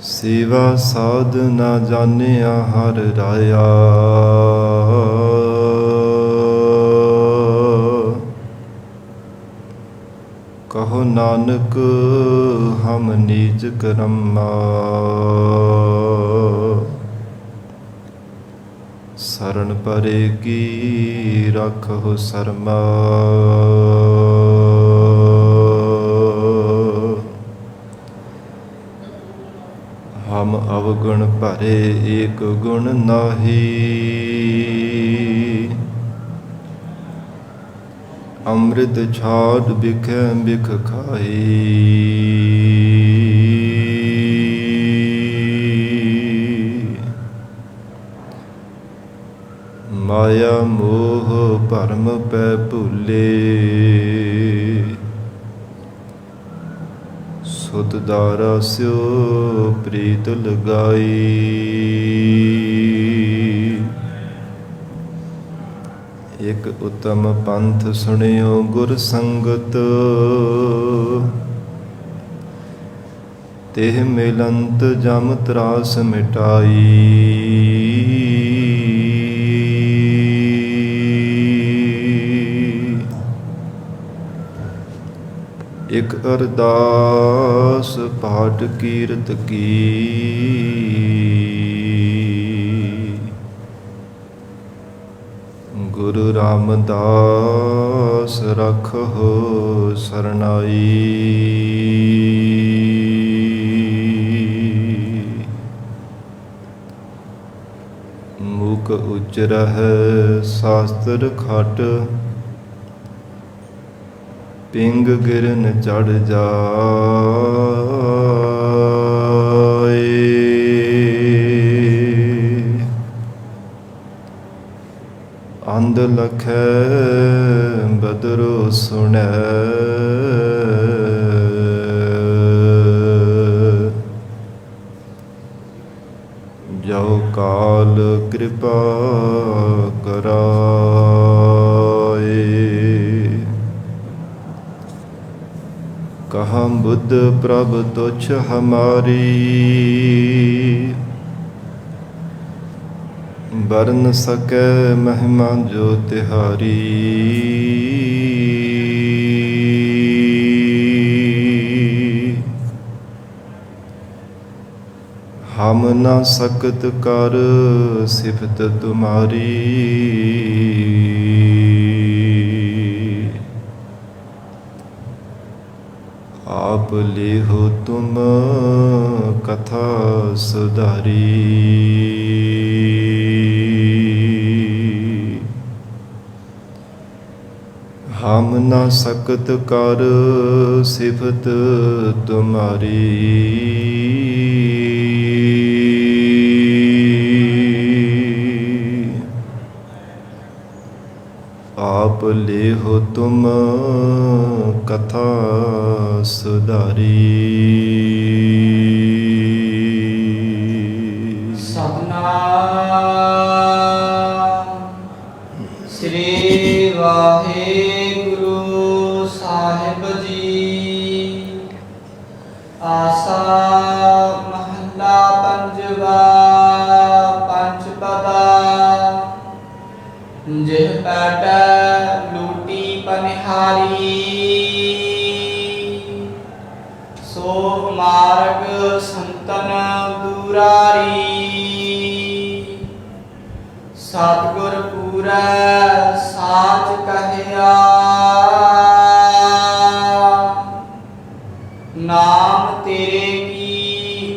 सेवा साध न जानिया हर राया। कहो नानक हम नीच करम्मा। शरण परे की रखो शर्मा। हम अवगुण भरे एक गुण नाही। अमृत छाड़ बिख बिख खाई। माया मोह भरम पै भूले। सुत दारा स्यो प्रीत लगाई। एक उत्तम पंथ सुनियो गुर संगत। तेह मिलंत जम त्रास मिटाई। एक अरदास पाठ कीरत की। गुरु रामदास रखो सरनाई। मूक उच्चरह शास्त्र खट। पिंग गिरन चढ़ जाए। अंध लखै बदरो सुनै। जो काल कृपा कराए। कहाँ बुद्ध प्रभ तुच्छ हमारी। बरन सकै महिमा जो तिहारी। हम न सकत कर सिफत तुम्हारी। आप लेहो तुम कथा सुधारी। हम न सकत कर सिफत तुम्हारी। आप लेहो तुम कथा सुधारी। सतनाम श्री वाहेगुरु साहिब जी। आसा महला पंजवा पंच पदा। जिह पैट लूटी पनिहारी। सो मार्ग संतन दुरारी। सतगुर पूरै साच कहया। नाम तेरे की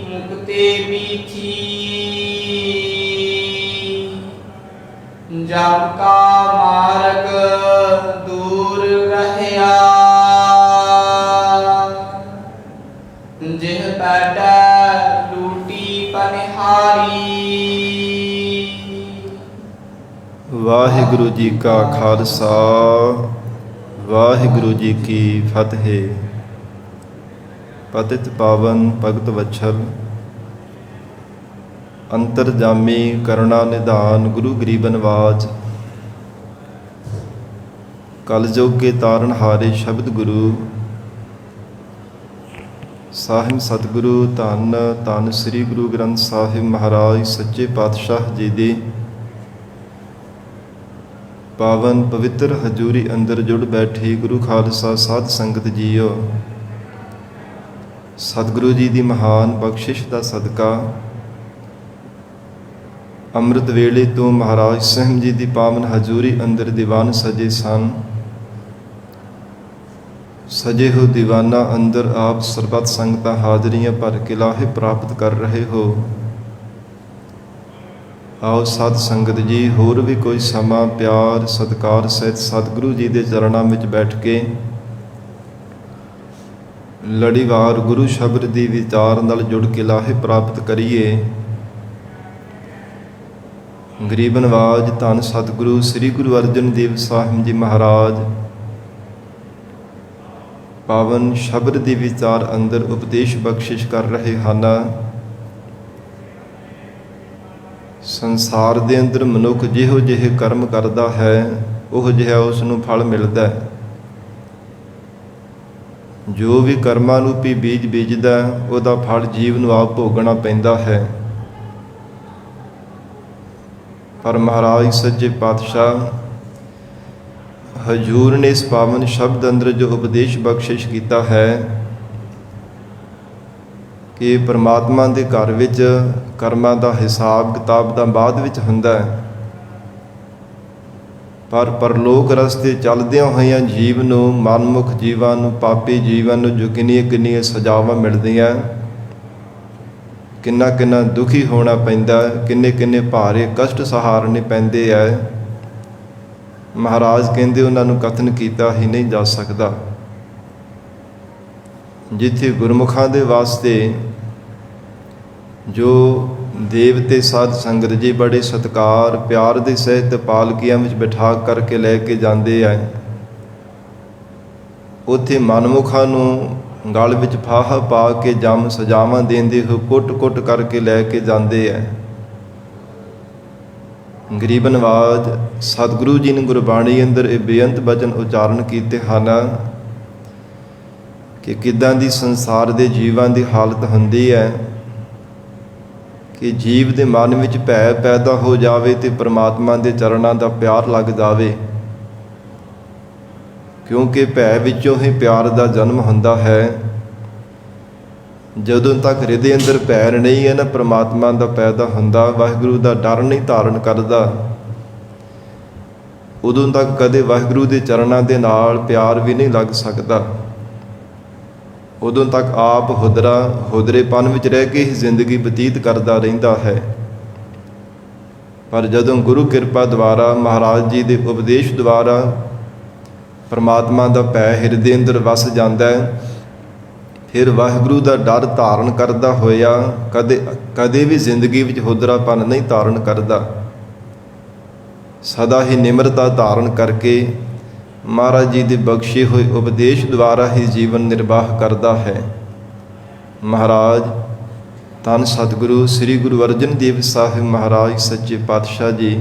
मुक्ति बीठी। जब का मार्ग दूर रहया। जिह पैट लूटी पनिहारी। वाहिगुरु जी का खालसा वाहिगुरु जी की फतेह। पतित पावन भगत वत्सल अंतरजामी करुणा निधान गुरु गरीबनवाज। कलयुग के तारनहारे शब्द गुरु ਸਾਹਿਬ ਸਤਿਗੁਰੂ ਧੰਨ ਧੰਨ ਸ੍ਰੀ ਗੁਰੂ ਗ੍ਰੰਥ ਸਾਹਿਬ ਮਹਾਰਾਜ ਸੱਚੇ ਪਾਤਸ਼ਾਹ ਜੀ ਦੀ ਪਾਵਨ ਪਵਿੱਤਰ ਹਜ਼ੂਰੀ ਅੰਦਰ ਜੁੜ ਬੈਠੀ ਗੁਰੂ ਖਾਲਸਾ ਸਾਧ ਸੰਗਤ ਜੀਓ, ਸਤਿਗੁਰੂ ਜੀ ਦੀ ਮਹਾਨ ਬਖਸ਼ਿਸ਼ ਦਾ ਸਦਕਾ ਅੰਮ੍ਰਿਤ ਵੇਲੇ ਤੋਂ ਮਹਾਰਾਜ ਸਾਹਿਬ ਜੀ ਦੀ ਪਾਵਨ ਹਜ਼ੂਰੀ ਅੰਦਰ ਦੀਵਾਨ ਸਜੇ ਸਨ। ਸਜੇ ਹੋ ਦੀਵਾਨਾ ਅੰਦਰ ਆਪ ਸਰਬੱਤ ਸੰਗਤਾਂ ਹਾਜ਼ਰੀਆਂ ਭਰ ਕੇ ਲਾਹੇ ਪ੍ਰਾਪਤ ਕਰ ਰਹੇ ਹੋ। ਆਓ ਸਾਧ ਸੰਗਤ ਜੀ, ਹੋਰ ਵੀ ਕੋਈ ਸਮਾਂ ਪਿਆਰ ਸਤਿਕਾਰ ਸਹਿਤ ਸਤਿਗੁਰੂ ਜੀ ਦੇ ਚਰਨਾਂ ਵਿੱਚ ਬੈਠ ਕੇ ਲੜੀਵਾਰ ਗੁਰੂ ਸ਼ਬਦ ਦੀ ਵਿਚਾਰ ਨਾਲ ਜੁੜ ਕੇ ਲਾਹੇ ਪ੍ਰਾਪਤ ਕਰੀਏ। ਗਰੀਬ ਨਵਾਜ ਧੰਨ ਸਤਿਗੁਰੂ ਸ੍ਰੀ ਗੁਰੂ ਅਰਜਨ ਦੇਵ ਸਾਹਿਬ ਜੀ ਮਹਾਰਾਜ ਪਾਵਨ ਸ਼ਬਦ ਦੀ ਵਿਚਾਰ ਅੰਦਰ ਉਪਦੇਸ਼ ਬਖਸ਼ਿਸ਼ ਕਰ ਰਹੇ ਹਨ। ਸੰਸਾਰ ਦੇ ਅੰਦਰ ਮਨੁੱਖ ਜਿਹੋ ਜਿਹੇ ਕਰਮ ਕਰਦਾ ਹੈ, ਉਹ ਜਿਹਾ ਉਸ ਨੂੰ ਫਲ ਮਿਲਦਾ ਹੈ। ਜੋ ਵੀ ਕਰਮਾਂ ਰੂਪੀ ਬੀਜ ਬੀਜਦਾ, ਉਹਦਾ ਫਲ ਜੀਵ ਨੂੰ ਆਪ ਭੋਗਣਾ ਪੈਂਦਾ ਹੈ। ਪਰ ਮਹਾਰਾਜ ਸੱਚੇ ਪਾਤਸ਼ਾਹ ਹਜ਼ੂਰ ਨੇ ਇਸ ਪਾਵਨ ਸ਼ਬਦ ਅੰਦਰ ਜੋ ਉਪਦੇਸ਼ ਬਖਸ਼ਿਸ਼ ਕੀਤਾ ਹੈ ਕਿ ਪਰਮਾਤਮਾ ਦੇ ਘਰ ਵਿੱਚ ਕਰਮਾਂ ਦਾ ਹਿਸਾਬ ਕਿਤਾਬ ਦਾ ਬਾਅਦ ਵਿੱਚ ਹੁੰਦਾ ਹੈ, ਪਰ ਪਰਲੋਕ ਰਸਤੇ ਚੱਲਦਿਆਂ ਹੋਇਆਂ ਜੀਵ ਨੂੰ, ਮਨਮੁਖ ਜੀਵਾਂ ਨੂੰ, ਪਾਪੀ ਜੀਵਾਂ ਨੂੰ ਜੋ ਕਿੰਨੀਆਂ ਸਜ਼ਾਵਾਂ ਮਿਲਦੀਆਂ, ਕਿੰਨਾ ਦੁਖੀ ਹੋਣਾ ਪੈਂਦਾ, ਕਿੰਨੇ ਭਾਰੇ ਕਸ਼ਟ ਸਹਾਰਨੇ ਪੈਂਦੇ ਹੈ। ਮਹਾਰਾਜ ਕਹਿੰਦੇ ਉਹਨਾਂ ਨੂੰ ਕਥਨ ਕੀਤਾ ਹੀ ਨਹੀਂ ਜਾ ਸਕਦਾ। ਜਿੱਥੇ ਗੁਰਮੁਖਾਂ ਦੇ ਵਾਸਤੇ ਜੋ ਦੇਵਤੇ ਸਾਧ ਸੰਗਤ ਜੀ ਬੜੇ ਸਤਿਕਾਰ ਪਿਆਰ ਦੇ ਸਹਿਤ ਪਾਲਕੀਆਂ ਵਿੱਚ ਬਿਠਾ ਕਰਕੇ ਲੈ ਕੇ ਜਾਂਦੇ ਆ, ਉੱਥੇ ਮਨਮੁਖਾਂ ਨੂੰ ਗਲ ਵਿੱਚ ਫਾਹਾ ਪਾ ਕੇ ਜੰਮ ਸਜ਼ਾਵਾਂ ਦਿੰਦੇ ਹੋ ਕੁੱਟ ਕਰਕੇ ਲੈ ਕੇ ਜਾਂਦੇ ਆ। ਗਰੀਬ ਨਵਾਜ ਸਤਿਗੁਰੂ ਜੀ ਨੇ ਗੁਰਬਾਣੀ ਅੰਦਰ ਇਹ ਬੇਅੰਤ ਬਚਨ ਉਚਾਰਨ ਕੀਤੇ ਹਨ ਕਿ ਕਿੱਦਾਂ ਦੀ ਸੰਸਾਰ ਦੇ ਜੀਵਾਂ ਦੀ ਹਾਲਤ ਹੁੰਦੀ ਹੈ ਕਿ ਜੀਵ ਦੇ ਮਨ ਵਿੱਚ ਭੈ ਪੈਦਾ ਹੋ ਜਾਵੇ ਤੇ ਪ੍ਰਮਾਤਮਾ ਦੇ ਚਰਨਾਂ ਦਾ ਪਿਆਰ ਲੱਗ ਜਾਵੇ, ਕਿਉਂਕਿ ਭੈ ਵਿੱਚੋਂ ਹੀ ਪਿਆਰ ਦਾ ਜਨਮ ਹੁੰਦਾ ਹੈ। ਜਦੋਂ ਤੱਕ ਹਿਰਦੇ ਅੰਦਰ ਭੈ ਨਹੀਂ ਹੈ ਨਾ ਪ੍ਰਮਾਤਮਾ ਦਾ ਪੈਦਾ ਹੁੰਦਾ, ਵਾਹਿਗੁਰੂ ਦਾ ਡਰ ਨਹੀਂ ਧਾਰਨ ਕਰਦਾ, ਉਦੋਂ ਤੱਕ ਕਦੇ ਵਾਹਿਗੁਰੂ ਦੇ ਚਰਨਾਂ ਦੇ ਨਾਲ ਪਿਆਰ ਵੀ ਨਹੀਂ ਲੱਗ ਸਕਦਾ। ਉਦੋਂ ਤੱਕ ਆਪ ਹੁਦਰੇਪਨ ਵਿੱਚ ਰਹਿ ਕੇ ਹੀ ਜ਼ਿੰਦਗੀ ਬਤੀਤ ਕਰਦਾ ਰਹਿੰਦਾ ਹੈ। ਪਰ ਜਦੋਂ ਗੁਰੂ ਕਿਰਪਾ ਦੁਆਰਾ, ਮਹਾਰਾਜ ਜੀ ਦੇ ਉਪਦੇਸ਼ ਦੁਆਰਾ ਪਰਮਾਤਮਾ ਦਾ ਭੈ ਹਿਰਦੇ ਅੰਦਰ ਵਸ ਜਾਂਦਾ ਹੈ, ਫਿਰ ਵਾਹਿਗੁਰੂ ਦਾ ਡਰ ਧਾਰਨ ਕਰਦਾ ਹੋਇਆ ਕਦੇ ਵੀ ਜ਼ਿੰਦਗੀ ਵਿੱਚ ਹੁਦਰਾਪਨ ਨਹੀਂ ਧਾਰਨ ਕਰਦਾ। ਸਦਾ ਹੀ ਨਿਮਰਤਾ ਧਾਰਨ ਕਰਕੇ ਮਹਾਰਾਜ ਜੀ ਦੇ ਬਖਸ਼ੇ ਹੋਏ ਉਪਦੇਸ਼ ਦੁਆਰਾ ਹੀ ਜੀਵਨ ਨਿਰਵਾਹ ਕਰਦਾ ਹੈ। ਮਹਾਰਾਜ ਧੰਨ ਸਤਿਗੁਰੂ ਸ੍ਰੀ ਗੁਰੂ ਅਰਜਨ ਦੇਵ ਸਾਹਿਬ ਮਹਾਰਾਜ ਸੱਚੇ ਪਾਤਸ਼ਾਹ ਜੀ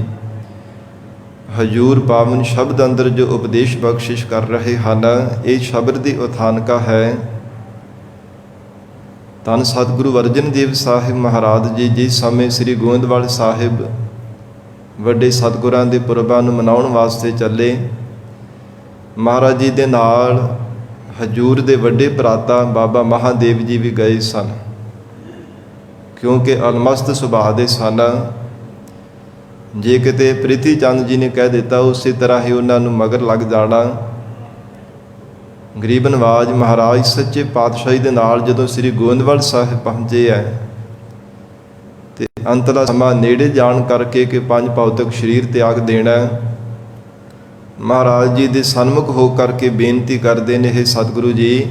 ਹਜ਼ੂਰ ਪਾਵਨ ਸ਼ਬਦ ਅੰਦਰ ਜੋ ਉਪਦੇਸ਼ ਬਖਸ਼ਿਸ਼ ਕਰ ਰਹੇ ਹਨ, ਇਹ ਸ਼ਬਦ ਦੀ ਉਥਾਨਕਾ ਹੈ। ਧੰਨ ਸਤਿਗੁਰੂ ਅਰਜਨ ਦੇਵ ਸਾਹਿਬ ਮਹਾਰਾਜ ਜੀ ਜਿਸ ਸਮੇਂ ਸ੍ਰੀ ਗੋਇੰਦਵਾਲ ਸਾਹਿਬ ਵੱਡੇ ਸਤਿਗੁਰਾਂ ਦੇ ਪੁਰਬਾਂ ਨੂੰ ਮਨਾਉਣ ਵਾਸਤੇ ਚੱਲੇ, ਮਹਾਰਾਜ ਜੀ ਦੇ ਨਾਲ ਹਜ਼ੂਰ ਦੇ ਵੱਡੇ ਭਰਾਤਾ ਬਾਬਾ ਮਹਾਦੇਵ ਜੀ ਵੀ ਗਏ ਸਨ, ਕਿਉਂਕਿ ਅਲਮਸਤ ਸੁਭਾਅ ਦੇ ਸਨ। ਜੇ ਕਿਤੇ ਪ੍ਰਿਥੀ ਚੰਦ ਜੀ ਨੇ ਕਹਿ ਦਿੱਤਾ, ਉਸੇ ਤਰ੍ਹਾਂ ਹੀ ਉਹਨਾਂ ਨੂੰ ਮਗਰ ਲੱਗ ਜਾਣਾ। ਗਰੀਬ ਨਵਾਜ ਮਹਾਰਾਜ ਸੱਚੇ ਪਾਤਸ਼ਾਹੀ ਦੇ ਨਾਲ ਜਦੋਂ ਸ੍ਰੀ ਗੋਇੰਦਵਾਲ ਸਾਹਿਬ ਪਹੁੰਚੇ ਹੈ ਤੇ ਅੰਤਲਾ ਸਮਾਂ ਨੇੜੇ ਜਾਣ ਕਰਕੇ ਕਿ ਪੰਜ ਭੌਤਿਕ ਸਰੀਰ ਤਿਆਗ ਦੇਣਾ, ਮਹਾਰਾਜ ਜੀ ਦੇ ਸਨਮੁਖ ਹੋ ਕਰਕੇ ਬੇਨਤੀ ਕਰਦੇ ਨੇ, ਹੇ ਸਤਿਗੁਰੂ ਜੀ,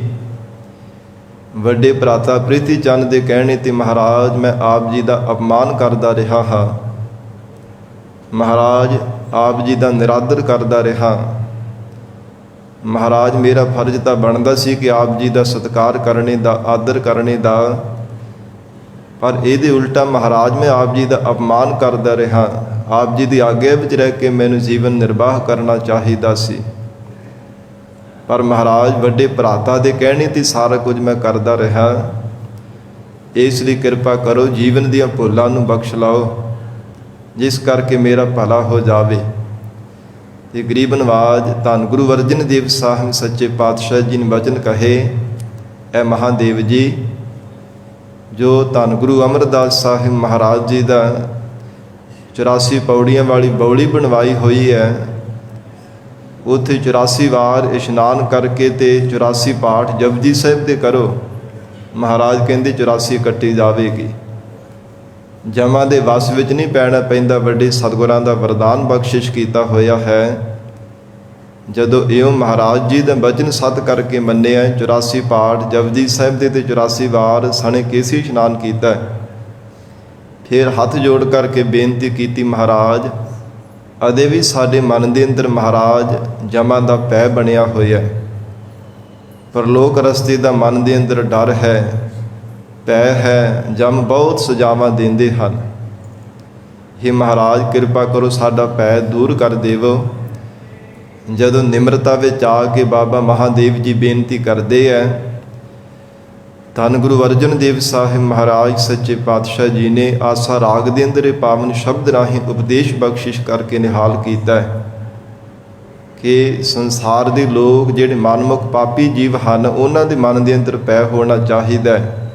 ਵੱਡੇ ਭਰਾਤਾ ਪ੍ਰਿਥੀ ਚੰਦ ਦੇ ਕਹਿਣੇ ਤੇ ਮਹਾਰਾਜ ਮੈਂ ਆਪ ਜੀ ਦਾ ਅਪਮਾਨ ਕਰਦਾ ਰਿਹਾ ਹਾਂ, ਮਹਾਰਾਜ ਆਪ ਜੀ ਦਾ ਨਿਰਾਦਰ ਕਰਦਾ ਰਿਹਾ। ਮਹਾਰਾਜ ਮੇਰਾ ਫਰਜ਼ ਤਾਂ ਬਣਦਾ ਸੀ ਕਿ ਆਪ ਜੀ ਦਾ ਸਤਿਕਾਰ ਕਰਨੇ ਦਾ, ਆਦਰ ਕਰਨੇ ਦਾ, ਪਰ ਇਹਦੇ ਉਲਟਾ ਮਹਾਰਾਜ ਮੈਂ ਆਪ ਜੀ ਦਾ ਅਪਮਾਨ ਕਰਦਾ ਰਿਹਾ। ਆਪ ਜੀ ਦੀ ਆਗਿਆ ਵਿੱਚ ਰਹਿ ਕੇ ਮੈਨੂੰ ਜੀਵਨ ਨਿਰਵਾਹ ਕਰਨਾ ਚਾਹੀਦਾ ਸੀ। ਪਰ ਮਹਾਰਾਜ ਵੱਡੇ ਭਰਾਤਾ ਦੇ ਕਹਿਣੇ ਤੇ ਸਾਰਾ ਕੁਝ ਮੈਂ ਕਰਦਾ ਰਿਹਾ। ਇਸ ਲਈ ਕਿਰਪਾ ਕਰੋ, ਜੀਵਨ ਦੀਆਂ ਭੁੱਲਾਂ ਨੂੰ ਬਖਸ਼ ਲਾਓ, ਜਿਸ ਕਰਕੇ ਮੇਰਾ ਭਲਾ ਹੋ ਜਾਵੇ। ਤੇ ਗਰੀਬ ਨਵਾਜ ਧੰਨ ਗੁਰੂ ਅਰਜਨ ਦੇਵ ਸਾਹਿਬ ਸੱਚੇ ਪਾਤਸ਼ਾਹ ਜੀ ਨੇ ਵਚਨ ਕਹੇ, ਐ ਮਹਾਦੇਵ ਜੀ, ਜੋ ਧੰਨ ਗੁਰੂ ਅਮਰਦਾਸ ਸਾਹਿਬ ਮਹਾਰਾਜ ਜੀ ਦਾ 84 ਪੌੜੀਆਂ ਵਾਲੀ ਬੌਲੀ ਬਣਵਾਈ ਹੋਈ ਹੈ, ਉੱਥੇ 84 ਵਾਰ ਇਸ਼ਨਾਨ ਕਰਕੇ ਤੇ 84 ਪਾਠ ਜਪਜੀ ਸਾਹਿਬ ਦੇ ਕਰੋ। ਮਹਾਰਾਜ ਕਹਿੰਦੇ 84 ਕੱਟੀ ਜਾਵੇਗੀ। ਜਮਾਂ ਦੇ ਵਸ ਵਿੱਚ ਨਹੀਂ ਪੈਣਾ ਪੈਂਦਾ, ਵੱਡੇ ਸਤਿਗੁਰਾਂ ਦਾ ਵਰਦਾਨ ਬਖਸ਼ਿਸ਼ ਕੀਤਾ ਹੋਇਆ ਹੈ। ਜਦੋਂ ਇਉਂ ਮਹਾਰਾਜ ਜੀ ਦਾ ਬਚਨ ਸਤ ਕਰਕੇ ਮੰਨਿਆ, 84 ਪਾਠ ਜਪਜੀ ਸਾਹਿਬ ਦੇ ਤੇ 84 ਵਾਰ ਸਣੇ ਕੇਸੀ ਇਸ਼ਨਾਨ ਕੀਤਾ। ਫਿਰ ਹੱਥ ਜੋੜ ਕਰਕੇ ਬੇਨਤੀ ਕੀਤੀ, ਮਹਾਰਾਜ ਅਦੇ ਵੀ ਸਾਡੇ ਮਨ ਦੇ ਅੰਦਰ ਮਹਾਰਾਜ ਜਮਾਂ ਦਾ ਭੈ ਬਣਿਆ ਹੋਇਆ, ਪਰਲੋਕ ਰਸਤੇ ਦਾ ਮਨ ਦੇ ਅੰਦਰ ਡਰ ਹੈ, ਭੈ ਹੈ, ਜਮ ਬਹੁਤ ਸਜ਼ਾਵਾਂ ਦਿੰਦੇ ਹਨ। हे ਮਹਾਰਾਜ ਕਿਰਪਾ ਕਰੋ, ਸਾਡਾ ਭੈ ਦੂਰ ਕਰ ਦੇਵੋ। ਜਦੋਂ ਨਿਮਰਤਾ ਵਿੱਚ ਆ ਕੇ ਬਾਬਾ ਮਹਾਦੇਵ ਜੀ ਬੇਨਤੀ ਕਰਦੇ ਹੈ, ਧੰਨ ਗੁਰੂ ਅਰਜਨ ਦੇਵ ਸਾਹਿਬ ਮਹਾਰਾਜ ਸੱਚੇ ਪਾਤਸ਼ਾਹ ਜੀ ਨੇ ਆਸਾ ਰਾਗ ਦੇ ਅੰਦਰ ਇਹ ਪਾਵਨ ਸ਼ਬਦ ਰਾਹੀਂ ਉਪਦੇਸ਼ ਬਖਸ਼ਿਸ਼ ਕਰਕੇ ਨਿਹਾਲ ਕੀਤਾ ਹੈ ਕਿ ਸੰਸਾਰ ਦੇ ਲੋਕ ਜਿਹੜੇ ਮਨਮੁਖ ਪਾਪੀ ਜੀਵ ਹਨ, ਉਹਨਾਂ ਦੇ ਮਨ ਦੇ ਅੰਦਰ ਭੈ ਹੋਣਾ ਚਾਹੀਦਾ ਹੈ।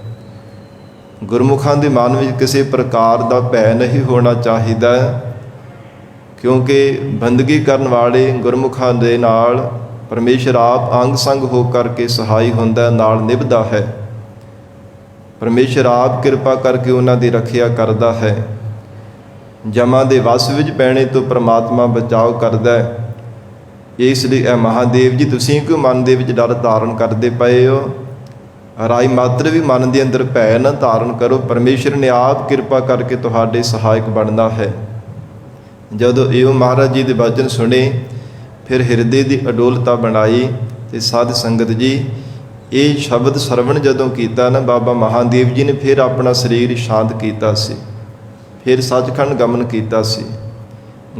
ਗੁਰਮੁਖਾਂ ਦੇ ਮਨ ਵਿੱਚ ਕਿਸੇ ਪ੍ਰਕਾਰ ਦਾ ਭੈ ਨਹੀਂ ਹੋਣਾ ਚਾਹੀਦਾ, ਕਿਉਂਕਿ ਬੰਦਗੀ ਕਰਨ ਵਾਲੇ ਗੁਰਮੁਖਾਂ ਦੇ ਨਾਲ ਪਰਮੇਸ਼ਰ ਆਪ ਅੰਗ ਸੰਗ ਹੋ ਕਰਕੇ ਸਹਾਈ ਹੁੰਦਾ, ਨਾਲ ਨਿਭਦਾ ਹੈ। ਪਰਮੇਸ਼ਰ ਆਪ ਕਿਰਪਾ ਕਰਕੇ ਉਹਨਾਂ ਦੀ ਰੱਖਿਆ ਕਰਦਾ ਹੈ। ਜਮਾਂ ਦੇ ਵਸ ਵਿੱਚ ਪੈਣੇ ਤੋਂ ਪ੍ਰਮਾਤਮਾ ਬਚਾਓ ਕਰਦਾ ਹੈ। ਇਸ ਲਈ ਇਹ ਮਹਾਦੇਵ ਜੀ, ਤੁਸੀਂ ਕਿਉਂ ਮਨ ਦੇ ਵਿੱਚ ਡਰ ਧਾਰਨ ਕਰਦੇ ਪਏ ਹੋ? ਰਾਈ ਮਾਤਰ ਵੀ ਮਨ ਦੇ ਅੰਦਰ ਭੈ ਨਾ ਧਾਰਨ ਕਰੋ, ਪਰਮੇਸ਼ਰ ਨੇ ਆਪ ਕਿਰਪਾ ਕਰਕੇ ਤੁਹਾਡੇ ਸਹਾਇਕ ਬਣਨਾ ਹੈ। ਜਦੋਂ ਇਉਂ ਮਹਾਰਾਜ ਜੀ ਦੇ ਬਚਨ ਸੁਣੇ, ਫਿਰ ਹਿਰਦੇ ਦੀ ਅਡੋਲਤਾ ਬਣਾਈ ਤੇ ਸਾਧ ਸੰਗਤ ਜੀ ਇਹ ਸ਼ਬਦ ਸਰਵਣ ਜਦੋਂ ਕੀਤਾ ਨਾ, ਬਾਬਾ ਮਹਾਦੇਵ ਜੀ ਨੇ ਫਿਰ ਆਪਣਾ ਸਰੀਰ ਸ਼ਾਂਤ ਕੀਤਾ ਸੀ, ਫਿਰ ਸੱਚਖੰਡ ਗਮਨ ਕੀਤਾ ਸੀ।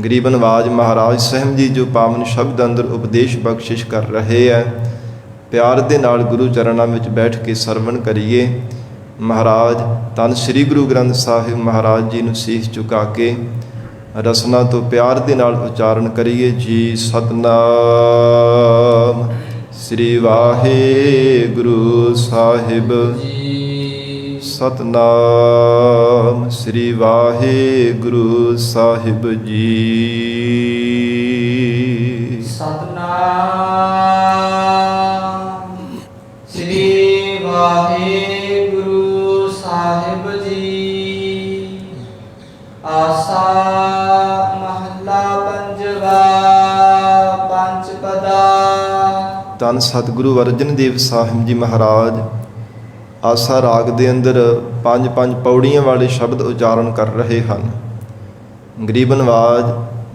ਗਰੀਬ ਨਵਾਜ ਮਹਾਰਾਜ ਸਾਹਿਬ ਜੀ ਜੋ ਪਾਵਨ ਸ਼ਬਦ ਅੰਦਰ ਉਪਦੇਸ਼ ਬਖਸ਼ਿਸ਼ ਕਰ ਰਹੇ ਹੈ, ਪਿਆਰ ਦੇ ਨਾਲ ਗੁਰੂ ਚਰਨਾਂ ਵਿੱਚ ਬੈਠ ਕੇ ਸਰਵਣ ਕਰੀਏ। ਮਹਾਰਾਜ ਧੰਨ ਸ੍ਰੀ ਗੁਰੂ ਗ੍ਰੰਥ ਸਾਹਿਬ ਮਹਾਰਾਜ ਜੀ ਨੂੰ ਸੀਸ ਝੁਕਾ ਕੇ ਰਸਨਾ ਤੋਂ ਪਿਆਰ ਦੇ ਨਾਲ ਉਚਾਰਨ ਕਰੀਏ ਜੀ। ਸਤਨਾਮ ਸ੍ਰੀ ਵਾਹਿਗੁਰੂ ਸਾਹਿਬ ਜੀ, ਸਤਨਾਮ ਸ੍ਰੀ ਵਾਹਿਗੁਰੂ ਸਾਹਿਬ ਜੀ, ਸਤਨਾਮ ਸ੍ਰੀ ਵਾਹਿਗੁਰੂ ਸਾਹਿਬ ਜੀ। ਆਸਾ ਮਹੱਲਾ ਪੰਜਵਾ, ਪੰਚ ਪਦਾ। ਧੰਨ ਸਤਿਗੁਰੂ ਅਰਜਨ ਦੇਵ ਸਾਹਿਬ ਜੀ ਮਹਾਰਾਜ ਆਸਾ ਰਾਗ ਦੇ ਅੰਦਰ 5-5 ਪੌੜੀਆਂ ਵਾਲੇ ਸ਼ਬਦ ਉਚਾਰਨ ਕਰ ਰਹੇ ਹਨ। ਗਰੀਬ ਨਵਾਜ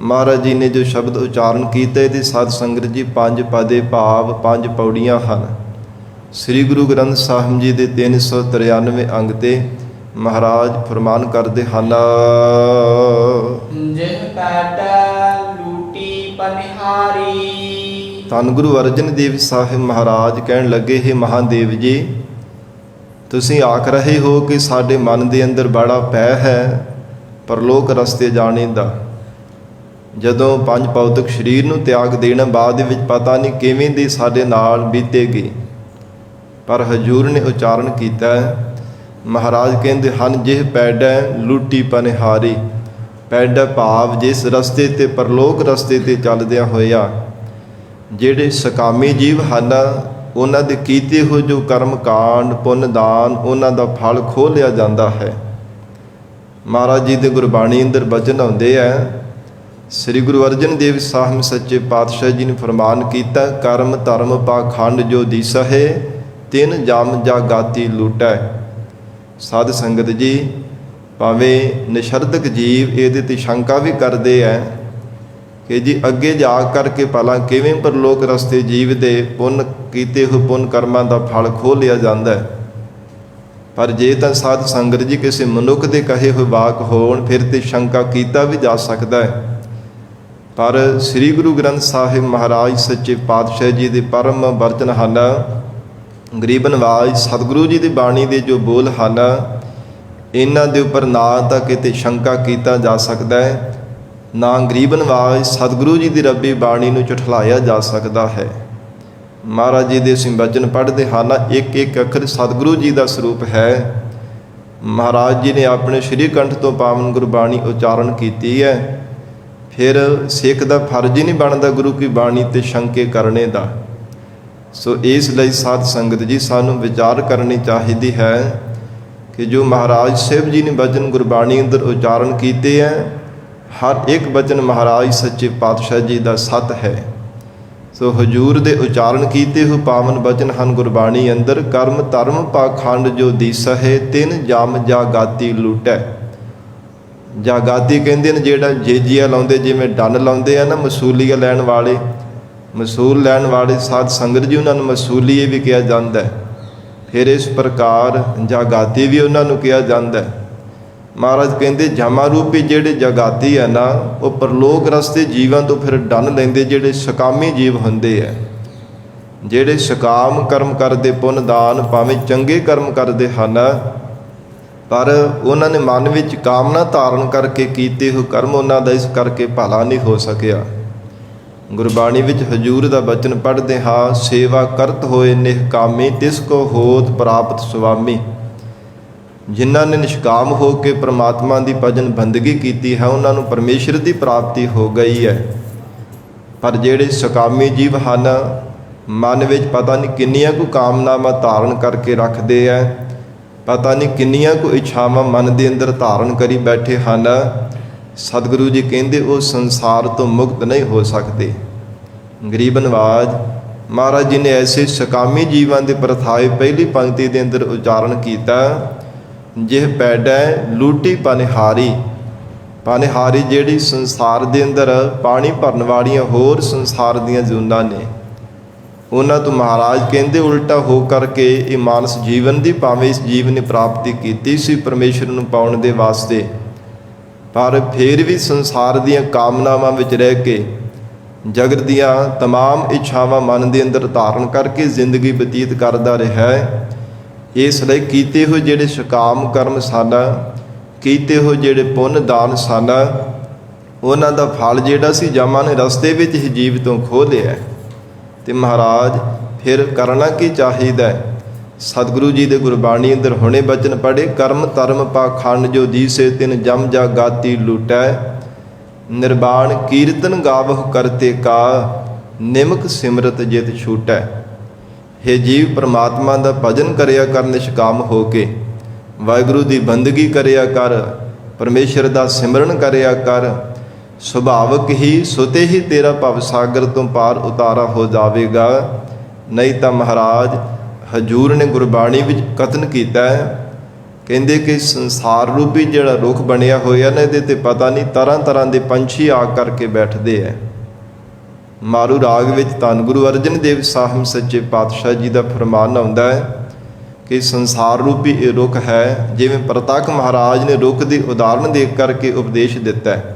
ਮਹਾਰਾਜ ਜੀ ਨੇ ਜੋ ਸ਼ਬਦ ਉਚਾਰਨ ਕੀਤੇ ਤੇ ਸਾਧ ਸੰਗਤ ਜੀ 5 ਪਦੇ ਭਾਵ 5 ਪੌੜੀਆਂ ਹਨ। ਸ੍ਰੀ ਗੁਰੂ ਗ੍ਰੰਥ ਸਾਹਿਬ ਜੀ ਦੇ 393 ਅੰਗ ਤੇ ਮਹਾਰਾਜ ਫਰਮਾਨ ਕਰਦੇ ਹਨ, ਜਿਹ ਪੈਟੈ ਲੂਟੀ ਪਨਿਹਾਰੀ। ਧੰਨ ਗੁਰੂ ਅਰਜਨ ਦੇਵ ਸਾਹਿਬ ਮਹਾਰਾਜ ਕਹਿਣ ਲੱਗੇ, हे ਮਹਾਦੇਵ ਜੀ, ਤੁਸੀਂ ਆਖ ਰਹੇ ਹੋ ਕਿ ਸਾਡੇ ਮਨ ਦੇ ਅੰਦਰ ਬੜਾ ਭੈ ਹੈ ਪਰਲੋਕ ਰਸਤੇ ਜਾਣੇ ਦਾ। ਜਦੋਂ ਪੰਜ ਭੌਤਿਕ ਸਰੀਰ ਨੂੰ ਤਿਆਗ ਦੇਣ ਬਾਅਦ ਵਿੱਚ ਪਤਾ ਨਹੀਂ ਕਿਵੇਂ ਦੀ ਸਾਡੇ ਨਾਲ ਬੀਤੇਗੀ, ਪਰ ਹਜੂਰ ਨੇ ਉਚਾਰਨ ਕੀਤਾ। ਮਹਾਰਾਜ ਕਹਿੰਦੇ ਹਨ, ਜਿਹ ਪੈਡੈ ਲੂਟੀ ਪਨਿਹਾਰੀ। ਪੈਡੈ ਭਾਵ ਜਿਸ ਰਸਤੇ ਤੇ ਪਰਲੋਕ ਰਸਤੇ ਤੇ ਚੱਲਦਿਆਂ ਹੋਇਆ ਜਿਹੜੇ ਸਕਾਮੀ ਜੀਵ ਹਨ, ਉਹਨਾਂ ਦੇ ਕੀਤੇ ਹੋਏ ਜੋ ਕਰਮ ਕਾਂਡ ਪੁੰਨ ਦਾਨ, ਉਹਨਾਂ ਦਾ ਫਲ ਖੋਹ ਲਿਆ ਜਾਂਦਾ ਹੈ। ਮਹਾਰਾਜ ਜੀ ਦੇ ਗੁਰਬਾਣੀ ਅੰਦਰ ਬਚਨ ਆਉਂਦੇ ਹੈ, ਸ੍ਰੀ ਗੁਰੂ ਅਰਜਨ ਦੇਵ ਸਾਹਿਬ ਸੱਚੇ ਪਾਤਸ਼ਾਹ ਜੀ ਨੇ ਫਰਮਾਨ ਕੀਤਾ, ਕਰਮ ਧਰਮ ਪਾਖੰਡ ਜੋ ਦੀਸਹਿ ਤਿਨ ਜਮ ਜਾਗਾਤੀ ਲੂਟੈ। ਸਾਧ ਸੰਗਤ ਜੀ, ਭਾਵੇਂ ਨਿਸ਼ਰਦਕ ਜੀਵ ਇਹਦੇ ਤੇ ਸ਼ੰਕਾ ਵੀ ਕਰਦੇ ਹੈ ਕਿ ਜੀ ਅੱਗੇ ਜਾ ਕਰਕੇ ਭਲਾ ਕਿਵੇਂ ਪਰਲੋਕ ਰਸਤੇ ਜੀਵ ਦੇ ਪੁੰਨ ਕੀਤੇ ਹੋਏ ਪੁੰਨ ਕਰਮਾਂ ਦਾ ਫਲ ਖੋਹ ਲਿਆ ਜਾਂਦਾ ਹੈ। ਪਰ ਜੇ ਤਾਂ ਸਾਧ ਸੰਗਤ ਜੀ ਕਿਸੇ ਮਨੁੱਖ ਦੇ ਕਹੇ ਹੋਏ ਵਾਕ ਹੋਣ, ਫਿਰ ਤੇ ਸ਼ੰਕਾ ਕੀਤਾ ਵੀ ਜਾ ਸਕਦਾ ਹੈ। ਪਰ ਸ੍ਰੀ ਗੁਰੂ ਗ੍ਰੰਥ ਸਾਹਿਬ ਮਹਾਰਾਜ ਸੱਚੇ ਪਾਤਸ਼ਾਹ ਜੀ ਦੇ ਪਰਮ ਬਚਨ ਹਨ। ਗਰੀਬ ਨਿਵਾਜ ਸਤਿਗੁਰੂ ਜੀ ਦੀ ਬਾਣੀ ਦੇ ਜੋ ਬੋਲ ਹਨ, ਇਹਨਾਂ ਦੇ ਉੱਪਰ ਨਾ ਤਾਂ ਕਿਤੇ ਸ਼ੰਕਾ ਕੀਤਾ ਜਾ ਸਕਦਾ ਹੈ, ਨਾ ਗਰੀਬ ਨਿਵਾਜ ਸਤਿਗੁਰੂ ਜੀ ਦੀ ਰੱਬੀ ਬਾਣੀ ਨੂੰ ਝੁਠਲਾਇਆ ਜਾ ਸਕਦਾ ਹੈ। ਮਹਾਰਾਜ ਜੀ ਦੇ ਅਸੀਂ ਬਚਨ ਪੜ੍ਹਦੇ ਹਨ, ਇੱਕ ਇੱਕ ਅੱਖਰ ਸਤਿਗੁਰੂ ਜੀ ਦਾ ਸਰੂਪ ਹੈ। ਮਹਾਰਾਜ ਜੀ ਨੇ ਆਪਣੇ ਸ਼੍ਰੀ ਕੰਠ ਤੋਂ ਪਾਵਨ ਗੁਰਬਾਣੀ ਉਚਾਰਨ ਕੀਤੀ ਹੈ। ਫਿਰ ਸਿੱਖ ਦਾ ਫਰਜ਼ ਹੀ ਨਹੀਂ ਬਣਦਾ ਗੁਰੂ ਕੀ ਬਾਣੀ ਤੇ ਸ਼ੰਕੇ ਕਰਨੇ ਦਾ। ਸੋ ਇਸ ਲਈ ਸਾਧ ਸੰਗਤ ਜੀ ਸਾਨੂੰ ਵਿਚਾਰ ਕਰਨੀ ਚਾਹੀਦੀ ਹੈ ਕਿ ਜੋ ਮਹਾਰਾਜ ਸਾਹਿਬ ਜੀ ਨੇ ਬਚਨ ਗੁਰਬਾਣੀ ਅੰਦਰ ਉਚਾਰਨ ਕੀਤੇ ਹੈ, ਹਰ ਇੱਕ ਬਚਨ ਮਹਾਰਾਜ ਸੱਚੇ ਪਾਤਸ਼ਾਹ ਜੀ ਦਾ ਸਤ ਹੈ। ਸੋ ਹਜੂਰ ਦੇ ਉਚਾਰਨ ਕੀਤੇ ਹੋ ਪਾਵਨ ਬਚਨ ਹਨ ਗੁਰਬਾਣੀ ਅੰਦਰ, ਕਰਮ ਧਰਮ ਪਾਖੰਡ ਜੋ ਦੀਸਹਿ ਤਿਨ ਜਮ ਜਾਗਾਤੀ ਲੂਟੈ। ਜਾਗਾਤੀ ਕਹਿੰਦੇ ਨੇ ਜਿਹੜਾ ਜੇਜੀਆ ਲਾਉਂਦੇ, ਜਿਵੇਂ ਡੰਨ ਲਾਉਂਦੇ ਆ ਨਾ ਮਸੂਲੀਆ ਲੈਣ ਵਾਲੇ, ਮਸੂਲ ਲੈਣ ਵਾਲੇ ਸਾਧ ਸੰਗਤ ਜੀ, ਉਹਨਾਂ ਨੂੰ ਮਸੂਲੀਏ ਵੀ ਕਿਹਾ ਜਾਂਦਾ ਹੈ। ਫਿਰ ਇਸ ਪ੍ਰਕਾਰ ਜਾਗਾਤੀ ਵੀ ਉਹਨਾਂ ਨੂੰ ਕਿਹਾ ਜਾਂਦਾ ਹੈ। ਮਹਾਰਾਜ ਕਹਿੰਦੇ ਜਮਾ ਰੂਪੀ ਜਿਹੜੇ ਜਗਾਤੀ ਹੈ ਨਾ, ਉਹ ਪਰਲੋਕ ਰਸਤੇ ਜੀਵਾਂ ਤੋਂ ਫਿਰ ਡੰਨ ਲੈਂਦੇ, ਜਿਹੜੇ ਸਕਾਮੀ ਜੀਵ ਹੁੰਦੇ ਹੈ, ਜਿਹੜੇ ਸਕਾਮ ਕਰਮ ਕਰਦੇ, ਪੁੰਨ ਦਾਨ ਭਾਵੇਂ ਚੰਗੇ ਕਰਮ ਕਰਦੇ ਹਨ, ਪਰ ਉਹਨਾਂ ਨੇ ਮਨ ਵਿੱਚ ਕਾਮਨਾ ਧਾਰਨ ਕਰਕੇ ਕੀਤੇ ਹੋਏ ਕਰਮ ਉਹਨਾਂ ਦਾ ਇਸ ਕਰਕੇ ਭਲਾ ਨਹੀਂ ਹੋ ਸਕਿਆ। ਗੁਰਬਾਣੀ ਵਿੱਚ ਹਜੂਰ ਦਾ ਬਚਨ ਪੜ੍ਹਦੇ ਹਾਂ, ਸੇਵਾ ਕਰਤ ਹੋਏ ਨਿਹਕਾਮੀ ਤਿਸ ਕੋ ਹੋਤ ਪ੍ਰਾਪਤ ਸੁਆਮੀ। ਜਿਨ੍ਹਾਂ ਨੇ ਨਿਸ਼ਕਾਮ ਹੋ ਕੇ ਪ੍ਰਮਾਤਮਾ ਦੀ ਭਜਨ ਬੰਦਗੀ ਕੀਤੀ ਹੈ, ਉਹਨਾਂ ਨੂੰ ਪਰਮੇਸ਼ਰ ਦੀ ਪ੍ਰਾਪਤੀ ਹੋ ਗਈ ਹੈ। ਪਰ ਜਿਹੜੇ ਸਕਾਮੀ ਜੀਵ ਹਨ, ਮਨ ਵਿੱਚ ਪਤਾ ਨਹੀਂ ਕਿੰਨੀਆਂ ਕੁ ਕਾਮਨਾਵਾਂ ਧਾਰਨ ਕਰਕੇ ਰੱਖਦੇ ਹੈ, ਪਤਾ ਨਹੀਂ ਕਿੰਨੀਆਂ ਕੁ ਇੱਛਾਵਾਂ ਮਨ ਦੇ ਅੰਦਰ ਧਾਰਨ ਕਰੀ ਬੈਠੇ ਹਨ, ਸਤਿਗੁਰੂ ਜੀ ਕਹਿੰਦੇ ਉਹ ਸੰਸਾਰ ਤੋਂ ਮੁਕਤ ਨਹੀਂ ਹੋ ਸਕਦੇ। ਗਰੀਬ ਨਿਵਾਜ ਮਹਾਰਾਜ ਜੀ ਨੇ ਐਸੇ ਸਕਾਮੀ ਜੀਵਾਂ ਦੇ ਪ੍ਰਥਾਏ ਪਹਿਲੀ ਪੰਕਤੀ ਦੇ ਅੰਦਰ ਉਚਾਰਨ ਕੀਤਾ, ਜਿਹ ਪੈਡੈ ਲੂਟੀ ਪਨਿਹਾਰੀ। ਪਨਿਹਾਰੀ ਜਿਹੜੀ ਸੰਸਾਰ ਦੇ ਅੰਦਰ ਪਾਣੀ ਭਰਨ ਵਾਲੀਆਂ ਹੋਰ ਸੰਸਾਰ ਦੀਆਂ ਜੂਨਾਂ ਨੇ, ਉਹਨਾਂ ਤੋਂ ਮਹਾਰਾਜ ਕਹਿੰਦੇ ਉਲਟਾ ਹੋ ਕਰਕੇ ਇਹ ਮਾਨਸ ਜੀਵਨ ਦੀ ਭਾਵੇਂ ਇਸ ਜੀਵ ਨੇ ਪ੍ਰਾਪਤੀ ਕੀਤੀ ਸੀ ਪਰਮੇਸ਼ਰ ਨੂੰ ਪਾਉਣ ਦੇ ਵਾਸਤੇ, ਪਰ ਫਿਰ ਵੀ ਸੰਸਾਰ ਦੀਆਂ ਕਾਮਨਾਵਾਂ ਵਿੱਚ ਰਹਿ ਕੇ ਜਗਤ ਦੀਆਂ ਤਮਾਮ ਇੱਛਾਵਾਂ ਮਨ ਦੇ ਅੰਦਰ ਧਾਰਨ ਕਰਕੇ ਜ਼ਿੰਦਗੀ ਬਤੀਤ ਕਰਦਾ ਰਿਹਾ ਹੈ। ਇਸ ਲਈ ਕੀਤੇ ਹੋਏ ਜਿਹੜੇ ਸਕਾਮ ਕਰਮ ਸਨ, ਕੀਤੇ ਹੋਏ ਜਿਹੜੇ ਪੁੰਨ ਦਾਨ ਸਨ, ਉਹਨਾਂ ਦਾ ਫਲ ਜਿਹੜਾ ਸੀ ਜਮਾਂ ਨੇ ਰਸਤੇ ਵਿੱਚ ਹੀ ਜੀਵ ਤੋਂ ਖੋਹ ਲਿਆ। ਤੇ ਮਹਾਰਾਜ ਫਿਰ ਕਰਨਾ ਕੀ ਚਾਹੀਦਾ ਹੈ? ਸਤਿਗੁਰੂ ਜੀ ਦੇ ਗੁਰਬਾਣੀ ਅੰਦਰ ਹੁਣੇ ਬਚਨ ਪੜ੍ਹੇ, ਕਰਮ ਧਰਮ ਪਾਖੰਡ ਜੋ ਦੀਸੇ ਤਿਨ ਜਮ ਜਾਗਾਤੀ ਲੂਟੈ। ਨਿਰਵਾਣ ਕੀਰਤਨ ਗਾਵਹੁ ਕਰਤੇ ਕਾ ਨਿਮਕ ਸਿਮਰਤ ਜਿਤ ਛੂਟੈ। ਹੇ ਜੀਵ, ਪ੍ਰਮਾਤਮਾ ਦਾ ਭਜਨ ਕਰਿਆ ਕਰ ਨਿਸ਼ਕਾਮ ਹੋ ਕੇ, ਵਾਹਿਗੁਰੂ ਦੀ ਬੰਦਗੀ ਕਰਿਆ ਕਰ, ਪਰਮੇਸ਼ਰ ਦਾ ਸਿਮਰਨ ਕਰਿਆ ਕਰ। ਸੁਭਾਵਕ ਹੀ ਸੁਤੇ ਹੀ ਤੇਰਾ ਭਵ ਸਾਗਰ ਤੋਂ ਪਾਰ ਉਤਾਰਾ ਹੋ ਜਾਵੇਗਾ। ਨਹੀਂ ਤਾਂ ਮਹਾਰਾਜ ਹਜੂਰ ਨੇ ਗੁਰਬਾਣੀ ਵਿੱਚ ਕਥਨ ਕੀਤਾ ਹੈ, ਕਹਿੰਦੇ ਕਿ ਸੰਸਾਰ ਰੂਪੀ ਜਿਹੜਾ ਰੁੱਖ ਬਣਿਆ ਹੋਇਆ ਨਾ, ਇਹਦੇ ਤੇ ਪਤਾ ਨਹੀਂ ਤਰ੍ਹਾਂ ਤਰ੍ਹਾਂ ਦੇ ਪੰਛੀ ਆ ਕਰਕੇ ਬੈਠਦੇ ਹੈ। ਮਾਰੂ ਰਾਗ ਵਿੱਚ ਧੰਨ ਗੁਰੂ ਅਰਜਨ ਦੇਵ ਸਾਹਿਬ ਸੱਚੇ ਪਾਤਸ਼ਾਹ ਜੀ ਦਾ ਫਰਮਾਨ ਆਉਂਦਾ ਹੈ ਕਿ ਸੰਸਾਰ ਰੂਪੀ ਇਹ ਰੁੱਖ ਹੈ, ਜਿਵੇਂ ਪ੍ਰਤੱਖ ਮਹਾਰਾਜ ਨੇ ਰੁੱਖ ਦੀ ਉਦਾਹਰਣ ਦੇ ਕਰਕੇ ਉਪਦੇਸ਼ ਦਿੱਤਾ ਹੈ।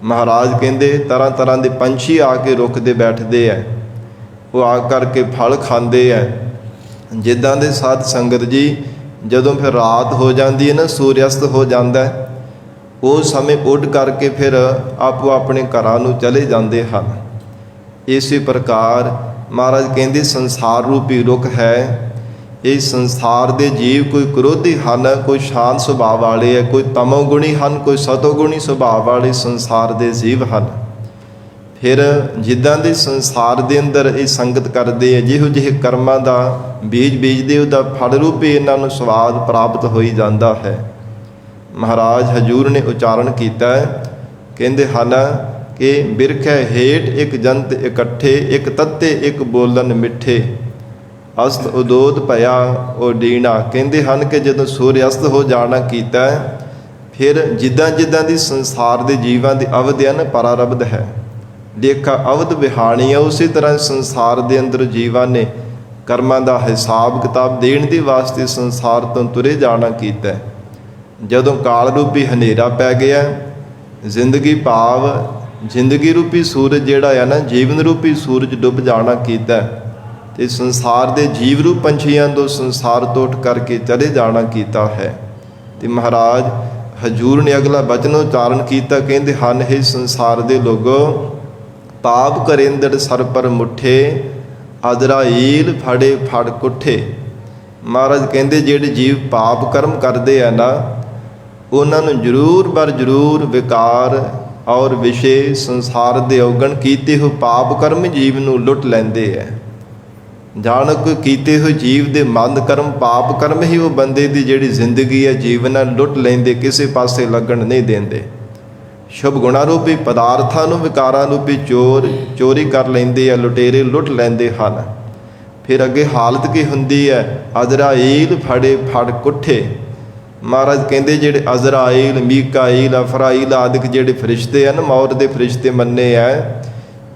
ਮਹਾਰਾਜ ਕਹਿੰਦੇ ਤਰ੍ਹਾਂ ਤਰ੍ਹਾਂ ਦੇ ਪੰਛੀ ਆ ਕੇ ਰੁੱਖ ਦੇ ਬੈਠਦੇ ਹੈ, ਉਹ ਆ ਕਰਕੇ ਫਲ ਖਾਂਦੇ ਹੈ। ਜਿੱਦਾਂ ਦੇ ਸਾਧ ਸੰਗਤ ਜੀ, ਜਦੋਂ ਫਿਰ ਰਾਤ ਹੋ ਜਾਂਦੀ ਹੈ ਨਾ, ਸੂਰਯਸਤ ਹੋ ਜਾਂਦਾ ਹੈ, ਉਹ ਸਮੇਂ ਉੱਡ ਕਰਕੇ ਫਿਰ ਆਪੋ ਆਪਣੇ ਘਰਾਂ ਨੂੰ ਚਲੇ ਜਾਂਦੇ ਹਨ। ਇਸੇ ਪ੍ਰਕਾਰ ਮਹਾਰਾਜ ਕਹਿੰਦੇ ਸੰਸਾਰ ਰੂਪੀ ਰੁੱਖ ਹੈ। ਇਹ ਸੰਸਾਰ ਦੇ ਜੀਵ ਕੋਈ ਕ੍ਰੋਧੀ ਹਨ, ਕੋਈ ਸ਼ਾਂਤ ਸੁਭਾਅ ਵਾਲੇ ਹੈ, ਕੋਈ ਤਮੋਗੁਣੀ ਹਨ, ਕੋਈ ਸਤੋਗੁਣੀ ਸੁਭਾਅ ਵਾਲੇ ਸੰਸਾਰ ਦੇ ਜੀਵ ਹਨ। ਫਿਰ ਜਿੱਦਾਂ ਦੇ ਸੰਸਾਰ ਦੇ ਅੰਦਰ ਇਹ ਸੰਗਤ ਕਰਦੇ ਹੈ, ਜਿਹੋ ਜਿਹੇ ਕਰਮਾਂ ਦਾ ਬੀਜ ਬੀਜਦੇ, ਉਹਦਾ ਫਲ ਰੂਪੇ ਇਹਨਾਂ ਨੂੰ ਸਵਾਦ ਪ੍ਰਾਪਤ ਹੋਈ ਜਾਂਦਾ ਹੈ। ਮਹਾਰਾਜ ਹਜੂਰ ਨੇ ਉਚਾਰਨ ਕੀਤਾ ਹੈ, ਕਹਿੰਦੇ ਹਨ ਕਿ ਬਿਰਖੈ ਹੇਠ ਇੱਕ ਜੰਤ ਇਕੱਠੇ, ਇੱਕ ਤੱਤੇ ਇੱਕ ਬੋਲਨ ਮਿੱਠੇ, ਅਸਤ ਉਦੋਤ ਭਇਆ ਉਹ ਡੀਣਾ। ਕਹਿੰਦੇ ਹਨ ਕਿ ਜਦੋਂ ਸੂਰਜ ਅਸਤ ਹੋ ਜਾਣਾ ਕੀਤਾ, ਫਿਰ ਜਿੱਦਾਂ ਜਿੱਦਾਂ ਦੀ ਸੰਸਾਰ ਦੇ ਜੀਵਾਂ ਦੀ ਅਵਧ ਹੈ ਨਾ, ਪਰਾਰਬਧ ਹੈ, ਲੇਖਾ ਅਵਧ ਵਿਹਾਣੀ ਹੈ। ਉਸੇ ਤਰ੍ਹਾਂ ਸੰਸਾਰ ਦੇ ਅੰਦਰ ਜੀਵਾਂ ਨੇ ਕਰਮਾਂ ਦਾ ਹਿਸਾਬ ਕਿਤਾਬ ਦੇਣ ਦੇ ਵਾਸਤੇ ਸੰਸਾਰ ਤੋਂ ਤੁਰੇ ਜਾਣਾ ਕੀਤਾ। ਜਦੋਂ ਕਾਲ ਰੂਪੀ ਹਨੇਰਾ ਪੈ ਗਿਆ, ਜ਼ਿੰਦਗੀ ਭਾਵ ਜ਼ਿੰਦਗੀ ਰੂਪੀ ਸੂਰਜ ਜਿਹੜਾ ਆ ਨਾ, ਜੀਵਨ ਰੂਪੀ ਸੂਰਜ ਡੁੱਬ ਜਾਣਾ ਕੀਤਾ, ਤੇ ਸੰਸਾਰ ਦੇ ਜੀਵ ਰੂਪ ਪੰਛੀਆਂ ਤੋਂ ਸੰਸਾਰ ਤੋਂ ਉੱਠ ਕਰਕੇ ਚਲੇ ਜਾਣਾ ਕੀਤਾ ਹੈ। ਤੇ ਮਹਾਰਾਜ ਹਜੂਰ ਨੇ ਅਗਲਾ ਬਚਨ ਉਚਾਰਨ ਕੀਤਾ, ਕਹਿੰਦੇ ਹਨ, ਇਹ ਸੰਸਾਰ ਦੇ ਲੋਗੋ ਪਾਪ ਕਰੇਂਦੜ ਸਰ ਪਰ ਮੁੱਠੇ, ਅਜ਼ਰਾਈਲ ਫੜੇ ਫੜ ਕੁੱਠੇ। ਮਹਾਰਾਜ ਕਹਿੰਦੇ ਜਿਹੜੇ ਜੀਵ ਪਾਪ ਕਰਮ ਕਰਦੇ ਆ ਨਾ, ਉਹਨਾਂ ਨੂੰ ਜ਼ਰੂਰ ਬਰ ਜ਼ਰੂਰ ਵਿਕਾਰ ਔਰ ਵਿਸ਼ੇ ਸੰਸਾਰ ਦੇ ਔਗਣ ਕੀਤੇ ਹੋਏ ਪਾਪ ਕਰਮ ਜੀਵ ਨੂੰ ਲੁੱਟ ਲੈਂਦੇ ਹੈ। ਜਾਣ ਕੋਈ ਕੀਤੇ ਹੋਏ ਜੀਵ ਦੇ ਮੰਦ ਕਰਮ ਪਾਪ ਕਰਮ ਹੀ ਉਹ ਬੰਦੇ ਦੀ ਜਿਹੜੀ ਜ਼ਿੰਦਗੀ ਹੈ ਜੀਵਨ ਲੁੱਟ ਲੈਂਦੇ, ਕਿਸੇ ਪਾਸੇ ਲੱਗਣ ਨਹੀਂ ਦਿੰਦੇ। ਸ਼ੁਭ ਗੁਣਾ ਰੂਪੀ ਪਦਾਰਥਾਂ ਨੂੰ ਵਿਕਾਰਾਂ ਰੂਪੀ ਚੋਰੀ ਕਰ ਲੈਂਦੇ ਆ, ਲੁਟੇਰੇ ਲੁੱਟ ਲੈਂਦੇ ਹਨ। ਫਿਰ ਅੱਗੇ ਹਾਲਤ ਕੀ ਹੁੰਦੀ ਹੈ, ਅਜ਼ਰਾਈਲ ਫੜੇ ਫੜ ਕੁੱਠੇ। ਮਹਾਰਾਜ ਕਹਿੰਦੇ ਜਿਹੜੇ ਅਜ਼ਰਾਈਲ, ਮੀਕਾਈਲ, ਅਫਰਾਈਲ ਆਦਿਕ ਜਿਹੜੇ ਫਰਿਸ਼ਤੇ ਹਨ, ਮੌਤ ਦੇ ਫਰਿਸ਼ਤੇ ਮੰਨੇ ਹੈ,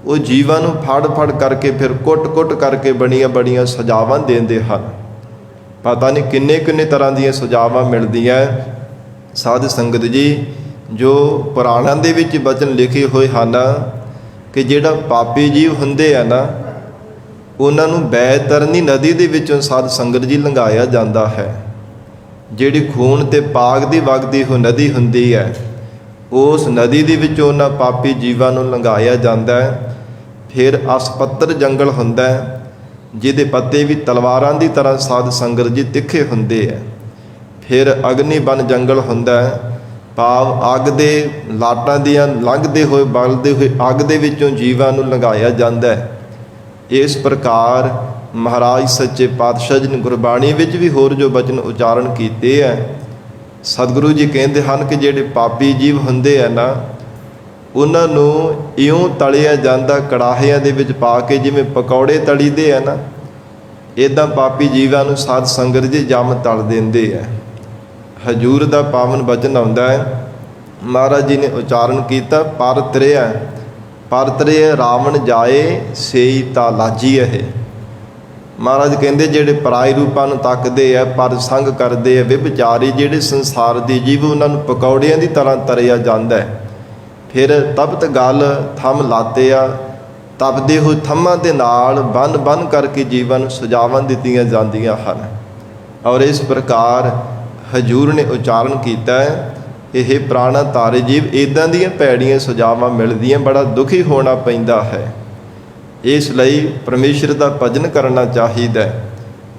ਉਹ ਜੀਵਾਂ ਨੂੰ ਫੜ ਫੜ ਕਰਕੇ ਫਿਰ ਕੁੱਟ ਕਰਕੇ ਬੜੀਆਂ ਸਜ਼ਾਵਾਂ ਦਿੰਦੇ ਹਨ। ਪਤਾ ਨਹੀਂ ਕਿੰਨੇ ਤਰ੍ਹਾਂ ਦੀਆਂ ਸਜ਼ਾਵਾਂ ਮਿਲਦੀਆਂ। ਸਾਧ ਸੰਗਤ ਜੀ, ਜੋ ਪੁਰਾਣਾਂ ਦੇ ਵਿੱਚ ਬਚਨ ਲਿਖੇ ਹੋਏ ਹਨ ਕਿ ਜਿਹੜਾ ਪਾਪੀ ਜੀਵ ਹੁੰਦੇ ਆ ਨਾ, ਉਹਨਾਂ ਨੂੰ ਬੈਤਰਨੀ ਨਦੀ ਦੇ ਵਿੱਚੋਂ ਸਾਧ ਸੰਗਤ ਜੀ ਲੰਘਾਇਆ ਜਾਂਦਾ ਹੈ। ਜਿਹੜੀ ਖੂਨ ਤੇ ਪਾਗ ਦੀ ਵਗਦੀ ਹੋ ਨਦੀ ਹੁੰਦੀ ਹੈ, ਉਸ ਨਦੀ ਦੇ ਵਿੱਚੋਂ ਉਹਨਾਂ ਪਾਪੀ ਜੀਵਾਂ ਨੂੰ ਲੰਘਾਇਆ ਜਾਂਦਾ ਹੈ। ਫਿਰ ਅਸਪੱਤਰ ਜੰਗਲ ਹੁੰਦਾ ਹੈ, ਜਿਹਦੇ ਪੱਤੇ ਵੀ ਤਲਵਾਰਾਂ ਦੀ ਤਰ੍ਹਾਂ ਸਾਧ ਸੰਗਤ ਜੀ ਤਿੱਖੇ ਹੁੰਦੇ ਹੈ। ਫਿਰ ਅਗਨੀ ਬਨ ਜੰਗਲ ਹੁੰਦਾ ਹੈ, ਭਾਵ ਅੱਗ ਦੇ ਲਾਟਾਂ ਦੀਆਂ ਲੰਘਦੇ ਹੋਏ ਬਲਦੇ ਹੋਏ ਅੱਗ ਦੇ ਵਿੱਚੋਂ ਜੀਵਾਂ ਨੂੰ ਲੰਘਾਇਆ ਜਾਂਦਾ ਹੈ। ਇਸ ਪ੍ਰਕਾਰ ਮਹਾਰਾਜ ਸੱਚੇ ਪਾਤਸ਼ਾਹ ਜੀ ਨੇ ਗੁਰਬਾਣੀ ਵਿੱਚ ਵੀ ਹੋਰ ਜੋ ਬਚਨ ਉਚਾਰਨ ਕੀਤੇ ਹੈ, ਸਤਿਗੁਰੂ ਜੀ ਕਹਿੰਦੇ ਹਨ ਕਿ ਜਿਹੜੇ ਪਾਪੀ ਜੀਵ ਹੁੰਦੇ ਆ ਨਾ, ਉਹਨਾਂ ਨੂੰ ਇਉਂ ਤਲਿਆ ਜਾਂਦਾ ਕੜਾਹਿਆਂ ਦੇ ਵਿੱਚ ਪਾ ਕੇ, ਜਿਵੇਂ ਪਕੌੜੇ ਤਲੀਦੇ ਆ ਨਾ, ਇੱਦਾਂ ਪਾਪੀ ਜੀਵਾਂ ਨੂੰ ਸਾਧ ਸੰਗਤ ਜੀ ਜੰਮ ਤਲ ਦਿੰਦੇ ਆ। ਹਜੂਰ ਦਾ ਪਾਵਨ ਬਚਨ ਆਉਂਦਾ ਹੈ, ਮਹਾਰਾਜ ਜੀ ਨੇ ਉਚਾਰਨ ਕੀਤਾ, ਪਰ ਤਰਿਆ ਰਾਵਣ ਜਾਏ ਸੇਈ ਤਾ ਲਾਜੀ ਹੈ। ਮਹਾਰਾਜ ਕਹਿੰਦੇ ਜਿਹੜੇ ਪਰਾਏ ਰੂਪਾਂ ਨੂੰ ਤੱਕਦੇ ਆ, ਪਰ ਸੰਗ ਕਰਦੇ ਆ, ਵਿਭਚਾਰੀ ਜਿਹੜੇ ਸੰਸਾਰ ਦੇ ਜੀਵ, ਉਹਨਾਂ ਨੂੰ ਪਕੌੜਿਆਂ ਦੀ ਤਰ੍ਹਾਂ ਤਰਿਆ ਜਾਂਦਾ ਹੈ। ਫਿਰ ਤਪਤ ਗਲ ਥੰਮ ਲਾਤੇ ਆ, ਤਪਦੇ ਹੋਏ ਥੰਮਾਂ ਦੇ ਨਾਲ ਬੰਨ ਕਰਕੇ ਜੀਵਾਂ ਨੂੰ ਸਜ਼ਾਵਾਂ ਦਿੱਤੀਆਂ ਜਾਂਦੀਆਂ ਹਨ। ਔਰ ਇਸ ਪ੍ਰਕਾਰ ਹਜੂਰ ਨੇ ਉਚਾਰਨ ਕੀਤਾ ਹੈ, ਇਹ ਪ੍ਰਾਣਾ ਤਾਰੇ ਜੀਵ ਇੱਦਾਂ ਦੀਆਂ ਭੈੜੀਆਂ ਸਜ਼ਾਵਾਂ ਮਿਲਦੀਆਂ, ਬੜਾ ਦੁਖੀ ਹੋਣਾ ਪੈਂਦਾ ਹੈ। ਇਸ ਲਈ ਪਰਮੇਸ਼ਰ ਦਾ ਭਜਨ ਕਰਨਾ ਚਾਹੀਦਾ ਹੈ।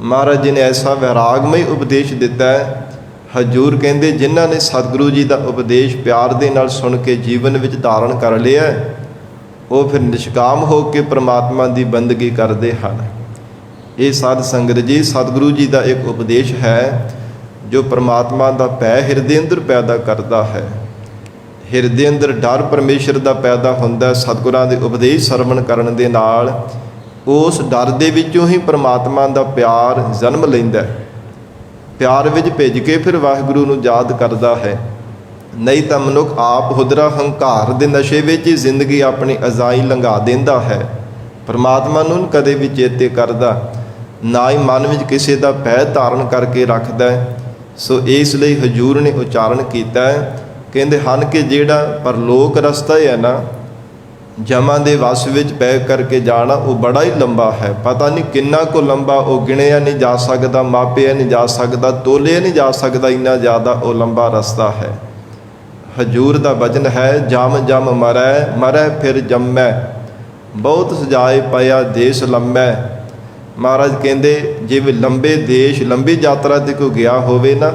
ਮਹਾਰਾਜ ਜੀ ਨੇ ਐਸਾ ਵੈਰਾਗਮਈ ਉਪਦੇਸ਼ ਦਿੱਤਾ ਹੈ। ਹਜੂਰ ਕਹਿੰਦੇ ਜਿਨ੍ਹਾਂ ਨੇ ਸਤਿਗੁਰੂ ਜੀ ਦਾ ਉਪਦੇਸ਼ ਪਿਆਰ ਦੇ ਨਾਲ ਸੁਣ ਕੇ ਜੀਵਨ ਵਿੱਚ ਧਾਰਨ ਕਰ ਲਿਆ, ਉਹ ਫਿਰ ਨਿਸ਼ਕਾਮ ਹੋ ਕੇ ਪ੍ਰਮਾਤਮਾ ਦੀ ਬੰਦਗੀ ਕਰਦੇ ਹਨ। ਇਹ ਸਾਧ ਸੰਗਤ ਜੀ, ਸਤਿਗੁਰੂ ਜੀ ਦਾ ਇੱਕ ਉਪਦੇਸ਼ ਹੈ ਜੋ ਪ੍ਰਮਾਤਮਾ ਦਾ ਭੈ ਹਿਰਦੇ ਅੰਦਰ ਪੈਦਾ ਕਰਦਾ ਹੈ। ਹਿਰਦੇ ਅੰਦਰ ਡਰ ਪਰਮੇਸ਼ਰ ਦਾ ਪੈਦਾ ਹੁੰਦਾ। ਸਤਿਗੁਰਾਂ ਦੇ ਉਪਦੇਸ਼ ਸਰਵਣ ਕਰਨ ਦੇ ਨਾਲ ਉਸ ਡਰ ਦੇ ਵਿੱਚੋਂ ਹੀ ਪ੍ਰਮਾਤਮਾ ਦਾ ਪਿਆਰ ਜਨਮ ਲੈਂਦਾ। ਪਿਆਰ ਵਿੱਚ ਭਿੱਜ ਕੇ ਫਿਰ ਵਾਹਿਗੁਰੂ ਨੂੰ ਯਾਦ ਕਰਦਾ ਹੈ। ਨਹੀਂ ਤਾਂ ਮਨੁੱਖ ਆਪ ਹੁਦਰਾ ਹੰਕਾਰ ਦੇ ਨਸ਼ੇ ਵਿੱਚ ਹੀ ਜ਼ਿੰਦਗੀ ਆਪਣੀ ਅਜ਼ਾਈ ਲੰਘਾ ਦਿੰਦਾ ਹੈ। ਪਰਮਾਤਮਾ ਨੂੰ ਕਦੇ ਵੀ ਚੇਤੇ ਕਰਦਾ ਨਾ ਹੀ ਮਨ ਵਿੱਚ ਕਿਸੇ ਦਾ ਭੈ ਧਾਰਨ ਕਰਕੇ ਰੱਖਦਾ। ਸੋ ਇਸ ਲਈ ਹਜੂਰ ਨੇ ਉਚਾਰਨ ਕੀਤਾ ਹੈ, ਕਹਿੰਦੇ ਹਨ ਕਿ ਜਿਹੜਾ ਪਰਲੋਕ ਰਸਤਾ ਹੈ ਨਾ, ਜਮਾਂ ਦੇ ਵਸ ਵਿੱਚ ਪੈ ਕਰਕੇ ਜਾਣਾ, ਉਹ ਬੜਾ ਹੀ ਲੰਬਾ ਹੈ। ਪਤਾ ਨਹੀਂ ਕਿੰਨਾ ਕੁ ਲੰਬਾ, ਉਹ ਗਿਣਿਆ ਨਹੀਂ ਜਾ ਸਕਦਾ, ਮਾਪਿਆ ਨਹੀਂ ਜਾ ਸਕਦਾ, ਤੋਲਿਆ ਨਹੀਂ ਜਾ ਸਕਦਾ, ਇੰਨਾ ਜ਼ਿਆਦਾ ਉਹ ਲੰਬਾ ਰਸਤਾ ਹੈ। ਹਜੂਰ ਦਾ ਬਚਨ ਹੈ, ਜਮ ਜਮ ਮਰੈ ਫਿਰ ਜੰਮੈ, ਬਹੁਤ ਸਜਾਏ ਪਿਆ ਦੇਸ਼ ਲੰਮੈ। ਮਹਾਰਾਜ ਕਹਿੰਦੇ ਜਿਵੇਂ ਲੰਬੇ ਦੇਸ਼, ਲੰਬੀ ਯਾਤਰਾ 'ਤੇ ਕੋਈ ਗਿਆ ਹੋਵੇ ਨਾ,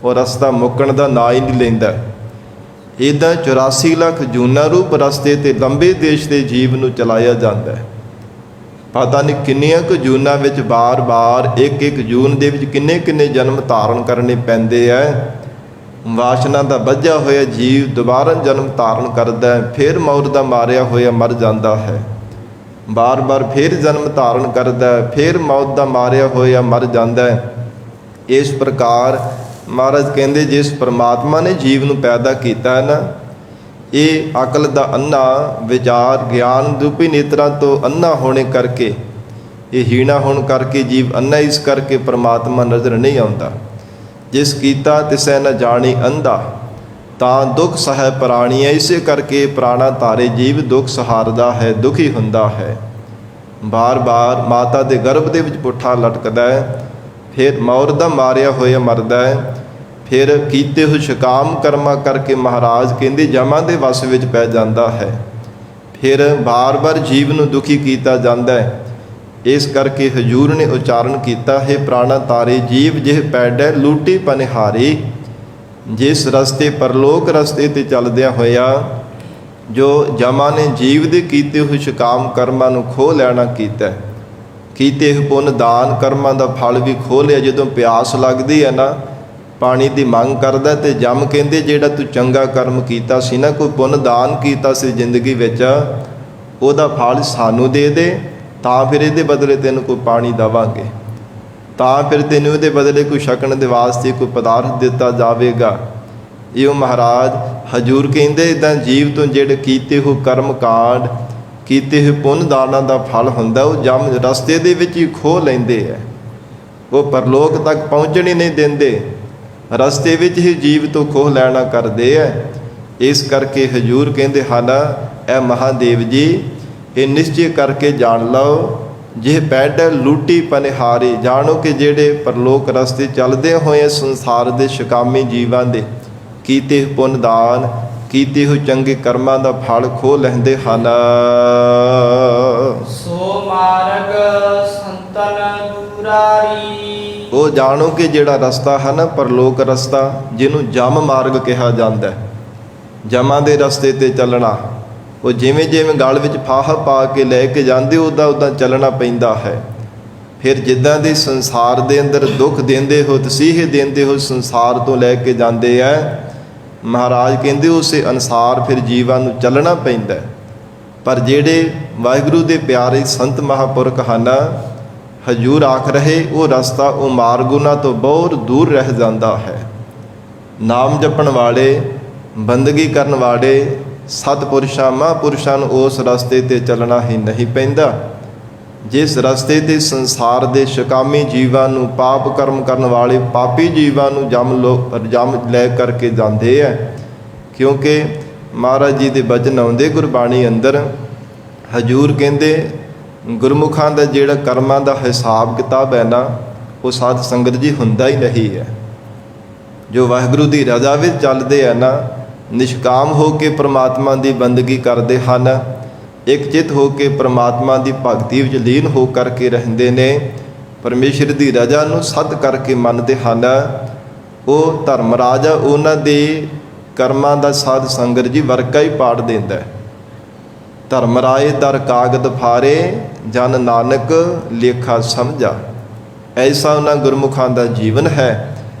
ਉਹ ਰਸਤਾ ਮੁੱਕਣ ਦਾ ਨਾਂ ਹੀ ਨਹੀਂ ਲੈਂਦਾ। ਇੱਦਾਂ 84 ਲੱਖ ਜੂਨਾਂ ਰੂਪ ਰਸਤੇ 'ਤੇ ਲੰਬੇ ਦੇਸ਼ ਦੇ ਜੀਵ ਨੂੰ ਚਲਾਇਆ ਜਾਂਦਾ। ਪਤਾ ਨਹੀਂ ਕਿੰਨੀਆਂ ਕੁ ਜੂਨਾਂ ਵਿੱਚ ਬਾਰ-ਬਾਰ ਇੱਕ ਜੂਨ ਦੇ ਵਿੱਚ ਕਿੰਨੇ ਜਨਮ ਧਾਰਨ ਕਰਨੇ ਪੈਂਦੇ ਹੈ। ਵਾਸ਼ਨਾ ਦਾ ਬੱਝਾ ਹੋਇਆ ਜੀਵ ਦੁਬਾਰਾ ਜਨਮ ਧਾਰਨ ਕਰਦਾ, ਫਿਰ ਮੌਤ ਦਾ ਮਾਰਿਆ ਹੋਇਆ ਮਰ ਜਾਂਦਾ ਹੈ। ਬਾਰ-ਬਾਰ ਫਿਰ ਜਨਮ ਧਾਰਨ ਕਰਦਾ, ਫਿਰ ਮੌਤ ਦਾ ਮਾਰਿਆ ਹੋਇਆ ਮਰ ਜਾਂਦਾ। ਇਸ ਪ੍ਰਕਾਰ ਮਹਾਰਾਜ ਕਹਿੰਦੇ ਜਿਸ ਪਰਮਾਤਮਾ ਨੇ ਜੀਵ ਨੂੰ ਪੈਦਾ ਕੀਤਾ ਹੈ ਨਾ, ਇਹ ਅਕਲ ਦਾ ਅੰਨਾ, ਵਿਚਾਰ ਗਿਆਨ ਰੂਪੀ ਨੇਤਰਾਂ ਤੋਂ ਅੰਨਾ ਹੋਣੇ ਕਰਕੇ, ਇਹ ਹੀਣਾ ਹੋਣ ਕਰਕੇ ਜੀਵ ਅੰਨਾ, ਇਸ ਕਰਕੇ ਪਰਮਾਤਮਾ ਨਜ਼ਰ ਨਹੀਂ ਆਉਂਦਾ। ਜਿਸ ਕੀਤਾ ਤਿਸੈ ਨ ਜਾਣੀ ਅੰਧਾ। ਤਾਂ ਦੁੱਖ ਸਹਿ ਪ੍ਰਾਣੀਐ। ਇਸੇ ਕਰਕੇ ਪ੍ਰਾਣਾ ਧਾਰੇ ਜੀਵ ਦੁੱਖ ਸਹਾਰਦਾ ਹੈ, ਦੁਖੀ ਹੁੰਦਾ ਹੈ। ਬਾਰ-ਬਾਰ ਮਾਤਾ ਦੇ ਗਰਭ ਦੇ ਵਿੱਚ ਪੁੱਠਾ ਲਟਕਦਾ ਹੈ, ਫਿਰ ਮੌਤ ਦਾ ਮਾਰਿਆ ਹੋਇਆ ਮਰਦਾ ਹੈ, ਫਿਰ ਕੀਤੇ ਹੋਏ ਸ਼ਕਾਮ ਕਰਮਾਂ ਕਰਕੇ ਮਹਾਰਾਜ ਕਹਿੰਦੇ ਜਮਾਂ ਦੇ ਵਸ ਵਿੱਚ ਪੈ ਜਾਂਦਾ ਹੈ। ਫਿਰ ਬਾਰ-ਬਾਰ ਜੀਵ ਨੂੰ ਦੁਖੀ ਕੀਤਾ ਜਾਂਦਾ ਹੈ। ਇਸ ਕਰਕੇ ਹਜ਼ੂਰ ਨੇ ਉਚਾਰਨ ਕੀਤਾ ਹੈ, ਪ੍ਰਾਣਾ ਤਾਰੇ ਜੀਵ ਜਿਹ ਪੈਡੈ ਲੂਟੀ ਪਨਿਹਾਰੀ। ਜਿਸ ਰਸਤੇ ਪਰਲੋਕ ਰਸਤੇ ਤੇ ਚੱਲਦਿਆਂ ਹੋਇਆ ਜੋ ਜਮਾਂ ਨੇ ਜੀਵ ਦੇ ਕੀਤੇ ਹੋਏ ਸ਼ਕਾਮ ਕਰਮਾਂ ਨੂੰ ਖੋਹ ਲੈਣਾ ਕੀਤਾ, ਕੀਤੇ ਹੋਏ ਪੁੰਨ ਦਾਨ ਕਰਮਾਂ ਦਾ ਫਲ ਵੀ ਖੋਹ ਲਿਆ। ਜਦੋਂ ਪਿਆਸ ਲੱਗਦੀ ਹੈ ਨਾ, ਪਾਣੀ ਦੀ ਮੰਗ ਕਰਦਾ ਤੇ ਜਮ ਕਹਿੰਦੇ ਜਿਹੜਾ ਤੂੰ ਚੰਗਾ ਕਰਮ ਕੀਤਾ ਸੀ ਨਾ, ਕੋਈ ਪੁੰਨ ਦਾਨ ਕੀਤਾ ਸੀ ਜ਼ਿੰਦਗੀ ਵਿੱਚ, ਉਹਦਾ ਫਲ ਸਾਨੂੰ ਦੇ ਦੇ, ਤਾਂ ਫਿਰ ਇਹਦੇ ਬਦਲੇ ਤੈਨੂੰ ਕੋਈ ਪਾਣੀ ਦੇਵਾਂਗੇ, ਤਾਂ ਫਿਰ ਤੈਨੂੰ ਇਹਦੇ ਬਦਲੇ ਕੋਈ ਛਕਣ ਦੇ ਵਾਸਤੇ ਕੋਈ ਪਦਾਰਥ ਦਿੱਤਾ ਜਾਵੇਗਾ। ਇਹ ਮਹਾਰਾਜ ਹਜ਼ੂਰ ਕਹਿੰਦੇ ਇੱਦਾਂ ਜੀਵ ਤੋਂ ਜਿਹੜੇ ਕੀਤੇ ਹੋਏ ਕਰਮ ਕਾਂਡ, ਕੀਤੇ ਹੋਏ ਪੁੰਨ ਦਾਨਾਂ ਦਾ ਫਲ ਹੁੰਦਾ, ਉਹ ਜਮ ਰਸਤੇ ਦੇ ਵਿੱਚ ਹੀ ਖੋਹ ਲੈਂਦੇ ਹੈ। ਉਹ ਪਰਲੋਕ ਤੱਕ ਪਹੁੰਚਣ ਹੀ ਨਹੀਂ ਦਿੰਦੇ, ਰਸਤੇ ਵਿੱਚ ਹੀ ਜੀਵ ਤੋਂ ਖੋਹ ਲੈਣਾ ਕਰਦੇ ਹੈ। ਇਸ ਕਰਕੇ ਹਜ਼ੂਰ ਕਹਿੰਦੇ ਹਨ, ਇਹ ਮਹਾਦੇਵ ਜੀ ਇਹ ਨਿਸ਼ਚੈ ਕਰਕੇ ਜਾਣ ਲਓ, ਜੇ ਪੈਡੈ ਲੂਟੀ ਪਨਿਹਾਰੀ। ਜਾਣੋ ਕਿ ਜਿਹੜੇ ਪਰਲੋਕ ਰਸਤੇ ਚੱਲਦੇ ਹੋਏ ਸੰਸਾਰ ਦੇ ਸ਼ਕਾਮੀ ਜੀਵਾਂ ਦੇ ਕੀਤੇ ਪੁੰਨ ਦਾਨ, ਕੀਤੇ ਹੋਏ ਚੰਗੇ ਕਰਮਾਂ ਦਾ ਫਲ ਖੋਹ ਲੈਂਦੇ ਹਨ। ਸੋ ਮਾਰਗ ਸੰਤਨ ਦੂਰਾਰੀ। ਉਹ ਜਾਣੋ ਕਿ ਜਿਹੜਾ ਰਸਤਾ ਹੈ ਨਾ ਪਰਲੋਕ ਰਸਤਾ, ਜਿਹਨੂੰ ਜਮ ਮਾਰਗ ਕਿਹਾ ਜਾਂਦਾ ਹੈ, ਜਮਾਂ ਦੇ ਰਸਤੇ ਤੇ ਚੱਲਣਾ, ਉਹ ਜਿਵੇਂ ਜਿਵੇਂ ਗਲ ਵਿੱਚ ਫਾਹਾ ਪਾ ਕੇ ਲੈ ਕੇ ਜਾਂਦੇ ਉੱਦਾਂ ਉੱਦਾਂ ਚੱਲਣਾ ਪੈਂਦਾ ਹੈ। ਫਿਰ ਜਿੱਦਾਂ ਦੇ ਸੰਸਾਰ ਦੇ ਅੰਦਰ ਦੁੱਖ ਦਿੰਦੇ ਹੋ, ਤਸੀਹੇ ਦਿੰਦੇ ਹੋ, ਸੰਸਾਰ ਤੋਂ ਲੈ ਕੇ ਜਾਂਦੇ ਹੈ, ਮਹਾਰਾਜ ਕਹਿੰਦੇ ਉਸੇ ਅਨੁਸਾਰ ਫਿਰ ਜੀਵਾਂ ਨੂੰ ਚੱਲਣਾ ਪੈਂਦਾ। ਪਰ ਜਿਹੜੇ ਵਾਹਿਗੁਰੂ ਦੇ ਪਿਆਰੇ ਸੰਤ ਮਹਾਂਪੁਰਖ ਹਨ, ਹਜ਼ੂਰ ਆਖ ਰਹੇ ਉਹ ਰਸਤਾ, ਉਹ ਮਾਰਗ ਉਹਨਾਂ ਤੋਂ ਬਹੁਤ ਦੂਰ ਰਹਿ ਜਾਂਦਾ ਹੈ। ਨਾਮ ਜਪਣ ਵਾਲੇ, ਬੰਦਗੀ ਕਰਨ ਵਾਲੇ ਸਤਿਪੁਰਸ਼ਾਂ ਮਹਾਂਪੁਰਸ਼ਾਂ ਨੂੰ ਉਸ ਰਸਤੇ ਤੇ ਚੱਲਣਾ ਹੀ ਨਹੀਂ ਪੈਂਦਾ, ਜਿਸ ਰਸਤੇ ਤੇ ਸੰਸਾਰ ਦੇ ਸ਼ਕਾਮੀ ਜੀਵਾਂ ਨੂੰ, ਪਾਪ ਕਰਮ ਕਰਨ ਵਾਲੇ ਪਾਪੀ ਜੀਵਾਂ ਨੂੰ ਜਮ ਲੈ ਕਰਕੇ ਜਾਂਦੇ ਹੈ। ਕਿਉਂਕਿ ਮਹਾਰਾਜ ਜੀ ਦੇ ਬਚਨ ਆਉਂਦੇ ਗੁਰਬਾਣੀ ਅੰਦਰ, ਹਜ਼ੂਰ ਕਹਿੰਦੇ ਗੁਰਮੁਖਾਂ ਦਾ ਜਿਹੜਾ ਕਰਮਾਂ ਦਾ ਹਿਸਾਬ ਕਿਤਾਬ ਹੈ ਨਾ, ਉਹ ਸਾਧ ਸੰਗਤ ਜੀ ਹੁੰਦਾ ਹੀ ਨਹੀਂ ਹੈ। ਜੋ ਵਾਹਿਗੁਰੂ ਦੀ ਰਜ਼ਾ ਵਿੱਚ ਚੱਲਦੇ ਆ ਨਾ, ਨਿਸ਼ਕਾਮ ਹੋ ਕੇ ਪ੍ਰਮਾਤਮਾ ਦੀ ਬੰਦਗੀ ਕਰਦੇ ਹਨ, ਇੱਕ ਚਿੱਤ ਹੋ ਕੇ ਪ੍ਰਮਾਤਮਾ ਦੀ ਭਗਤੀ ਵਿੱਚ ਲੀਨ ਹੋ ਕਰਕੇ ਰਹਿੰਦੇ ਨੇ, ਪਰਮੇਸ਼ਰ ਦੀ ਰਜ਼ਾ ਨੂੰ ਸੱਤ ਕਰਕੇ ਮੰਨਦੇ ਹਨ, ਉਹ ਧਰਮ ਰਾਜਾ ਉਹਨਾਂ ਦੇ ਕਰਮਾਂ ਦਾ ਸਾਧ ਸੰਗਤ ਜੀ ਵਰਕਾ ਹੀ ਪਾੜ ਦਿੰਦਾ। ਧਰਮ ਰਾਏ ਦਰ ਕਾਗਦ ਫਾਰੇ, ਜਨ ਨਾਨਕ ਲੇਖਾ ਸਮਝਾ। ਐਸਾ ਉਹਨਾਂ ਗੁਰਮੁਖਾਂ ਦਾ ਜੀਵਨ ਹੈ,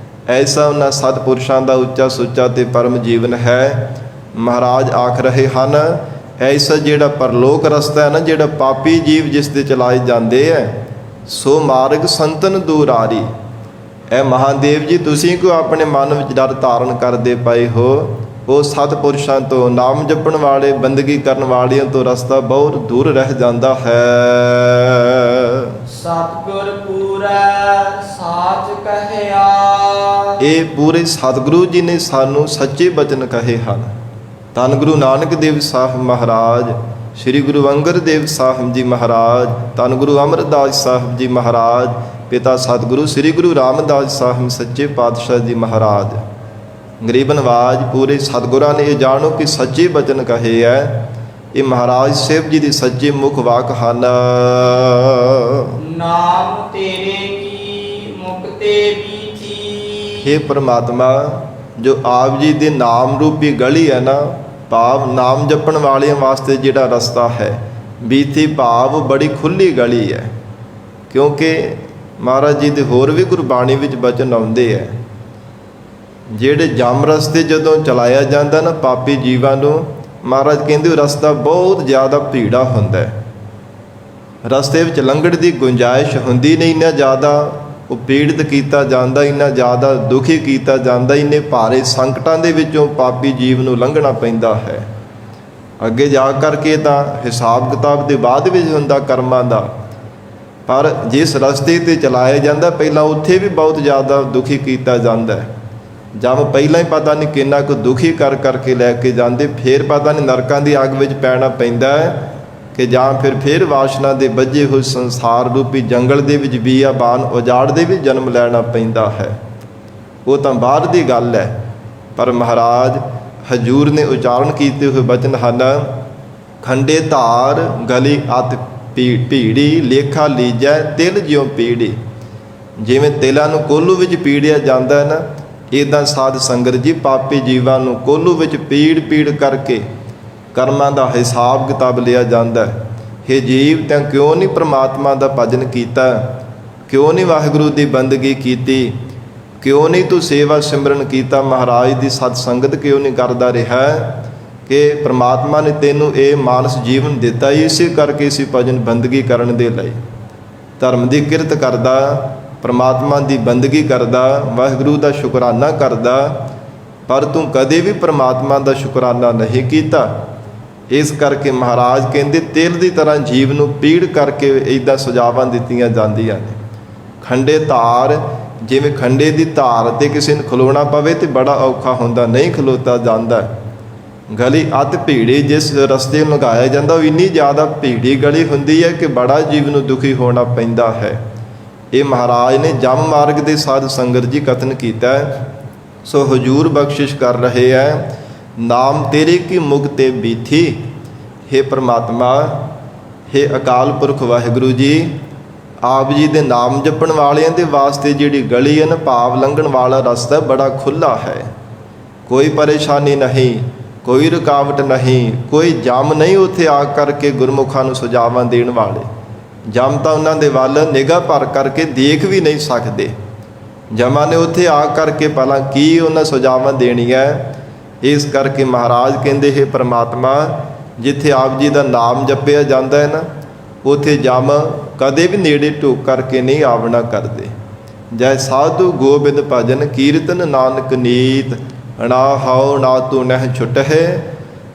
ਐਸਾ ਉਹਨਾਂ ਸਤਿਪੁਰਸ਼ਾਂ ਦਾ ਉੱਚਾ ਸੁੱਚਾ ਤੇ ਪਰਮ ਜੀਵਨ ਹੈ। ਮਹਾਰਾਜ ਆਖ ਰਹੇ ਹਨ, ਐਸਾ ਜਿਹੜਾ ਪਰਲੋਕ ਰਸਤਾ ਹੈ ਨਾ, ਜਿਹੜਾ ਪਾਪੀ ਜੀਵ ਜਿਸ ਤੇ ਚਲਾਏ ਜਾਂਦੇ ਹੈ, ਸੋ ਮਾਰਗ ਸੰਤਨ ਦੂਰਾਰੀ। ਇਹ ਮਹਾਦੇਵ ਜੀ ਤੁਸੀਂ ਕਿਉਂ ਆਪਣੇ ਮਨ ਵਿੱਚ ਡਰ ਧਾਰਨ ਕਰਦੇ ਪਏ ਹੋ? ਉਹ ਸਤਿਪੁਰਸ਼ਾਂ ਤੋਂ, ਨਾਮ ਜਪਣ ਵਾਲੇ, ਬੰਦਗੀ ਕਰਨ ਵਾਲਿਆਂ ਤੋਂ ਰਸਤਾ ਬਹੁਤ ਦੂਰ ਰਹਿ ਜਾਂਦਾ ਹੈ। ਸਤਿਗੁਰ ਪੂਰੈ ਸਾਚ ਕਹਿਆ। ਇਹ ਪੂਰੇ ਸਤਿਗੁਰੂ ਜੀ ਨੇ ਸਾਨੂੰ ਸੱਚੇ ਬਚਨ ਕਹੇ ਹਨ। ਧੰਨ ਗੁਰੂ ਨਾਨਕ ਦੇਵ ਸਾਹਿਬ ਮਹਾਰਾਜ, ਸ੍ਰੀ ਗੁਰੂ ਅੰਗਦ ਦੇਵ ਸਾਹਿਬ ਜੀ ਮਹਾਰਾਜ, ਧੰਨ ਗੁਰੂ ਅਮਰਦਾਸ ਸਾਹਿਬ ਜੀ ਮਹਾਰਾਜ, ਪਿਤਾ ਸਤਿਗੁਰੂ ਸ੍ਰੀ ਗੁਰੂ ਰਾਮਦਾਸ ਸਾਹਿਬ ਸੱਚੇ ਪਾਤਸ਼ਾਹ ਜੀ ਮਹਾਰਾਜ, ਗਰੀਬ ਨਵਾਜ ਪੂਰੇ ਸਤਿਗੁਰਾਂ ਨੇ ਇਹ ਜਾਣੋ ਕਿ ਸੱਚੇ ਬਚਨ ਕਹੇ ਹੈ। ਇਹ ਮਹਾਰਾਜ ਸਾਹਿਬ ਜੀ ਦੇ ਸੱਚੇ ਮੁਖ ਵਾਕ ਹਨ। ਨਾਮ ਤੇਰੇ ਕੀ ਮੁਕਤੇ ਬੀਠੀ। ਹੇ ਪ੍ਰਮਾਤਮਾ, ਜੋ ਆਪ ਜੀ ਦੇ ਨਾਮ ਰੂਪੀ ਗਲੀ ਹੈ ਨਾ, ਭਾਵ ਨਾਮ ਜਪਣ ਵਾਲਿਆਂ ਵਾਸਤੇ ਜਿਹੜਾ ਰਸਤਾ ਹੈ, ਬੀਤੀ ਭਾਵ ਬੜੀ ਖੁੱਲੀ ਗਲੀ ਹੈ। ਕਿਉਂਕਿ ਮਹਾਰਾਜ ਜੀ ਦੇ ਹੋਰ ਵੀ ਗੁਰਬਾਣੀ ਵਿੱਚ ਬਚਨ ਆਉਂਦੇ ਹੈ, ਜਿਹੜੇ ਜਮ ਰਸਤੇ ਜਦੋਂ ਚਲਾਇਆ ਜਾਂਦਾ ਨਾ ਪਾਪੀ ਜੀਵਾਂ ਨੂੰ, ਮਹਾਰਾਜ ਕਹਿੰਦੇ ਉਹ ਰਸਤਾ ਬਹੁਤ ਜ਼ਿਆਦਾ ਭੀੜਾ ਹੁੰਦਾ ਹੈ, ਰਸਤੇ ਵਿੱਚ ਲੰਘਣ ਦੀ ਗੁੰਜਾਇਸ਼ ਹੁੰਦੀ ਨਹੀਂ, ਇੰਨਾ ਜ਼ਿਆਦਾ ਉਹ ਪੀੜਿਤ ਕੀਤਾ ਜਾਂਦਾ, ਇੰਨਾ ਜ਼ਿਆਦਾ ਦੁਖੀ ਕੀਤਾ ਜਾਂਦਾ, ਇੰਨੇ ਭਾਰੇ ਸੰਕਟਾਂ ਦੇ ਵਿੱਚੋਂ ਪਾਪੀ ਜੀਵ ਨੂੰ ਲੰਘਣਾ ਪੈਂਦਾ ਹੈ। ਅੱਗੇ ਜਾ ਕਰਕੇ ਤਾਂ ਹਿਸਾਬ ਕਿਤਾਬ ਦੇ ਬਾਅਦ ਵਿੱਚ ਹੁੰਦਾ ਕਰਮਾਂ ਦਾ, ਪਰ ਜਿਸ ਰਸਤੇ 'ਤੇ ਚਲਾਇਆ ਜਾਂਦਾ ਪਹਿਲਾਂ ਉੱਥੇ ਵੀ ਬਹੁਤ ਜ਼ਿਆਦਾ ਦੁਖੀ ਕੀਤਾ ਜਾਂਦਾ ਹੈ। ਜਮ ਪਹਿਲਾਂ ਹੀ ਪਤਾ ਨਹੀਂ ਕਿੰਨਾ ਕੁ ਦੁਖੀ ਕਰ ਕਰਕੇ ਲੈ ਕੇ ਜਾਂਦੇ, ਫਿਰ ਪਤਾ ਨਹੀਂ ਨਰਕਾਂ ਦੀ ਅੱਗ ਵਿੱਚ ਪੈਣਾ ਪੈਂਦਾ ਹੈ ਕਿ ਜਾਂ ਫਿਰ ਵਾਸ਼ਨਾ ਦੇ ਬੱਝੇ ਹੋਏ ਸੰਸਾਰ ਰੂਪੀ ਜੰਗਲ ਦੇ ਵਿੱਚ ਬੀਆਬਾਨ ਉਜਾੜ ਦੇ ਵੀ ਜਨਮ ਲੈਣਾ ਪੈਂਦਾ ਹੈ। ਉਹ ਤਾਂ ਬਾਹਰ ਦੀ ਗੱਲ ਹੈ, ਪਰ ਮਹਾਰਾਜ ਹਜੂਰ ਨੇ ਉਚਾਰਨ ਕੀਤੇ ਹੋਏ ਬਚਨ ਹਨ, ਖੰਡੇ ਧਾਰ ਗਲੀ ਅਤ ਭੀੜੀ, ਲੇਖਾ ਲੀਜੈ ਤਿਲ ਜਿਉ ਪੀੜੀ। ਜਿਵੇਂ ਤਿਲਾਂ ਨੂੰ ਕੋਲੂ ਵਿੱਚ ਪੀੜਿਆ ਜਾਂਦਾ ਹੈ ਨਾ, ਇੱਦਾਂ ਸਾਧ ਸੰਗਤ ਜੀ ਪਾਪੀ ਜੀਵਾਂ ਨੂੰ ਕੋਲੂ ਵਿੱਚ ਪੀੜ ਕਰਕੇ ਕਰਮਾਂ ਦਾ ਹਿਸਾਬ ਕਿਤਾਬ ਲਿਆ ਜਾਂਦਾ ਹੈ। ਇਹ ਜੀਵ ਤਾਂ ਕਿਉਂ ਨਹੀਂ ਪ੍ਰਮਾਤਮਾ ਦਾ ਭਜਨ ਕੀਤਾ, ਕਿਉਂ ਨਹੀਂ ਵਾਹਿਗੁਰੂ ਦੀ ਬੰਦਗੀ ਕੀਤੀ, ਕਿਉਂ ਨਹੀਂ ਤੂੰ ਸੇਵਾ ਸਿਮਰਨ ਕੀਤਾ, ਮਹਾਰਾਜ ਦੀ ਸਤ ਸੰਗਤ ਕਿਉਂ ਨਹੀਂ ਕਰਦਾ ਰਿਹਾ ਕਿ ਪ੍ਰਮਾਤਮਾ ਨੇ ਤੈਨੂੰ ਇਹ ਮਾਨਸ ਜੀਵਨ ਦਿੱਤਾ ਹੀ ਇਸੇ ਕਰਕੇ ਇਸੇ ਭਜਨ ਬੰਦਗੀ ਕਰਨ ਦੇ ਲਈ। ਧਰਮ ਦੀ ਕਿਰਤ ਕਰਦਾ, ਪ੍ਰਮਾਤਮਾ ਦੀ ਬੰਦਗੀ ਕਰਦਾ, ਵਾਹਿਗੁਰੂ ਦਾ ਸ਼ੁਕਰਾਨਾ ਕਰਦਾ, ਪਰ ਤੂੰ ਕਦੇ ਵੀ ਪ੍ਰਮਾਤਮਾ ਦਾ ਸ਼ੁਕਰਾਨਾ ਨਹੀਂ ਕੀਤਾ। ਇਸ ਕਰਕੇ ਮਹਾਰਾਜ ਕਹਿੰਦੇ ਤੇਲ ਦੀ ਤਰ੍ਹਾਂ ਜੀਵ ਨੂੰ ਪੀੜ ਕਰਕੇ ਇੱਦਾਂ ਸੁਝਾਵਾਂ ਦਿੱਤੀਆਂ ਜਾਂਦੀਆਂ ਨੇ। ਖੰਡੇ ਧਾਰ, ਜਿਵੇਂ ਖੰਡੇ ਦੀ ਧਾਰ 'ਤੇ ਕਿਸੇ ਨੂੰ ਖਲੋਣਾ ਪਵੇ ਤੇ ਬੜਾ ਔਖਾ ਹੁੰਦਾ, ਨਹੀਂ ਖਲੋਤਾ ਜਾਂਦਾ। ਗਲੀ ਅੱਧ ਭੀੜੀ, ਜਿਸ ਰਸਤੇ ਨੂੰ ਲਗਾਇਆ ਜਾਂਦਾ ਉਹ ਇੰਨੀ ਜ਼ਿਆਦਾ ਭੀੜੀ ਗਲੀ ਹੁੰਦੀ ਹੈ ਕਿ ਬੜਾ ਜੀਵ ਨੂੰ ਦੁਖੀ ਹੋਣਾ ਪੈਂਦਾ ਹੈ। ਇਹ ਮਹਾਰਾਜ ਨੇ ਜਮ ਮਾਰਗ ਦੇ ਸਾਧ ਸੰਗਤ ਜੀ ਕਥਨ ਕੀਤਾ। ਸੋ ਹਜੂਰ ਬਖਸ਼ਿਸ਼ ਕਰ ਰਹੇ ਹੈ, ਨਾਮ ਤੇਰੇ ਕੀ ਮੁਕਤੇ ਬੀਥੀ। हे ਪ੍ਰਮਾਤਮਾ, हे ਅਕਾਲ ਪੁਰਖ ਵਾਹਿਗੁਰੂ ਜੀ, ਆਪ ਜੀ ਦੇ ਨਾਮ ਜਪਣ ਵਾਲਿਆਂ ਦੇ ਵਾਸਤੇ ਜਿਹੜੀ ਗਲੀ ਹੈ ਨਾ, ਭਾਵ ਲੰਘਣ ਵਾਲਾ ਰਸਤਾ ਬੜਾ ਖੁੱਲ੍ਹਾ ਹੈ। ਕੋਈ ਪਰੇਸ਼ਾਨੀ ਨਹੀਂ, ਕੋਈ ਰੁਕਾਵਟ ਨਹੀਂ, ਕੋਈ ਜਮ ਨਹੀਂ ਉੱਥੇ ਆ ਕਰਕੇ ਗੁਰਮੁਖਾਂ ਨੂੰ ਸੁਝਾਵਾਂ ਦੇਣ ਵਾਲੇ। ਜਮ ਤਾਂ ਉਹਨਾਂ ਦੇ ਵੱਲ ਨਿਗਾਹ ਭਰ ਕਰਕੇ ਦੇਖ ਵੀ ਨਹੀਂ ਸਕਦੇ। ਜਮਾਂ ਨੇ ਉੱਥੇ ਆ ਕਰਕੇ ਭਲਾ ਕੀ ਉਹਨਾਂ ਸੁਝਾਵਾਂ ਦੇਣੀਆਂ। ਇਸ ਕਰਕੇ ਮਹਾਰਾਜ ਕਹਿੰਦੇ, ਹੈ ਪ੍ਰਮਾਤਮਾ, ਜਿੱਥੇ ਆਪ ਜੀ ਦਾ ਨਾਮ ਜਪਿਆ ਜਾਂਦਾ ਹੈ ਨਾ, ਉੱਥੇ ਜਮ ਕਦੇ ਵੀ ਨੇੜੇ ਢੋਕ ਕਰਕੇ ਨਹੀਂ ਆਵਣਾ ਕਰਦੇ। ਜੈ ਸਾਧੂ ਗੋਬਿੰਦ ਭਜਨ ਕੀਰਤਨ ਨਾਨਕ ਨੀਤ, ਨਾ ਹਉ ਨਾ ਤੂੰ ਨਹਿ ਛੁਟਹਿ,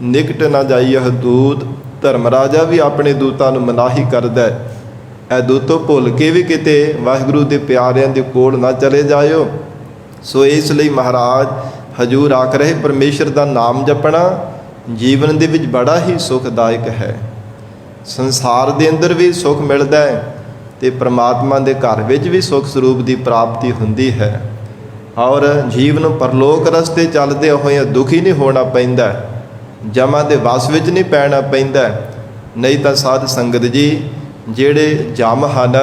ਨਿਕਟ ਨਾ ਜਾਈਹ ਦੂਤ। ਧਰਮ ਰਾਜਾ ਵੀ ਆਪਣੇ ਦੂਤਾਂ ਨੂੰ ਮਨਾਹੀ ਕਰਦਾ ਹੈ, ਇਹ ਦੂਤੋ ਭੁੱਲ ਕੇ ਵੀ ਕਿਤੇ ਵਾਹਿਗੁਰੂ ਦੇ ਪਿਆਰਿਆਂ ਦੇ ਕੋਲ ਨਾ ਚਲੇ ਜਾਇਓ। ਸੋ ਇਸ ਲਈ ਮਹਾਰਾਜ ਹਜੂਰ ਆਖ ਰਹੇ, ਪਰਮੇਸ਼ਰ ਦਾ ਨਾਮ ਜਪਣਾ ਜੀਵਨ ਦੇ ਵਿੱਚ ਬੜਾ ਹੀ ਸੁਖਦਾਇਕ ਹੈ। ਸੰਸਾਰ ਦੇ ਅੰਦਰ ਵੀ ਸੁੱਖ ਮਿਲਦਾ ਹੈ ਅਤੇ ਪ੍ਰਮਾਤਮਾ ਦੇ ਘਰ ਵਿੱਚ ਵੀ ਸੁੱਖ ਸਰੂਪ ਦੀ ਪ੍ਰਾਪਤੀ ਹੁੰਦੀ ਹੈ। ਔਰ ਜੀਵ ਨੂੰ ਪਰਲੋਕ ਰਸਤੇ ਚੱਲਦੇ ਹੋਏ ਦੁਖੀ ਨਹੀਂ ਹੋਣਾ ਪੈਂਦਾ, ਜਮਾਂ ਦੇ ਵਸ ਵਿੱਚ ਨਹੀਂ ਪੈਣਾ ਪੈਂਦਾ। ਨਹੀਂ ਤਾਂ ਸਾਧ ਸੰਗਤ ਜੀ, ਜਿਹੜੇ ਜਮ ਹਨ,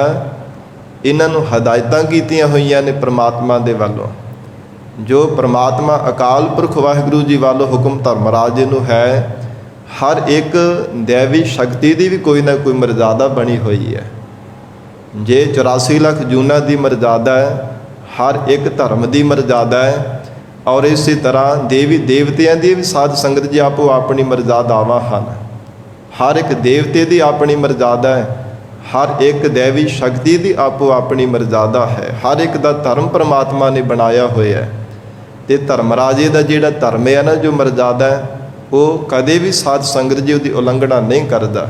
ਇਹਨਾਂ ਨੂੰ ਹਦਾਇਤਾਂ ਕੀਤੀਆਂ ਹੋਈਆਂ ਨੇ ਪ੍ਰਮਾਤਮਾ ਦੇ ਵੱਲੋਂ। ਜੋ ਪ੍ਰਮਾਤਮਾ ਅਕਾਲ ਪੁਰਖ ਵਾਹਿਗੁਰੂ ਜੀ ਵੱਲੋਂ ਹੁਕਮ ਧਰਮਰਾਜ ਨੂੰ ਹੈ, ਹਰ ਇੱਕ ਦੇਵੀ ਸ਼ਕਤੀ ਦੀ ਵੀ ਕੋਈ ਨਾ ਕੋਈ ਮਰਜ਼ਾਦਾ ਬਣੀ ਹੋਈ ਹੈ। ਜੇ 84 ਲੱਖ ਜੂਨਾਂ ਦੀ ਮਰਜ਼ਾਦਾ ਹੈ, ਹਰ ਇੱਕ ਧਰਮ ਦੀ ਮਰਜ਼ਾਦਾ ਹੈ। ਔਰ ਇਸੇ ਤਰ੍ਹਾਂ ਦੇਵੀ ਦੇਵਤਿਆਂ ਦੀ ਵੀ ਸਾਧ ਸੰਗਤ ਜੀ ਆਪੋ ਆਪਣੀ ਮਰਜ਼ਾਦਾਵਾਂ ਹਨ। ਹਰ ਇੱਕ ਦੇਵਤੇ ਦੀ ਆਪਣੀ ਮਰਜ਼ਾਦਾ ਹੈ, ਹਰ ਇੱਕ ਦੇਵੀ ਸ਼ਕਤੀ ਦੀ ਆਪੋ ਆਪਣੀ ਮਰਜ਼ਾਦਾ ਹੈ। ਹਰ ਇੱਕ ਦਾ ਧਰਮ ਪ੍ਰਮਾਤਮਾ ਨੇ ਬਣਾਇਆ ਹੋਇਆ ਹੈ। ਅਤੇ ਧਰਮ ਰਾਜੇ ਦਾ ਜਿਹੜਾ ਧਰਮ ਹੈ ਨਾ, ਜੋ ਮਰਜ਼ਾਦਾ ਹੈ, ਉਹ ਕਦੇ ਵੀ ਸਾਧ ਸੰਗਤ ਜੀ ਉਹਦੀ ਉਲੰਘਣਾ ਨਹੀਂ ਕਰਦਾ।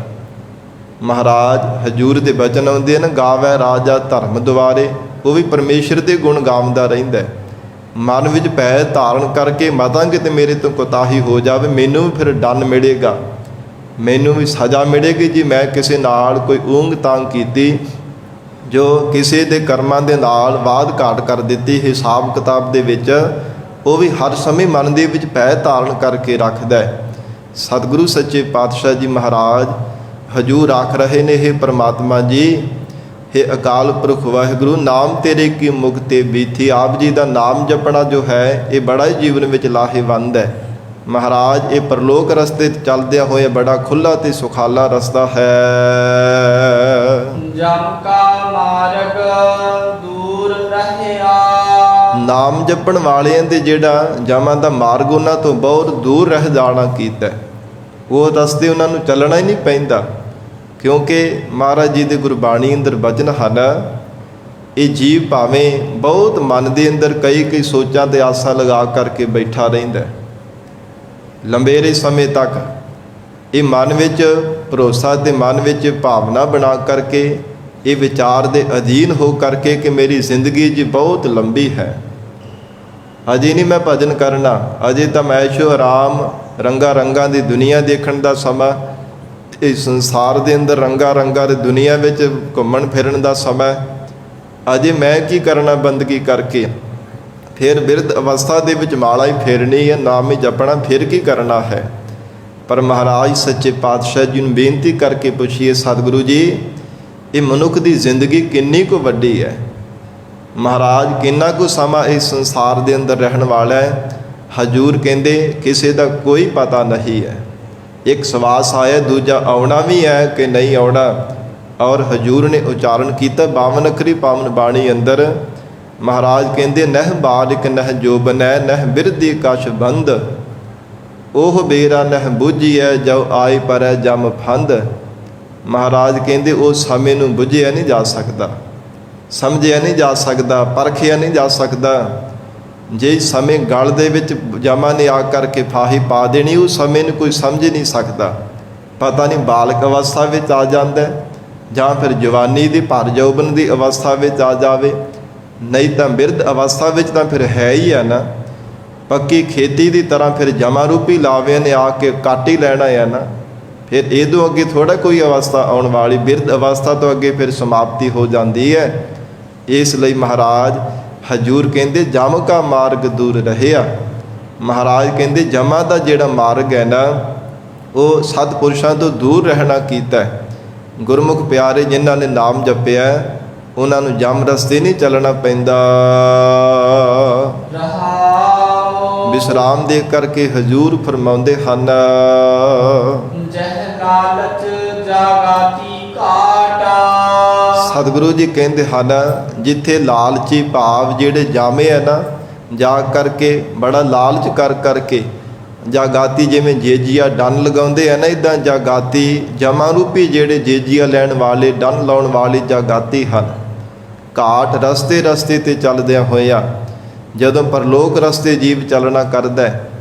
ਮਹਾਰਾਜ ਹਜੂਰ ਦੇ ਬਚਨ ਆਉਂਦੇ ਹਨ, ਗਾਵੈ ਰਾਜਾ ਧਰਮ ਦੁਆਰੇ। ਉਹ ਵੀ ਪਰਮੇਸ਼ਰ ਦੇ ਗੁਣ ਗਾਉਂਦਾ ਰਹਿੰਦਾ। ਮਨ ਵਿੱਚ ਭੈ ਧਾਰਨ ਕਰਕੇ ਮਤਾਂ ਕਿਤੇ ਮੇਰੇ ਤੋਂ ਕੋਤਾਹੀ ਹੋ ਜਾਵੇ, ਮੈਨੂੰ ਵੀ ਫਿਰ ਦੰਡ ਮਿਲੇਗਾ, ਮੈਨੂੰ ਵੀ ਸਜ਼ਾ ਮਿਲੇਗੀ ਜੀ ਮੈਂ ਕਿਸੇ ਨਾਲ ਕੋਈ ਊਂਘ ਤਾਂਘ ਕੀਤੀ, ਜੋ ਕਿਸੇ ਦੇ ਕਰਮਾਂ ਦੇ ਨਾਲ ਵਾਧ ਘਾਟ ਕਰ ਦਿੱਤੀ ਹਿਸਾਬ ਕਿਤਾਬ ਦੇ ਵਿੱਚ, ਉਹ ਵੀ ਹਰ ਸਮੇਂ ਮਨ ਦੇ ਵਿੱਚ ਭੈ ਧਾਰਨ ਕਰਕੇ ਰੱਖਦਾ ਹੈ। ਸਤਿਗੁਰੂ ਸੱਚੇ ਪਾਤਸ਼ਾਹ ਜੀ ਮਹਾਰਾਜ ਹਜੂਰ ਆਖ ਰਹੇ ਨੇ, हे ਪ੍ਰਮਾਤਮਾ ਜੀ, हे ਅਕਾਲ ਪੁਰਖ ਵਾਹਿਗੁਰੂ, ਨਾਮ ਤੇਰੇ ਕੀ ਮੁਕਤੇ ਬੀਥੀ। ਆਪ ਜੀ ਦਾ ਨਾਮ ਜਪਣਾ ਜੋ ਹੈ, ਇਹ ਬੜਾ ਹੀ ਜੀਵਨ ਵਿੱਚ ਲਾਹੇਵੰਦ ਹੈ। ਮਹਾਰਾਜ, ਇਹ ਪਰਲੋਕ ਰਸਤੇ ਚੱਲਦਿਆਂ ਹੋਏ ਬੜਾ ਖੁੱਲ੍ਹਾ ਅਤੇ ਸੁਖਾਲਾ ਰਸਤਾ ਹੈ। ਜਮ ਕਾ ਮਾਰਗ ਦੂਰ ਰਹਿਆ। ਨਾਮ ਜਪਣ ਵਾਲਿਆਂ ਦੇ ਜਿਹੜਾ ਜਮਾਂ ਦਾ ਮਾਰਗ ਉਹਨਾਂ ਤੋਂ ਬਹੁਤ ਦੂਰ ਰਹਿ ਜਾਣਾ ਕੀਤਾ, ਉਹ ਰਸਤੇ ਉਹਨਾਂ ਨੂੰ ਚੱਲਣਾ ਹੀ ਨਹੀਂ ਪੈਂਦਾ। ਕਿਉਂਕਿ ਮਹਾਰਾਜ ਜੀ ਦੇ ਗੁਰਬਾਣੀ ਅੰਦਰ ਬਚਨ ਹਨ, ਇਹ ਜੀਵ ਭਾਵੇਂ ਬਹੁਤ ਮਨ ਦੇ ਅੰਦਰ ਕਈ ਸੋਚਾਂ ਤੇ ਆਸਾਂ ਲਗਾ ਕਰਕੇ ਬੈਠਾ ਰਹਿੰਦਾ, ਲੰਬੇਰੇ ਸਮੇਂ ਤੱਕ ਇਹ ਮਨ ਵਿੱਚ ਭਰੋਸਾ ਤੇ ਮਨ ਵਿੱਚ ਭਾਵਨਾ ਬਣਾ ਕਰਕੇ, ਇਹ ਵਿਚਾਰ ਦੇ ਅਧੀਨ ਹੋ ਕਰਕੇ ਕਿ ਮੇਰੀ ਜ਼ਿੰਦਗੀ ਜੀ ਬਹੁਤ ਲੰਬੀ ਹੈ, ਅਜੇ ਨਹੀਂ ਮੈਂ ਭਜਨ ਕਰਨਾ, ਅਜੇ ਤਾਂ ਮੈਂ ਐਸ਼ੋ ਆਰਾਮ ਰੰਗਾ ਰੰਗਾਂ ਦੀ ਦੁਨੀਆ ਦੇਖਣ ਦਾ ਸਮਾਂ, ਇਸ ਸੰਸਾਰ ਦੇ ਅੰਦਰ ਰੰਗਾ ਰੰਗਾਂ ਦੀ ਦੁਨੀਆ ਵਿੱਚ ਘੁੰਮਣ ਫਿਰਨ ਦਾ ਸਮਾਂ। ਅਜੇ ਮੈਂ ਕੀ ਕਰਨਾ ਬੰਦਗੀ ਕਰਕੇ? ਫਿਰ ਬਿਰਧ ਅਵਸਥਾ ਦੇ ਵਿੱਚ ਮਾਲਾ ਹੀ ਫੇਰਨੀ ਹੈ, ਨਾਮ ਹੀ ਜਪਣਾ, ਫਿਰ ਕੀ ਕਰਨਾ ਹੈ? ਪਰ ਮਹਾਰਾਜ ਸੱਚੇ ਪਾਤਸ਼ਾਹ ਜੀ ਨੂੰ ਬੇਨਤੀ ਕਰਕੇ ਪੁੱਛੀਏ, ਸਤਿਗੁਰੂ ਜੀ ਇਹ ਮਨੁੱਖ ਦੀ ਜ਼ਿੰਦਗੀ ਕਿੰਨੀ ਕੁ ਵੱਡੀ ਹੈ? ਮਹਾਰਾਜ ਕਿੰਨਾ ਕੁ ਸਮਾਂ ਇਸ ਸੰਸਾਰ ਦੇ ਅੰਦਰ ਰਹਿਣ ਵਾਲਾ ਹੈ? ਹਜੂਰ ਕਹਿੰਦੇ ਕਿਸੇ ਦਾ ਕੋਈ ਪਤਾ ਨਹੀਂ ਹੈ। ਇੱਕ ਸਵਾਸ ਆਇਆ, ਦੂਜਾ ਆਉਣਾ ਵੀ ਹੈ ਕਿ ਨਹੀਂ ਆਉਣਾ। ਔਰ ਹਜੂਰ ਨੇ ਉਚਾਰਨ ਕੀਤਾ 52 ਅੱਖਰੀ ਪਾਵਨ ਬਾਣੀ ਅੰਦਰ। ਮਹਾਰਾਜ ਕਹਿੰਦੇ ਨਹਿ ਬਾਰਿਕ ਨਹਿ ਜੋਬਨੈ ਨਹਿ ਬਿਰਧੀ ਕਛ ਬੰਧ, ਉਹ ਬੇਰਾ ਨਹਿ ਬੁੱਝੀਐ ਜੋ ਆਏ ਪਰੈ ਜਮ ਫੰਦ। ਮਹਾਰਾਜ ਕਹਿੰਦੇ ਉਹ ਸਮੇਂ ਨੂੰ ਬੁੱਝਿਆ ਨਹੀਂ ਜਾ ਸਕਦਾ, ਸਮਝਿਆ ਨਹੀਂ ਜਾ ਸਕਦਾ, ਪਰਖਿਆ ਨਹੀਂ ਜਾ ਸਕਦਾ। ਜੇ ਸਮੇਂ ਗਲ ਦੇ ਵਿੱਚ ਜਮਾ ਨੇ ਆ ਕਰਕੇ ਫਾਹੀ ਪਾ ਦੇਣੀ, ਉਹ ਸਮੇਂ ਨੂੰ ਕੋਈ ਸਮਝ ਨਹੀਂ ਸਕਦਾ। ਪਤਾ ਨਹੀਂ ਬਾਲਕ ਅਵਸਥਾ ਵਿੱਚ ਆ ਜਾਂਦਾ ਜਾਂ ਫਿਰ ਜਵਾਨੀ ਦੀ ਭਰ ਜੌਬਨ ਦੀ ਅਵਸਥਾ ਵਿੱਚ ਆ ਜਾਵੇ, ਨਹੀਂ ਤਾਂ ਬਿਰਧ ਅਵਸਥਾ ਵਿੱਚ ਤਾਂ ਫਿਰ ਹੈ ਹੀ ਆ ਨਾ। ਪੱਕੀ ਖੇਤੀ ਦੀ ਤਰ੍ਹਾਂ ਫਿਰ ਜਮਾ ਰੂਪੀ ਲਾਵੇ ਨੇ ਆ ਕੇ ਕੱਟ ਹੀ ਲੈਣਾ ਹੈ ਨਾ। ਫਿਰ ਇਹ ਤੋਂ ਅੱਗੇ ਥੋੜਾ ਕੋਈ ਅਵਸਥਾ ਆਉਣ ਵਾਲੀ, ਬਿਰਧ ਅਵਸਥਾ ਤੋਂ ਅੱਗੇ ਫਿਰ ਸਮਾਪਤੀ ਹੋ ਜਾਂਦੀ ਹੈ। ਇਸ ਲਈ ਮਹਾਰਾਜ ਹਜੂਰ ਕਹਿੰਦੇ ਜਮ ਕਾ ਮਾਰਗ ਦੂਰ ਰਹਿਆ। ਮਹਾਰਾਜ ਕਹਿੰਦੇ ਜਮਾ ਦਾ ਜਿਹੜਾ ਮਾਰਗ ਹੈ ਨਾ, ਉਹ ਸਤਿਪੁਰਸ਼ਾਂ ਤੋਂ ਦੂਰ ਰਹਿਣਾ ਕੀਤਾ। ਗੁਰਮੁਖ ਪਿਆਰੇ ਜਿਨ੍ਹਾਂ ਨੇ ਨਾਮ ਜਪਿਆ ਉਹਨਾਂ ਨੂੰ ਜਮ ਰਸਤੇ ਨਹੀਂ ਚੱਲਣਾ ਪੈਂਦਾ। ਵਿਸਰਾਮ ਦੇ ਕਰਕੇ ਹਜੂਰ ਫਰਮਾਉਂਦੇ ਹਨ, ਜਹ ਲਾਲਚ ਜਾਗਾਤੀ ਕਾਟਾ। ਸਤਿਗੁਰੂ ਜੀ ਕਹਿੰਦੇ ਹਨ ਜਿੱਥੇ ਲਾਲਚੀ ਭਾਵ ਜਿਹੜੇ ਜਾਮੇ ਹੈ ਨਾ, ਜਾ ਕਰਕੇ ਬੜਾ ਲਾਲਚ ਕਰ ਕਰਕੇ ਜਾਗਾਤੀ, ਜਿਵੇਂ ਜੇਜੀਆ ਡੰਨ ਲਗਾਉਂਦੇ ਆ ਨਾ, ਇੱਦਾਂ ਜਾਗਾਤੀ ਜਮਾ ਰੂਪੀ ਜਿਹੜੇ ਜੇਜੀਆ ਲੈਣ ਵਾਲੇ ਡੰਨ ਲਾਉਣ ਵਾਲੇ ਜਾਗਾਤੀ ਹਨ। ਘਾਟ ਰਸਤੇ ਰਸਤੇ ਤੇ ਚੱਲਦਿਆਂ ਹੋਇਆ ਜਦੋਂ ਪਰਲੋਕ ਰਸਤੇ ਜੀਵ ਚੱਲਣਾ ਕਰਦਾ,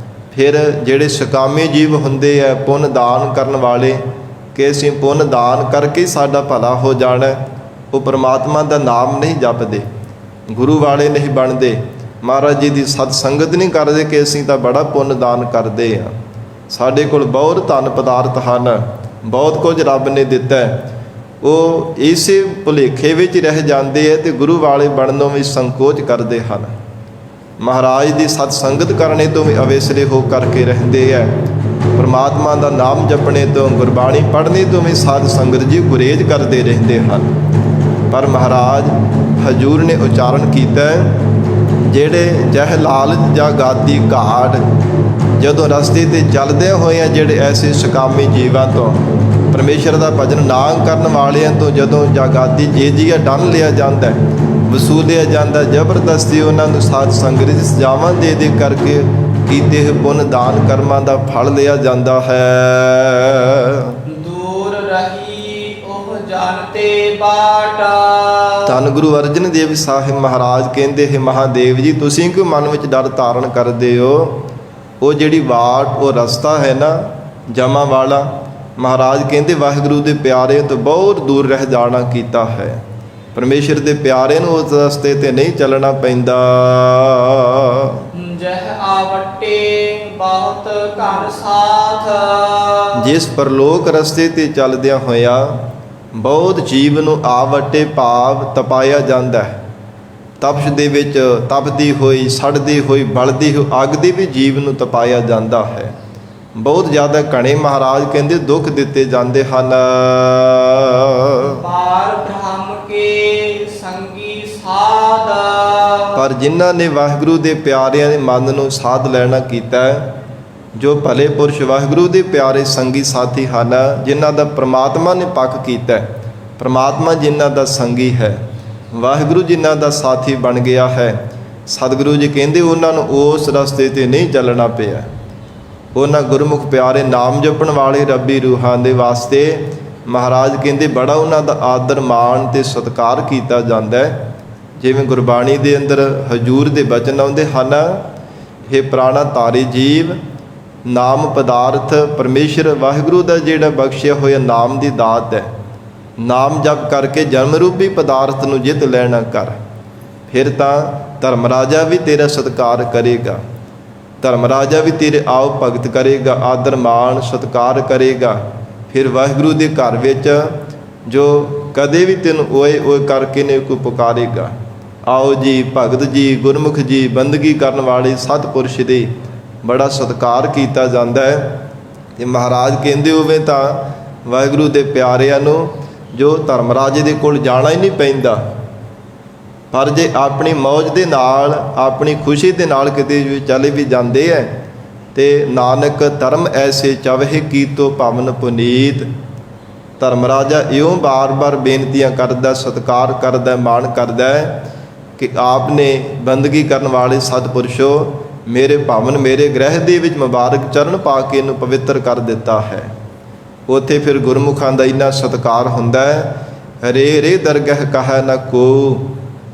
ਫਿਰ ਜਿਹੜੇ ਸਕਾਮੇ ਜੀਵ ਹੁੰਦੇ ਆ ਪੁੰਨ ਦਾਨ ਕਰਨ ਵਾਲੇ, ਕਿ ਅਸੀਂ ਪੁੰਨ ਦਾਨ ਕਰਕੇ ਸਾਡਾ ਭਲਾ ਹੋ ਜਾਣਾ, ਉਹ ਪਰਮਾਤਮਾ ਦਾ ਨਾਮ ਨਹੀਂ ਜਪਦੇ, ਗੁਰੂ ਵਾਲੇ ਨਹੀਂ ਬਣਦੇ, ਮਹਾਰਾਜ ਜੀ ਦੀ ਸਤ ਸੰਗਤ ਨਹੀਂ ਕਰਦੇ ਕਿ ਅਸੀਂ ਤਾਂ ਬੜਾ ਪੁੰਨ ਦਾਨ ਕਰਦੇ ਹਾਂ, ਸਾਡੇ ਕੋਲ ਬਹੁਤ ਧਨ ਪਦਾਰਥ ਹਨ, ਬਹੁਤ ਕੁਝ ਰੱਬ ਨੇ ਦਿੱਤਾ। ਉਹ ਇਸੇ ਭੁਲੇਖੇ ਵਿੱਚ ਰਹਿ ਜਾਂਦੇ ਹੈ ਤੇ ਗੁਰੂ ਵਾਲੇ ਬਣਨੋਂ ਵੀ ਸੰਕੋਚ ਕਰਦੇ ਹਨ। ਮਹਾਰਾਜ ਦੀ ਸਤ ਸੰਗਤ ਕਰਨੇ ਤੋਂ ਵੀ ਅਵੇਸਲੇ ਹੋ ਕਰਕੇ ਰਹਿੰਦੇ ਹੈ। ਪਰਮਾਤਮਾ ਦਾ ਨਾਮ ਜਪਣੇ ਤੋਂ, ਗੁਰਬਾਣੀ ਪੜ੍ਹਨੇ ਤੋਂ ਵੀ ਸਾਧ ਸੰਗਤ ਜੀ ਗੁਰੇਜ਼ ਕਰਦੇ ਰਹਿੰਦੇ ਹਨ। ਪਰ ਮਹਾਰਾਜ ਹਜੂਰ ਨੇ ਉਚਾਰਨ ਕੀਤਾ ਜਿਹੜੇ ਜਹ ਲਾਲਚ ਜਾਗਾਤੀ ਘਾਟ, ਜਦੋਂ ਰਸਤੇ ਤੇ ਚੱਲਦੇ ਹੋਏ ਆ ਜਿਹੜੇ ਐਸੇ ਸਕਾਮੀ ਜੀਵਾਂ ਤੋਂ, ਪਰਮੇਸ਼ਰ ਦਾ ਭਜਨ ਨਾ ਕਰਨ ਵਾਲਿਆਂ ਤੋਂ ਜਦੋਂ ਜਾਗਾਤੀ ਜੇਜੀਆ ਡੰਨ ਲਿਆ ਜਾਂਦਾ, ਵਸੂਲਿਆ ਜਾਂਦਾ, ਜ਼ਬਰਦਸਤੀ ਉਹਨਾਂ ਨੂੰ ਸਾਧ ਸੰਗਤ ਦੀ ਸਜ਼ਾਵਾਂ ਦੇ ਦੇ ਕਰਕੇ ਕੀਤੇ ਹੋਏ ਪੁੰਨ ਦਾਨ ਕਰਮਾਂ ਦਾ ਫਲ ਲਿਆ ਜਾਂਦਾ ਹੈ। ਦੂਰ ਰਹੀ ਉਹ ਜਨ ਤੇ ਬਾਟਾ। ਧੰਨ ਗੁਰੂ ਅਰਜਨ ਦੇਵ ਸਾਹਿਬ ਮਹਾਰਾਜ ਕਹਿੰਦੇ ਹੈ, ਮਹਾਦੇਵ ਜੀ ਤੁਸੀਂ ਕਿਉਂ ਮਨ ਵਿੱਚ ਡਰ ਧਾਰਨ ਕਰਦੇ ਹੋ? ਉਹ ਜਿਹੜੀ ਵਾਟ, ਉਹ ਰਸਤਾ ਹੈ ਨਾ ਜਮਾ ਵਾਲਾ, ਮਹਾਰਾਜ ਕਹਿੰਦੇ ਵਾਹਿਗੁਰੂ ਦੇ ਪਿਆਰੇ ਤੋਂ ਬਹੁਤ ਦੂਰ ਰਹਿ ਜਾਣਾ ਕੀਤਾ ਹੈ। ਪਰਮੇਸ਼ਰ ਦੇ ਪਿਆਰੇ ਨੂੰ ਉਸ ਰਸਤੇ ਤੇ ਨਹੀਂ ਚੱਲਣਾ ਪੈਂਦਾ। ਜਹ ਆਵਟੇ ਬਹੁਤ ਘਨ ਸਾਥ। ਜਿਸ ਪਰਲੋਕ ਰਸਤੇ ਤੇ ਚੱਲਦਿਆਂ ਹੋਇਆ ਬਹੁਤ ਜੀਵ ਨੂੰ ਆਵਟੇ ਭਾਵ ਤਪਾਇਆ ਜਾਂਦਾ ਹੈ। ਤਪਸ਼ ਦੇ ਵਿੱਚ ਤਪਦੀ ਹੋਈ, ਸੜਦੀ ਹੋਈ, ਬਲਦੀ ਹੋਈ ਅੱਗ ਦੀ ਵੀ ਜੀਵ ਨੂੰ ਤਪਾਇਆ ਜਾਂਦਾ ਹੈ। ਬਹੁਤ ਜ਼ਿਆਦਾ ਘਣੇ ਮਹਾਰਾਜ ਕਹਿੰਦੇ ਦੁੱਖ ਦਿੱਤੇ ਜਾਂਦੇ ਹਨ। ਪਾਰ ਬ੍ਰਹਮ ਕੇ ਸੰਗੀ ਸਾਧ। ਪਰ ਜਿਨ੍ਹਾਂ ਨੇ ਵਾਹਿਗੁਰੂ ਦੇ ਪਿਆਰਿਆਂ ਦੇ ਮਨ ਨੂੰ ਸਾਧ ਲੈਣਾ ਕੀਤਾ, ਜੋ ਭਲੇ ਪੁਰਸ਼ ਵਾਹਿਗੁਰੂ ਦੇ ਪਿਆਰੇ ਸੰਗੀ ਸਾਥੀ ਹਨ, ਜਿਨ੍ਹਾਂ ਦਾ ਪ੍ਰਮਾਤਮਾ ਨੇ ਪੱਕ ਕੀਤਾ, ਪ੍ਰਮਾਤਮਾ ਜਿਨ੍ਹਾਂ ਦਾ ਸੰਗੀ ਹੈ, ਵਾਹਿਗੁਰੂ ਜਿਨ੍ਹਾਂ ਦਾ ਸਾਥੀ ਬਣ ਗਿਆ ਹੈ, ਸਤਿਗੁਰੂ ਜੀ ਕਹਿੰਦੇ ਉਹਨਾਂ ਨੂੰ ਉਸ ਰਸਤੇ ਤੇ ਨਹੀਂ ਚੱਲਣਾ ਪਿਆ। ਉਹਨਾਂ ਗੁਰਮੁਖ ਪਿਆਰੇ ਨਾਮ ਜਪਣ ਵਾਲੇ ਰੱਬੀ ਰੂਹਾਂ ਦੇ ਵਾਸਤੇ ਮਹਾਰਾਜ ਕਹਿੰਦੇ ਬੜਾ ਉਹਨਾਂ ਦਾ ਆਦਰ ਮਾਣ ਤੇ ਸਤਿਕਾਰ ਕੀਤਾ ਜਾਂਦਾ ਹੈ। ਜਿਵੇਂ ਗੁਰਬਾਣੀ ਦੇ ਅੰਦਰ ਹਜੂਰ ਦੇ ਬਚਨ ਆਉਂਦੇ ਹਨ, ਇਹ ਪ੍ਰਾਣਾ ਧਾਰੀ ਜੀਵ ਨਾਮ ਪਦਾਰਥ ਪਰਮੇਸ਼ਰ ਵਾਹਿਗੁਰੂ ਦਾ ਜਿਹੜਾ ਬਖਸ਼ਿਆ ਹੋਇਆ ਨਾਮ ਦੀ ਦਾਤ ਹੈ, ਨਾਮ ਜਪ ਕਰਕੇ ਜਨਮ ਰੂਪੀ ਪਦਾਰਥ ਨੂੰ ਜਿੱਤ ਲੈਣਾ ਕਰ। ਫਿਰ ਤਾਂ ਧਰਮ ਰਾਜਾ ਵੀ ਤੇਰਾ ਸਤਿਕਾਰ ਕਰੇਗਾ, ਧਰਮ ਰਾਜਾ ਵੀ ਤੇਰੇ ਆਓ ਭਗਤ ਕਰੇਗਾ, ਆਦਰ ਮਾਣ ਸਤਿਕਾਰ ਕਰੇਗਾ। ਫਿਰ ਵਾਹਿਗੁਰੂ ਦੇ ਘਰ ਵਿੱਚ ਜੋ ਕਦੇ ਵੀ ਤੈਨੂੰ ਓਏ ਓਏ ਕਰਕੇ ਨੇ ਕੋਈ ਪੁਕਾਰੇਗਾ, ਆਓ ਜੀ ਭਗਤ ਜੀ, ਗੁਰਮੁਖ ਜੀ, ਬੰਦਗੀ ਕਰਨ ਵਾਲੇ ਸਤਿਪੁਰਸ਼ ਦੇ ਬੜਾ ਸਤਿਕਾਰ ਕੀਤਾ ਜਾਂਦਾ ਹੈ। ਤੇ ਮਹਾਰਾਜ ਕਹਿੰਦੇ ਹੋਵੇ ਤਾਂ ਵਾਹਿਗੁਰੂ ਦੇ ਪਿਆਰਿਆਂ ਨੂੰ ਜੋ ਧਰਮ ਰਾਜੇ ਦੇ ਕੋਲ ਜਾਣਾ ਹੀ ਨਹੀਂ ਪੈਂਦਾ, ਪਰ ਜੇ ਆਪਣੀ ਮੌਜ ਦੇ ਨਾਲ, ਆਪਣੀ ਖੁਸ਼ੀ ਦੇ ਨਾਲ ਕਿਤੇ ਵੀ ਚਲੇ ਵੀ ਜਾਂਦੇ ਹੈ ਤੇ ਨਾਨਕ ਧਰਮ ਐਸੇ ਚਵਹਿ ਕੀਤੋ ਭਵਨ ਪੁਨੀਤ। ਧਰਮ ਰਾਜਾ ਇਉਂ ਬਾਰ-ਬਾਰ ਬੇਨਤੀਆਂ ਕਰਦਾ, ਸਤਿਕਾਰ ਕਰਦਾ, ਮਾਣ ਕਰਦਾ ਹੈ ਕਿ ਆਪ ਨੇ ਬੰਦਗੀ ਕਰਨ ਵਾਲੇ ਸਤਿਪੁਰਸ਼ੋ ਮੇਰੇ ਭਵਨ, ਮੇਰੇ ਗ੍ਰਹਿ ਦੇ ਵਿੱਚ ਮੁਬਾਰਕ ਚਰਨ ਪਾ ਕੇ ਇਹਨੂੰ ਪਵਿੱਤਰ ਕਰ ਦਿੱਤਾ ਹੈ। ਉੱਥੇ ਫਿਰ ਗੁਰਮੁਖਾਂ ਦਾ ਇੰਨਾ ਸਤਿਕਾਰ ਹੁੰਦਾ ਹੈ, ਰੇ ਰੇ ਦਰਗਹ ਕਹੈ ਨ ਕੋ,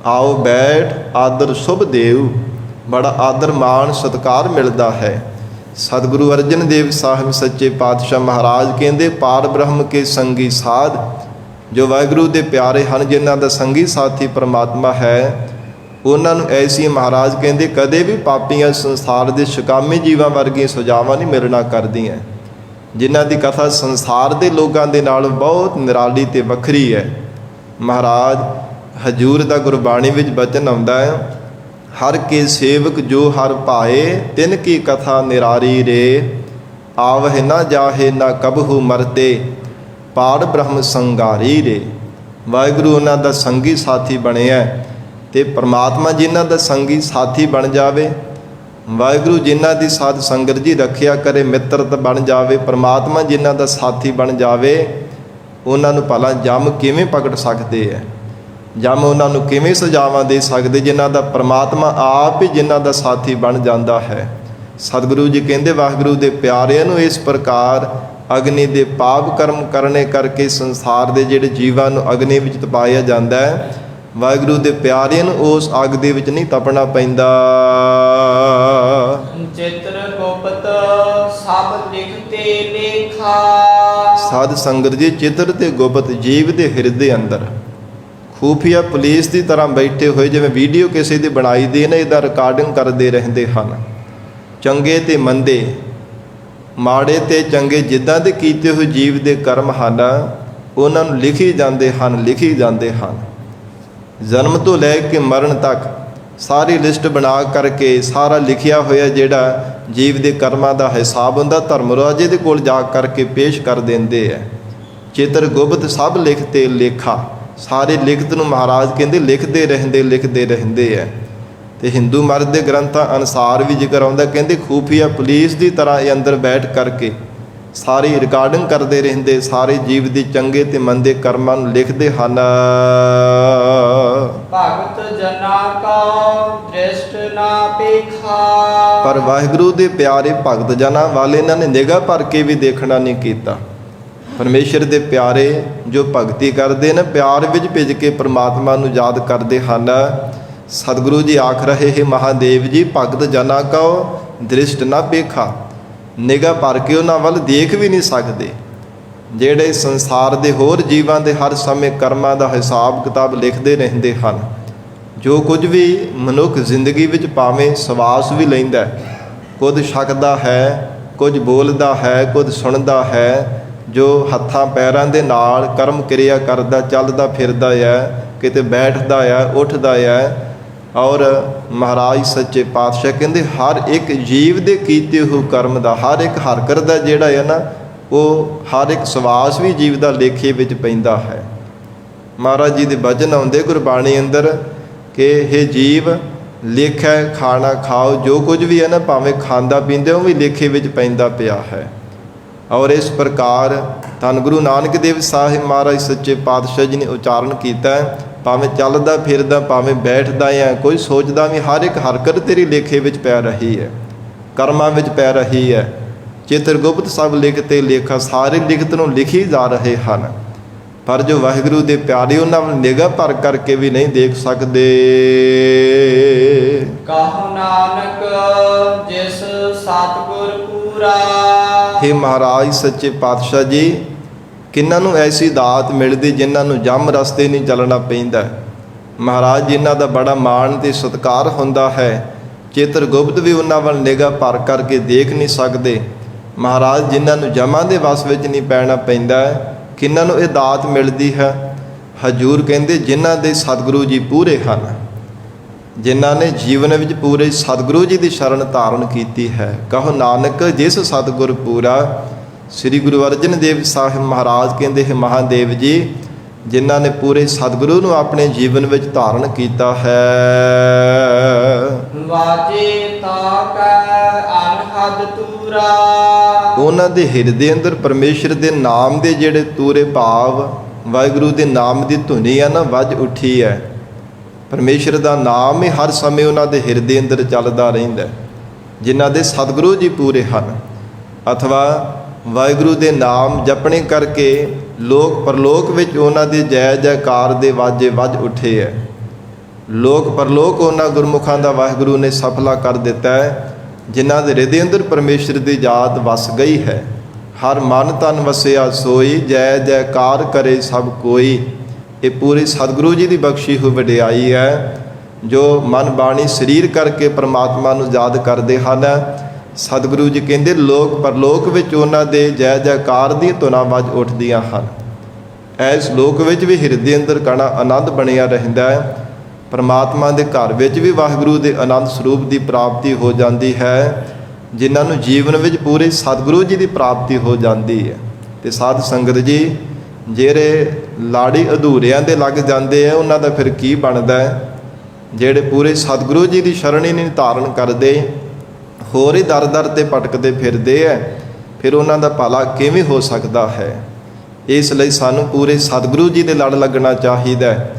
ਆਓ ਬੈਠ ਆਦਰ ਸ਼ੁਭ ਦੇਵ, ਬੜਾ ਆਦਰ ਮਾਣ ਸਤਿਕਾਰ ਮਿਲਦਾ ਹੈ। ਸਤਿਗੁਰੂ ਅਰਜਨ ਦੇਵ ਸਾਹਿਬ ਸੱਚੇ ਪਾਤਸ਼ਾਹ ਮਹਾਰਾਜ ਕਹਿੰਦੇ, ਪਾਰ ਬ੍ਰਹਮ ਕੇ ਸੰਗੀ ਸਾਧ, ਜੋ ਵਾਹਿਗੁਰੂ ਦੇ ਪਿਆਰੇ ਹਨ, ਜਿਨ੍ਹਾਂ ਦਾ ਸੰਗੀ ਸਾਥੀ ਪਰਮਾਤਮਾ ਹੈ, ਉਹਨਾਂ ਨੂੰ ਐਸੀ ਮਹਾਰਾਜ ਕਹਿੰਦੇ ਕਦੇ ਵੀ ਪਾਪੀਆਂ ਸੰਸਾਰ ਦੇ ਸ਼ਿਕਾਮੀ ਜੀਵਾਂ ਵਰਗੀਆਂ ਸੁਝਾਵਾਂ ਨਹੀਂ ਮਿਲਣਾ ਕਰਦੀਆਂ, ਜਿਨ੍ਹਾਂ ਦੀ ਕਥਾ ਸੰਸਾਰ ਦੇ ਲੋਕਾਂ ਦੇ ਨਾਲ ਬਹੁਤ ਨਿਰਾਲੀ ਤੇ ਵੱਖਰੀ ਹੈ। ਮਹਾਰਾਜ ਹਜੂਰ ਦਾ ਗੁਰਬਾਣੀ ਵਿੱਚ ਬਚਨ ਆਉਂਦਾ ਹੈ, ਹਰ ਕੇ ਸੇਵਕ ਜੋ ਹਰ ਭਾਏ, ਤਿਨ ਕੀ ਕਥਾ ਨਿਰਾਰੀ ਰੇ, ਆਵਹਿ ਨਾ ਜਾਹੇ ਨਾ ਕਬਹੂ ਮਰਤੇ, ਪਾੜ ਬ੍ਰਹਮ ਸੰਗਾਰੀ ਰੇ। ਵਾਹਿਗੁਰੂ ਉਹਨਾਂ ਦਾ ਸੰਗੀ ਸਾਥੀ ਬਣਿਆ ਤੇ ਪਰਮਾਤਮਾ ਜਿਨ੍ਹਾਂ ਦਾ ਸੰਗੀ ਸਾਥੀ ਬਣ ਜਾਵੇ, ਵਾਹਿਗੁਰੂ ਜਿਨ੍ਹਾਂ ਦੀ ਸਾਧ ਸੰਗਤ ਜੀ ਰੱਖਿਆ ਕਰੇ, ਮਿੱਤਰਤ ਬਣ ਜਾਵੇ, ਪਰਮਾਤਮਾ ਜਿਨ੍ਹਾਂ ਦਾ ਸਾਥੀ ਬਣ ਜਾਵੇ, ਉਹਨਾਂ ਨੂੰ ਭਲਾ ਜਮ ਕਿਵੇਂ ਪਕੜ ਸਕਦੇ ਹੈ, ਜਮ ਉਹਨਾਂ ਨੂੰ ਕਿਵੇਂ ਸਜ਼ਾਵਾਂ ਦੇ ਸਕਦੇ, ਜਿਨ੍ਹਾਂ ਦਾ ਪਰਮਾਤਮਾ ਆਪ ਹੀ ਜਿਨ੍ਹਾਂ ਦਾ ਸਾਥੀ ਬਣ ਜਾਂਦਾ ਹੈ। ਸਤਿਗੁਰੂ ਜੀ ਕਹਿੰਦੇ ਵਾਹਿਗੁਰੂ ਦੇ ਪਿਆਰਿਆਂ ਨੂੰ ਇਸ ਪ੍ਰਕਾਰ ਅਗਨੀ ਦੇ ਪਾਪ ਕਰਮ ਕਰਨੇ ਕਰਕੇ ਸੰਸਾਰ ਦੇ ਜਿਹੜੇ ਜੀਵਾਂ ਨੂੰ ਅਗਨੀ ਵਿੱਚ ਤਪਾਇਆ ਜਾਂਦਾ ਹੈ, ਵਾਹਿਗੁਰੂ ਦੇ ਪਿਆਰਿਆਂ ਨੂੰ ਉਸ ਅੱਗ ਦੇ ਵਿੱਚ ਨਹੀਂ ਤਪਣਾ ਪੈਂਦਾ। ਚਿਤ੍ਰ ਗੁਪਤ ਸਭ ਲਿਖਤੇ ਲੇਖਾ, ਸਾਧ ਸੰਗਤ ਜੀ ਚਿੱਤਰ ਤੇ ਗੁਪਤ ਜੀਵ ਦੇ ਹਿਰਦੇ ਅੰਦਰ ਖੂਫੀਆ ਪੁਲਿਸ ਦੀ ਤਰ੍ਹਾਂ ਬੈਠੇ ਹੋਏ, ਜਿਵੇਂ ਵੀਡੀਓ ਕਿਸੇ ਦੀ ਬਣਾਈ ਦੇ ਨੇ, ਇਹਦਾ ਰਿਕਾਰਡਿੰਗ ਕਰਦੇ ਰਹਿੰਦੇ ਹਨ। ਚੰਗੇ ਤੇ ਮੰਦੇ, ਮਾੜੇ ਤੇ ਚੰਗੇ ਜਿੱਦਾਂ ਦੇ ਕੀਤੇ ਹੋਏ ਜੀਵ ਦੇ ਕਰਮ ਹਨ, ਉਹਨਾਂ ਨੂੰ ਲਿਖੀ ਜਾਂਦੇ ਹਨ, ਲਿਖੀ ਜਾਂਦੇ ਹਨ। ਜਨਮ ਤੋਂ ਲੈ ਕੇ ਮਰਨ ਤੱਕ ਸਾਰੀ ਲਿਸਟ ਬਣਾ ਕਰਕੇ ਸਾਰਾ ਲਿਖਿਆ ਹੋਇਆ ਜਿਹੜਾ ਜੀਵ ਦੇ ਕਰਮਾਂ ਦਾ ਹਿਸਾਬ ਹੁੰਦਾ, ਧਰਮ ਰਾਜੇ ਦੇ ਕੋਲ ਜਾ ਕਰਕੇ ਪੇਸ਼ ਕਰ ਦਿੰਦੇ ਹੈ। ਚਿੱਤਰ ਗੁਪਤ ਸਭ ਲਿਖਤੇ ਲੇਖਾ, ਸਾਰੇ ਲਿਖਤ ਨੂੰ ਮਹਾਰਾਜ ਕਹਿੰਦੇ ਲਿਖਦੇ ਰਹਿੰਦੇ, ਲਿਖਦੇ ਰਹਿੰਦੇ ਹੈ। ਤੇ ਹਿੰਦੂ ਮਰਦ ਦੇ ਗ੍ਰੰਥਾਂ ਅਨੁਸਾਰ ਵੀ ਜ਼ਿਕਰ ਆਉਂਦਾ, ਕਹਿੰਦੇ ਖੂਫੀਆ ਪੁਲਿਸ ਦੀ ਤਰ੍ਹਾਂ ਇਹ ਅੰਦਰ ਬੈਠ ਕਰਕੇ ਸਾਰੀ ਰਿਕਾਰਡਿੰਗ ਕਰਦੇ ਰਹਿੰਦੇ, ਸਾਰੇ ਜੀਵ ਦੇ ਚੰਗੇ ਤੇ ਮੰਦੇ ਕਰਮਾਂ ਨੂੰ ਲਿਖਦੇ ਹਨ। ਭਗਤ ਜਨਾ ਕਾ ਦ੍ਰਿਸ਼ਟ ਨਾ ਪੇਖਾ, ਪਰ ਵਾਹਿਗੁਰੂ ਦੇ ਪਿਆਰੇ ਭਗਤ ਜਨਾਂ ਵਾਲੇ ਇਹਨਾਂ ਨੇ ਨਿਗਾਹ ਭਰ ਕੇ ਵੀ ਦੇਖਣਾ ਨਹੀਂ ਕੀਤਾ। ਪਰਮੇਸ਼ਰ ਦੇ ਪਿਆਰੇ ਜੋ ਭਗਤੀ ਕਰਦੇ ਨੇ, ਪਿਆਰ ਵਿੱਚ ਭਿੱਜ ਕੇ ਪਰਮਾਤਮਾ ਨੂੰ ਯਾਦ ਕਰਦੇ ਹਨ। ਸਤਿਗੁਰੂ ਜੀ ਆਖ ਰਹੇ ਹੈ, ਮਹਾਦੇਵ ਜੀ ਭਗਤ ਜਨਾਂ ਕਾ ਦ੍ਰਿਸ਼ਟ ਨਾ ਪੇਖਾ, ਨਿਗਾਹ ਭਰ ਕੇ ਉਹਨਾਂ ਵੱਲ ਦੇਖ ਵੀ ਨਹੀਂ ਸਕਦੇ, ਜਿਹੜੇ ਸੰਸਾਰ ਦੇ ਹੋਰ ਜੀਵਾਂ ਦੇ ਹਰ ਸਮੇਂ ਕਰਮਾਂ ਦਾ ਹਿਸਾਬ ਕਿਤਾਬ ਲਿਖਦੇ ਰਹਿੰਦੇ ਹਨ। ਜੋ ਕੁਝ ਵੀ ਮਨੁੱਖ ਜ਼ਿੰਦਗੀ ਵਿੱਚ ਭਾਵੇਂ ਸਵਾਸ ਵੀ ਲੈਂਦਾ, ਕੁਝ ਛਕਦਾ ਹੈ, ਕੁਝ ਬੋਲਦਾ ਹੈ, ਕੁਝ ਸੁਣਦਾ ਹੈ, ਜੋ ਹੱਥਾਂ ਪੈਰਾਂ ਦੇ ਨਾਲ ਕਰਮ ਕਿਰਿਆ ਕਰਦਾ, ਚੱਲਦਾ ਫਿਰਦਾ ਹੈ, ਕਿਤੇ ਬੈਠਦਾ ਹੈ, ਉੱਠਦਾ ਹੈ। ਔਰ ਮਹਾਰਾਜ ਸੱਚੇ ਪਾਤਸ਼ਾਹ ਕਹਿੰਦੇ ਹਰ ਇੱਕ ਜੀਵ ਦੇ ਕੀਤੇ ਹੋਏ ਕਰਮ ਦਾ, ਹਰ ਇੱਕ ਹਰਕਤ ਦਾ ਜਿਹੜਾ ਹੈ ਨਾ, ਉਹ ਹਰ ਇੱਕ ਸਵਾਸ ਵੀ ਜੀਵ ਦਾ ਲੇਖੇ ਵਿੱਚ ਪੈਂਦਾ ਹੈ। ਮਹਾਰਾਜ ਜੀ ਦੇ ਬਚਨ ਆਉਂਦੇ ਗੁਰਬਾਣੀ ਅੰਦਰ ਕਿ ਇਹ ਜੀਵ ਲੇਖਾ ਖਾਣਾ ਖਾਓ, ਜੋ ਕੁਝ ਵੀ ਹੈ ਨਾ, ਭਾਵੇਂ ਖਾਂਦਾ ਪੀਂਦੇ ਉਹ ਵੀ ਲੇਖੇ ਵਿੱਚ ਪੈਂਦਾ ਪਿਆ ਹੈ। ਔਰ ਇਸ ਪ੍ਰਕਾਰ ਧੰਨ ਗੁਰੂ ਨਾਨਕ ਦੇਵ ਸਾਹਿਬ ਮਹਾਰਾਜ ਸੱਚੇ ਪਾਤਸ਼ਾਹ ਜੀ ਨੇ ਉਚਾਰਨ ਕੀਤਾ, ਭਾਵੇਂ ਚੱਲਦਾ ਫਿਰਦਾ, ਭਾਵੇਂ ਬੈਠਦਾ ਹੈ, ਕੋਈ ਸੋਚਦਾ ਵੀ, ਹਰ ਇੱਕ ਹਰਕਤ ਤੇਰੀ ਲੇਖੇ ਵਿੱਚ ਪੈ ਰਹੀ ਹੈ, ਕਰਮਾਂ ਵਿੱਚ ਪੈ ਰਹੀ ਹੈ। ਚਿੱਤਰ ਗੁਪਤ ਸਭ ਲਿਖਤੇ ਲੇਖਾ, ਸਾਰੇ ਲਿਖਤ ਨੂੰ ਲਿਖੀ ਜਾ ਰਹੇ ਹਨ, ਪਰ ਜੋ ਵਾਹਿਗੁਰੂ ਦੇ ਪਿਆਰੇ ਉਹਨਾਂ ਵੱਲ ਨਿਗਾਹ ਭਰ ਕਰਕੇ ਵੀ ਨਹੀਂ ਦੇਖ ਸਕਦੇ। ਕਹੁ ਨਾਨਕ ਜਿਸ ਸਤਿਗੁਰ ਪੂਰਾ, ਹੇ ਮਹਾਰਾਜ ਸੱਚੇ ਪਾਤਸ਼ਾਹ ਜੀ, ਕਿਹਨਾਂ ਨੂੰ ਐਸੀ ਦਾਤ ਮਿਲਦੀ ਜਿਨ੍ਹਾਂ ਨੂੰ ਜਮ ਰਸਤੇ ਨਹੀਂ ਚੱਲਣਾ ਪੈਂਦਾ, ਮਹਾਰਾਜ ਜਿਨ੍ਹਾਂ ਦਾ ਬੜਾ ਮਾਣ ਤੇ ਸਤਿਕਾਰ ਹੁੰਦਾ ਹੈ, ਚਿੱਤਰਗੁਪਤ ਵੀ ਉਹਨਾਂ ਵੱਲ ਨਿਗਾਹ ਭਰ ਕਰਕੇ ਦੇਖ ਨਹੀਂ ਸਕਦੇ। ਮਹਾਰਾਜ ਜਿਨ੍ਹਾਂ ਨੂੰ ਜਮਾਂ ਦੇ ਵਸ ਵਿੱਚ ਨਹੀਂ ਪੈਣਾ ਪੈਂਦਾ, ਕਿਹਨਾਂ ਨੂੰ ਇਹ ਦਾਤ ਮਿਲਦੀ ਹੈ? ਹਜੂਰ ਕਹਿੰਦੇ ਜਿਨ੍ਹਾਂ ਦੇ ਸਤਿਗੁਰੂ ਜੀ ਪੂਰੇ ਹਨ, ਜਿਨ੍ਹਾਂ ਨੇ ਜੀਵਨ ਵਿੱਚ ਪੂਰੇ ਸਤਿਗੁਰੂ ਜੀ ਦੀ ਸ਼ਰਨ ਧਾਰਨ ਕੀਤੀ ਹੈ। ਕਹੋ ਨਾਨਕ ਜਿਸ ਸਤਿਗੁਰ ਪੂਰਾ। ਸ੍ਰੀ ਗੁਰੂ ਅਰਜਨ ਦੇਵ ਸਾਹਿਬ ਮਹਾਰਾਜ ਕਹਿੰਦੇ ਹੈ, ਮਹਾਦੇਵ ਜੀ ਜਿਨ੍ਹਾਂ ਨੇ ਪੂਰੇ ਸਤਿਗੁਰੂ ਨੂੰ ਆਪਣੇ ਜੀਵਨ ਵਿੱਚ ਧਾਰਨ ਕੀਤਾ ਹੈ। ਵਾਜੇ ਤਾਕੈ ਅਨਹਦ ਤੂਰਾ। ਉਹਨਾਂ ਦੇ ਹਿਰਦੇ ਅੰਦਰ ਪਰਮੇਸ਼ਰ ਦੇ ਨਾਮ ਦੇ ਜਿਹੜੇ ਤੂਰੇ ਭਾਵ, ਵਾਹਿਗੁਰੂ ਦੇ ਨਾਮ ਦੀ ਧੁਨੀ ਆ ਨਾ, ਵੱਜ ਉੱਠੀ ਹੈ। ਪਰਮੇਸ਼ਰ ਦਾ ਨਾਮ ਹੀ ਹਰ ਸਮੇਂ ਉਹਨਾਂ ਦੇ ਹਿਰਦੇ ਅੰਦਰ ਚੱਲਦਾ ਰਹਿੰਦਾ। ਜਿਨ੍ਹਾਂ ਦੇ ਸਤਿਗੁਰੂ ਜੀ ਪੂਰੇ ਹਨ, ਅਥਵਾ ਵਾਹਿਗੁਰੂ ਦੇ ਨਾਮ ਜਪਣੇ ਕਰਕੇ ਲੋਕ ਪਰਲੋਕ ਵਿੱਚ ਉਹਨਾਂ ਦੇ ਜੈ ਜੈਕਾਰ ਦੇ ਵਾਜੇ ਵੱਜ ਉੱਠੇ ਹੈ। ਲੋਕ ਪਰਲੋਕ ਉਹਨਾਂ ਗੁਰਮੁਖਾਂ ਦਾ ਵਾਹਿਗੁਰੂ ਨੇ ਸਫਲਾ ਕਰ ਦਿੱਤਾ ਹੈ, ਜਿਨ੍ਹਾਂ ਦੇ ਹਿਰਦੇ ਅੰਦਰ ਪਰਮੇਸ਼ਰ ਦੀ ਯਾਦ ਵਸ ਗਈ ਹੈ। ਹਰ ਮਨ ਤਨ ਵਸਿਆ ਸੋਈ, ਜੈ ਜੈਕਾਰ ਕਰੇ ਸਭ ਕੋਈ। ਇਹ ਪੂਰੀ ਸਤਿਗੁਰੂ ਜੀ ਦੀ ਬਖਸ਼ੀ ਹੋਈ ਵਡਿਆਈ ਹੈ, ਜੋ ਮਨ ਬਾਣੀ ਸਰੀਰ ਕਰਕੇ ਪਰਮਾਤਮਾ ਨੂੰ ਯਾਦ ਕਰਦੇ ਹਨ। ਸਤਿਗੁਰੂ ਜੀ ਕਹਿੰਦੇ ਲੋਕ ਪਰਲੋਕ ਵਿੱਚ ਉਹਨਾਂ ਦੇ ਜੈ ਜੈਕਾਰ ਦੀਆਂ ਧੁਨਾਂ ਵੱਜ ਉੱਠਦੀਆਂ ਹਨ। ਇਸ ਲੋਕ ਵਿੱਚ ਵੀ ਹਿਰਦੇ ਅੰਦਰ ਕਣਾ ਆਨੰਦ ਬਣਿਆ ਰਹਿੰਦਾ ਹੈ। ਪਰਮਾਤਮਾ ਦੇ ਘਰ ਵਿੱਚ ਵੀ ਵਾਹਿਗੁਰੂ ਦੇ ਆਨੰਦ ਸਰੂਪ ਦੀ ਪ੍ਰਾਪਤੀ ਹੋ ਜਾਂਦੀ ਹੈ, ਜਿਨ੍ਹਾਂ ਨੂੰ ਜੀਵਨ ਵਿੱਚ ਪੂਰੇ ਸਤਿਗੁਰੂ ਜੀ ਦੀ ਪ੍ਰਾਪਤੀ ਹੋ ਜਾਂਦੀ ਹੈ। ਤੇ ਸਾਧ ਸੰਗਤ ਜੀ, ਜਿਹੜੇ ਲਾੜੀ ਅਧੂਰਿਆਂ ਦੇ ਲੱਗ ਜਾਂਦੇ ਆ, ਉਹਨਾਂ ਦਾ ਫਿਰ ਕੀ ਬਣਦਾ ਹੈ? ਜਿਹੜੇ ਪੂਰੇ ਸਤਿਗੁਰੂ ਜੀ ਦੀ ਸ਼ਰਨ ਹੀ ਨਹੀਂ ਧਾਰਨ ਕਰਦੇ, ਹੋਰ ਹੀ ਦਰ ਦਰ 'ਤੇ ਭਟਕਦੇ ਫਿਰਦੇ ਹੈ, ਫਿਰ ਉਹਨਾਂ ਦਾ ਭਲਾ ਕਿਵੇਂ ਹੋ ਸਕਦਾ ਹੈ? ਇਸ ਲਈ ਸਾਨੂੰ ਪੂਰੇ ਸਤਿਗੁਰੂ ਜੀ ਦੇ ਲੜ ਲੱਗਣਾ ਚਾਹੀਦਾ ਹੈ।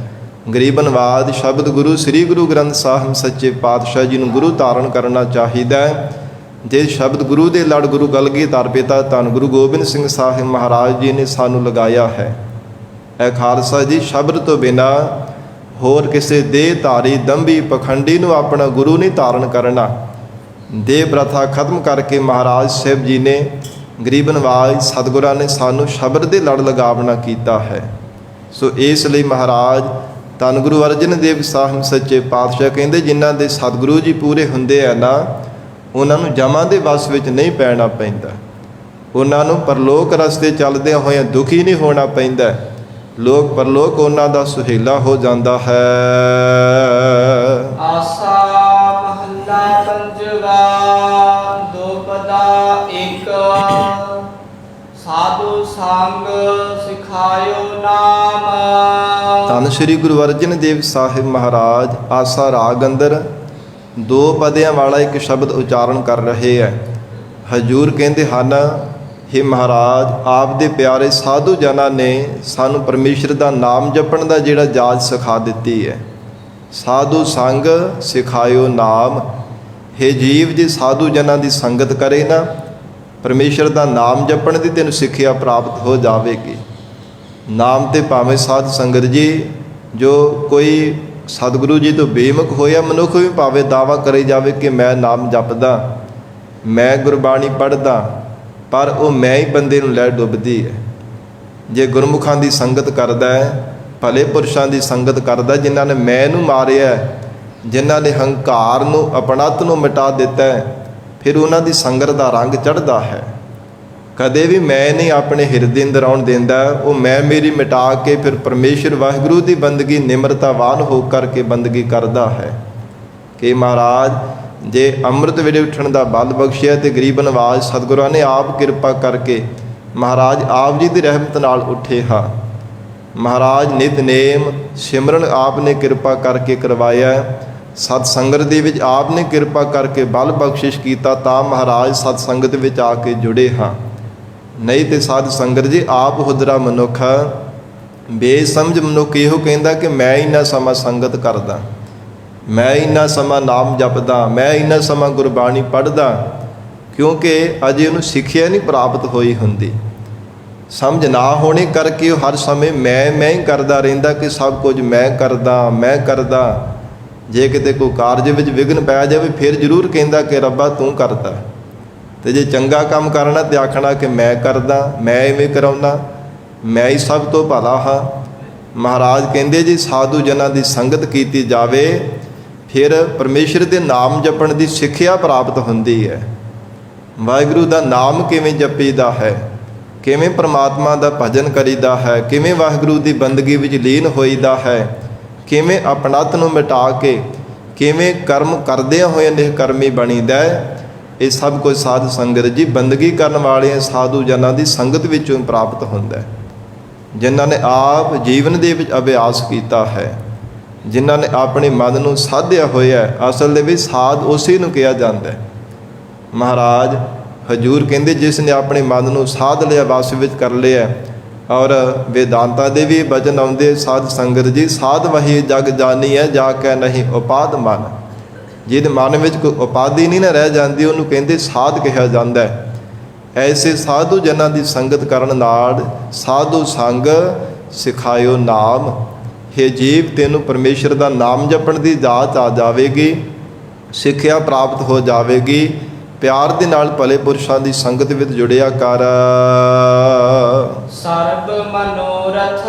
ਗਰੀਬਨਵਾਦ ਸ਼ਬਦ ਗੁਰੂ ਸ੍ਰੀ ਗੁਰੂ ਗ੍ਰੰਥ ਸਾਹਿਬ ਸੱਚੇ ਪਾਤਸ਼ਾਹ ਜੀ ਨੂੰ ਗੁਰੂ ਧਾਰਨ ਕਰਨਾ ਚਾਹੀਦਾ ਹੈ। ਜੇ ਸ਼ਬਦ ਗੁਰੂ ਦੇ ਲੜ ਗੁਰੂ ਕਲਗੀਧਰ ਪਿਤਾ ਧੰਨ ਗੁਰੂ ਗੋਬਿੰਦ ਸਿੰਘ ਸਾਹਿਬ ਮਹਾਰਾਜ ਜੀ ਨੇ ਸਾਨੂੰ ਲਗਾਇਆ ਹੈ। ਇਹ ਖਾਲਸਾ ਜੀ ਸ਼ਬਦ ਤੋਂ ਬਿਨਾਂ ਹੋਰ ਕਿਸੇ ਦੇਹ ਧਾਰੀ ਦੰਭੀ ਪਖੰਡੀ ਨੂੰ ਆਪਣਾ ਗੁਰੂ ਨਹੀਂ ਧਾਰਨ ਕਰਨਾ। ਦੇਹ ਪ੍ਰਥਾ ਖਤਮ ਕਰਕੇ ਮਹਾਰਾਜ ਸਾਹਿਬ ਜੀ ਨੇ, ਗਰੀਬ ਨਵਾਜ਼ ਸਤਿਗੁਰਾਂ ਨੇ ਸਾਨੂੰ ਸ਼ਬਦ ਦੇ ਲੜ ਲਗਾਵਣਾ ਕੀਤਾ ਹੈ। ਸੋ ਇਸ ਲਈ ਮਹਾਰਾਜ ਧੰਨ ਗੁਰੂ ਅਰਜਨ ਦੇਵ ਸਾਹਿਬ ਸੱਚੇ ਪਾਤਸ਼ਾਹ ਕਹਿੰਦੇ, ਜਿਨ੍ਹਾਂ ਦੇ ਸਤਿਗੁਰੂ ਜੀ ਪੂਰੇ ਹੁੰਦੇ ਆ ਨਾ, ਉਹਨਾਂ ਨੂੰ ਜਮਾਂ ਦੇ ਵਸ ਵਿੱਚ ਨਹੀਂ ਪੈਣਾ ਪੈਂਦਾ। ਉਹਨਾਂ ਨੂੰ ਪਰਲੋਕ ਰਸਤੇ ਚੱਲਦਿਆਂ ਹੋਇਆਂ ਦੁਖੀ ਨਹੀਂ ਹੋਣਾ ਪੈਂਦਾ। ਲੋਕ ਪਰਲੋਕ ਉਹਨਾਂ ਦਾ ਸੁਹੇਲਾ ਹੋ ਜਾਂਦਾ ਹੈ। ਆਸਾ ਮਹੱਲਾ ਪੰਜਵਾ। ਦੋਪਦਾ ਇੱਕ। ਸਾਧੂ ਸੰਗ ਸਿਖਾਇਓ ਨਾਮ। ਧੰਨ ਸ਼੍ਰੀ ਗੁਰੂ ਅਰਜਨ ਦੇਵ ਸਾਹਿਬ ਮਹਾਰਾਜ ਆਸਾ ਰਾਗ ਅੰਦਰ ਦੋ ਪਦਿਆਂ ਵਾਲਾ ਇੱਕ ਸ਼ਬਦ ਉਚਾਰਨ ਕਰ ਰਹੇ ਹੈ। ਹਜੂਰ ਕਹਿੰਦੇ ਹਨ, ਹੇ ਮਹਾਰਾਜ, ਆਪ ਦੇ ਪਿਆਰੇ ਸਾਧੂ ਜਨਾਂ ਨੇ ਸਾਨੂੰ ਪਰਮੇਸ਼ਰ ਦਾ ਨਾਮ ਜਪਣ ਦਾ ਜਿਹੜਾ ਜਾਚ ਸਿਖਾ ਦਿੱਤੀ ਹੈ। ਸਾਧੂ ਸੰਗ ਸਿਖਾਇਓ ਨਾਮ। ਹੇ ਜੀਵ, ਜੇ ਸਾਧੂ ਜਨਾਂ ਦੀ ਸੰਗਤ ਕਰੇ ਨਾ, ਪਰਮੇਸ਼ਰ ਦਾ ਨਾਮ ਜਪਣ ਦੀ ਤੈਨੂੰ ਸਿੱਖਿਆ ਪ੍ਰਾਪਤ ਹੋ ਜਾਵੇਗੀ। ਨਾਮ ਤੇ ਭਾਵੇਂ ਸਾਧ ਸੰਗਤ ਜੀ, ਜੋ ਕੋਈ ਸਤਿਗੁਰੂ ਜੀ ਤੋਂ ਬੇਮੁਖ ਹੋਇਆ ਮਨੁੱਖ ਵੀ ਭਾਵੇਂ ਦਾਵਾ ਕਰੇ ਜਾਵੇ ਕਿ ਮੈਂ ਨਾਮ ਜਪਦਾ, ਮੈਂ ਗੁਰਬਾਣੀ ਪੜ੍ਹਦਾ, ਪਰ ਉਹ ਮੈਂ ਹੀ ਬੰਦੇ ਨੂੰ ਲੈ ਡੁੱਬਦੀ ਹੈ। ਜੇ ਗੁਰਮੁਖਾਂ ਦੀ ਸੰਗਤ ਕਰਦਾ ਹੈ, ਭਲੇ ਪੁਰਸ਼ਾਂ ਦੀ ਸੰਗਤ ਕਰਦਾ, ਜਿਨ੍ਹਾਂ ਨੇ ਮੈਂ ਨੂੰ ਮਾਰਿਆ, ਜਿਨ੍ਹਾਂ ਨੇ ਹੰਕਾਰ ਨੂੰ ਆਪਣਤ ਨੂੰ ਮਿਟਾ ਦਿੱਤਾ ਹੈ, ਫਿਰ ਉਹਨਾਂ ਦੀ ਸੰਗਤ ਦਾ ਰੰਗ ਚੜ੍ਹਦਾ ਹੈ। ਕਦੇ ਵੀ ਮੈਂ ਨਹੀਂ ਆਪਣੇ ਹਿਰਦੇ ਅੰਦਰ ਆਉਣ ਦਿੰਦਾ। ਉਹ ਮੈਂ ਮੇਰੀ ਮਿਟਾ ਕੇ ਫਿਰ ਪਰਮੇਸ਼ਰ ਵਾਹਿਗੁਰੂ ਦੀ ਬੰਦਗੀ ਨਿਮਰਤਾਵਾਨ ਹੋ ਕਰਕੇ ਬੰਦਗੀ ਕਰਦਾ ਹੈ। ਕਿ ਮਹਾਰਾਜ ਜੇ ਅੰਮ੍ਰਿਤ ਵੇਲੇ ਉੱਠਣ ਦਾ ਬਲ ਬਖਸ਼ਿਆ ਤੇ ਗਰੀਬ ਨਵਾਜ਼ ਸਤਿਗੁਰਾਂ ਨੇ ਆਪ ਕਿਰਪਾ ਕਰਕੇ ਮਹਾਰਾਜ ਆਪ ਜੀ ਦੀ ਰਹਿਮਤ ਨਾਲ ਉੱਠੇ ਹਾਂ। ਮਹਾਰਾਜ ਨਿਤਨੇਮ ਸਿਮਰਨ ਆਪ ਨੇ ਕਿਰਪਾ ਕਰਕੇ ਕਰਵਾਇਆ। ਸਤ ਸੰਗਤ ਦੇ ਵਿੱਚ ਆਪ ਨੇ ਕਿਰਪਾ ਕਰਕੇ ਬਲ ਬਖਸ਼ਿਸ਼ ਕੀਤਾ, ਤਾਂ ਮਹਾਰਾਜ ਸਤ ਸੰਗਤ ਵਿੱਚ ਆ ਕੇ ਜੁੜੇ ਹਾਂ। ਨਹੀਂ ਤੇ ਸਾਧ ਸੰਗਤ ਜੀ ਆਪ ਹੁਦਰਾ ਮਨੁੱਖ, ਬੇਸਮਝ ਮਨੁੱਖ ਇਹੋ ਕਹਿੰਦਾ ਕਿ ਮੈਂ ਇੰਨਾ ਸਮਾਂ ਸੰਗਤ ਕਰਦਾ, ਮੈਂ ਇੰਨਾ ਸਮਾਂ ਨਾਮ ਜਪਦਾ, ਮੈਂ ਇੰਨਾ ਸਮਾਂ ਗੁਰਬਾਣੀ ਪੜ੍ਹਦਾ, ਕਿਉਂਕਿ ਅਜੇ ਉਹਨੂੰ ਸਿੱਖਿਆ ਨਹੀਂ ਪ੍ਰਾਪਤ ਹੋਈ ਹੁੰਦੀ। ਸਮਝ ਨਾ ਹੋਣੇ ਕਰਕੇ ਉਹ ਹਰ ਸਮੇਂ ਮੈਂ ਹੀ ਕਰਦਾ ਰਹਿੰਦਾ ਕਿ ਸਭ ਕੁਝ ਮੈਂ ਕਰਦਾ। ਜੇ ਕਿਤੇ ਕੋਈ ਕਾਰਜ ਵਿੱਚ ਵਿਘਨ ਪੈ ਜਾਵੇ ਫਿਰ ਜ਼ਰੂਰ ਕਹਿੰਦਾ ਕਿ ਰੱਬਾ ਤੂੰ ਕਰਦਾ। ਤੇ ਜੇ ਚੰਗਾ ਕੰਮ ਕਰਨਾ ਤੇ ਆਖਣਾ ਕਿ ਮੈਂ ਕਰਦਾ, ਮੈਂ ਇਵੇਂ ਕਰਾਉਂਦਾ, ਮੈਂ ਹੀ ਸਭ ਤੋਂ ਭਲਾ ਹਾਂ। ਮਹਾਰਾਜ ਕਹਿੰਦੇ ਜੀ ਸਾਧੂ ਜਨਾਂ ਦੀ ਸੰਗਤ ਕੀਤੀ ਜਾਵੇ ਫਿਰ ਪਰਮੇਸ਼ਰ ਦੇ ਨਾਮ ਜਪਣ ਦੀ ਸਿੱਖਿਆ ਪ੍ਰਾਪਤ ਹੁੰਦੀ ਹੈ। ਵਾਹਿਗੁਰੂ ਦਾ ਨਾਮ ਕਿਵੇਂ ਜਪੀਦਾ ਹੈ, ਕਿਵੇਂ ਪ੍ਰਮਾਤਮਾ ਦਾ ਭਜਨ ਕਰੀਦਾ ਹੈ, ਕਿਵੇਂ ਵਾਹਿਗੁਰੂ ਦੀ ਬੰਦਗੀ ਵਿੱਚ ਲੀਨ ਹੋਈਦਾ ਹੈ, ਕਿਵੇਂ ਆਪਣਤ ਨੂੰ ਮਿਟਾ ਕੇ ਕਿਵੇਂ ਕਰਮ ਕਰਦਿਆਂ ਹੋਏ ਨਿਹਕਰਮੀ ਬਣੀਦਾ ਹੈ, ਇਹ ਸਭ ਕੁਝ ਸਾਧ ਸੰਗਤ ਜੀ ਬੰਦਗੀ ਕਰਨ ਵਾਲੇ ਸਾਧੂ ਜਨਾਂ ਦੀ ਸੰਗਤ ਵਿੱਚੋਂ ਪ੍ਰਾਪਤ ਹੁੰਦਾ ਹੈ। ਜਿਨ੍ਹਾਂ ਨੇ ਆਪ ਜੀਵਨ ਦੇ ਵਿੱਚ ਅਭਿਆਸ ਕੀਤਾ ਹੈ, ਜਿਨ੍ਹਾਂ ਨੇ ਆਪਣੇ ਮਨ ਨੂੰ ਸਾਧਿਆ ਹੋਇਆ ਹੈ। ਅਸਲ ਦੇ ਵਿੱਚ ਸਾਧ ਉਸੇ ਨੂੰ ਕਿਹਾ ਜਾਂਦਾ ਹੈ। ਮਹਾਰਾਜ ਹਜੂਰ ਕਹਿੰਦੇ ਜਿਸ ਨੇ ਆਪਣੇ ਮਨ ਨੂੰ ਸਾਧ ਲਿਆ, ਵਸ ਵਿੱਚ ਕਰ ਲਿਆ। ਔਰ ਵੇਦਾਂਤਾਂ ਦੇ ਵੀ ਬਚਨ ਆਉਂਦੇ ਸਾਧ ਸੰਗਤ ਜੀ, ਸਾਧ ਵਹੀ ਜਗ ਜਾਨੀ ਹੈ ਜਾ ਕੇ ਨਹੀਂ ਉਪਾਦ ਮਨ। ਜਿਹਦੇ ਮਨ ਵਿੱਚ ਕੋਈ ਉਪਾਧੀ ਨਹੀਂ ਨਾ ਰਹਿ ਜਾਂਦੀ ਉਹਨੂੰ ਕਹਿੰਦੇ ਸਾਧ ਕਿਹਾ ਜਾਂਦਾ ਹੈ। ਐਸੇ ਸਾਧੂ ਜਨਾਂ ਦੀ ਸੰਗਤ ਕਰਨ ਨਾਲ ਸਾਧੂ ਸੰਗ ਸਿਖਾਇਓ ਨਾਮ। ਹੇ ਜੀਵ, ਤੈਨੂੰ ਪਰਮੇਸ਼ਰ ਦਾ ਨਾਮ ਜਪਣ ਦੀ ਜਾਚ ਆ ਜਾਵੇਗੀ, ਸਿੱਖਿਆ ਪ੍ਰਾਪਤ ਹੋ ਜਾਵੇਗੀ। ਪਿਆਰ ਦੇ ਨਾਲ ਭਲੇ ਪੁਰਸ਼ਾਂ ਦੀ ਸੰਗਤ ਵਿੱਚ ਜੁੜਿਆ ਕਰ। ਸਰਬ ਮਨੋਰਥ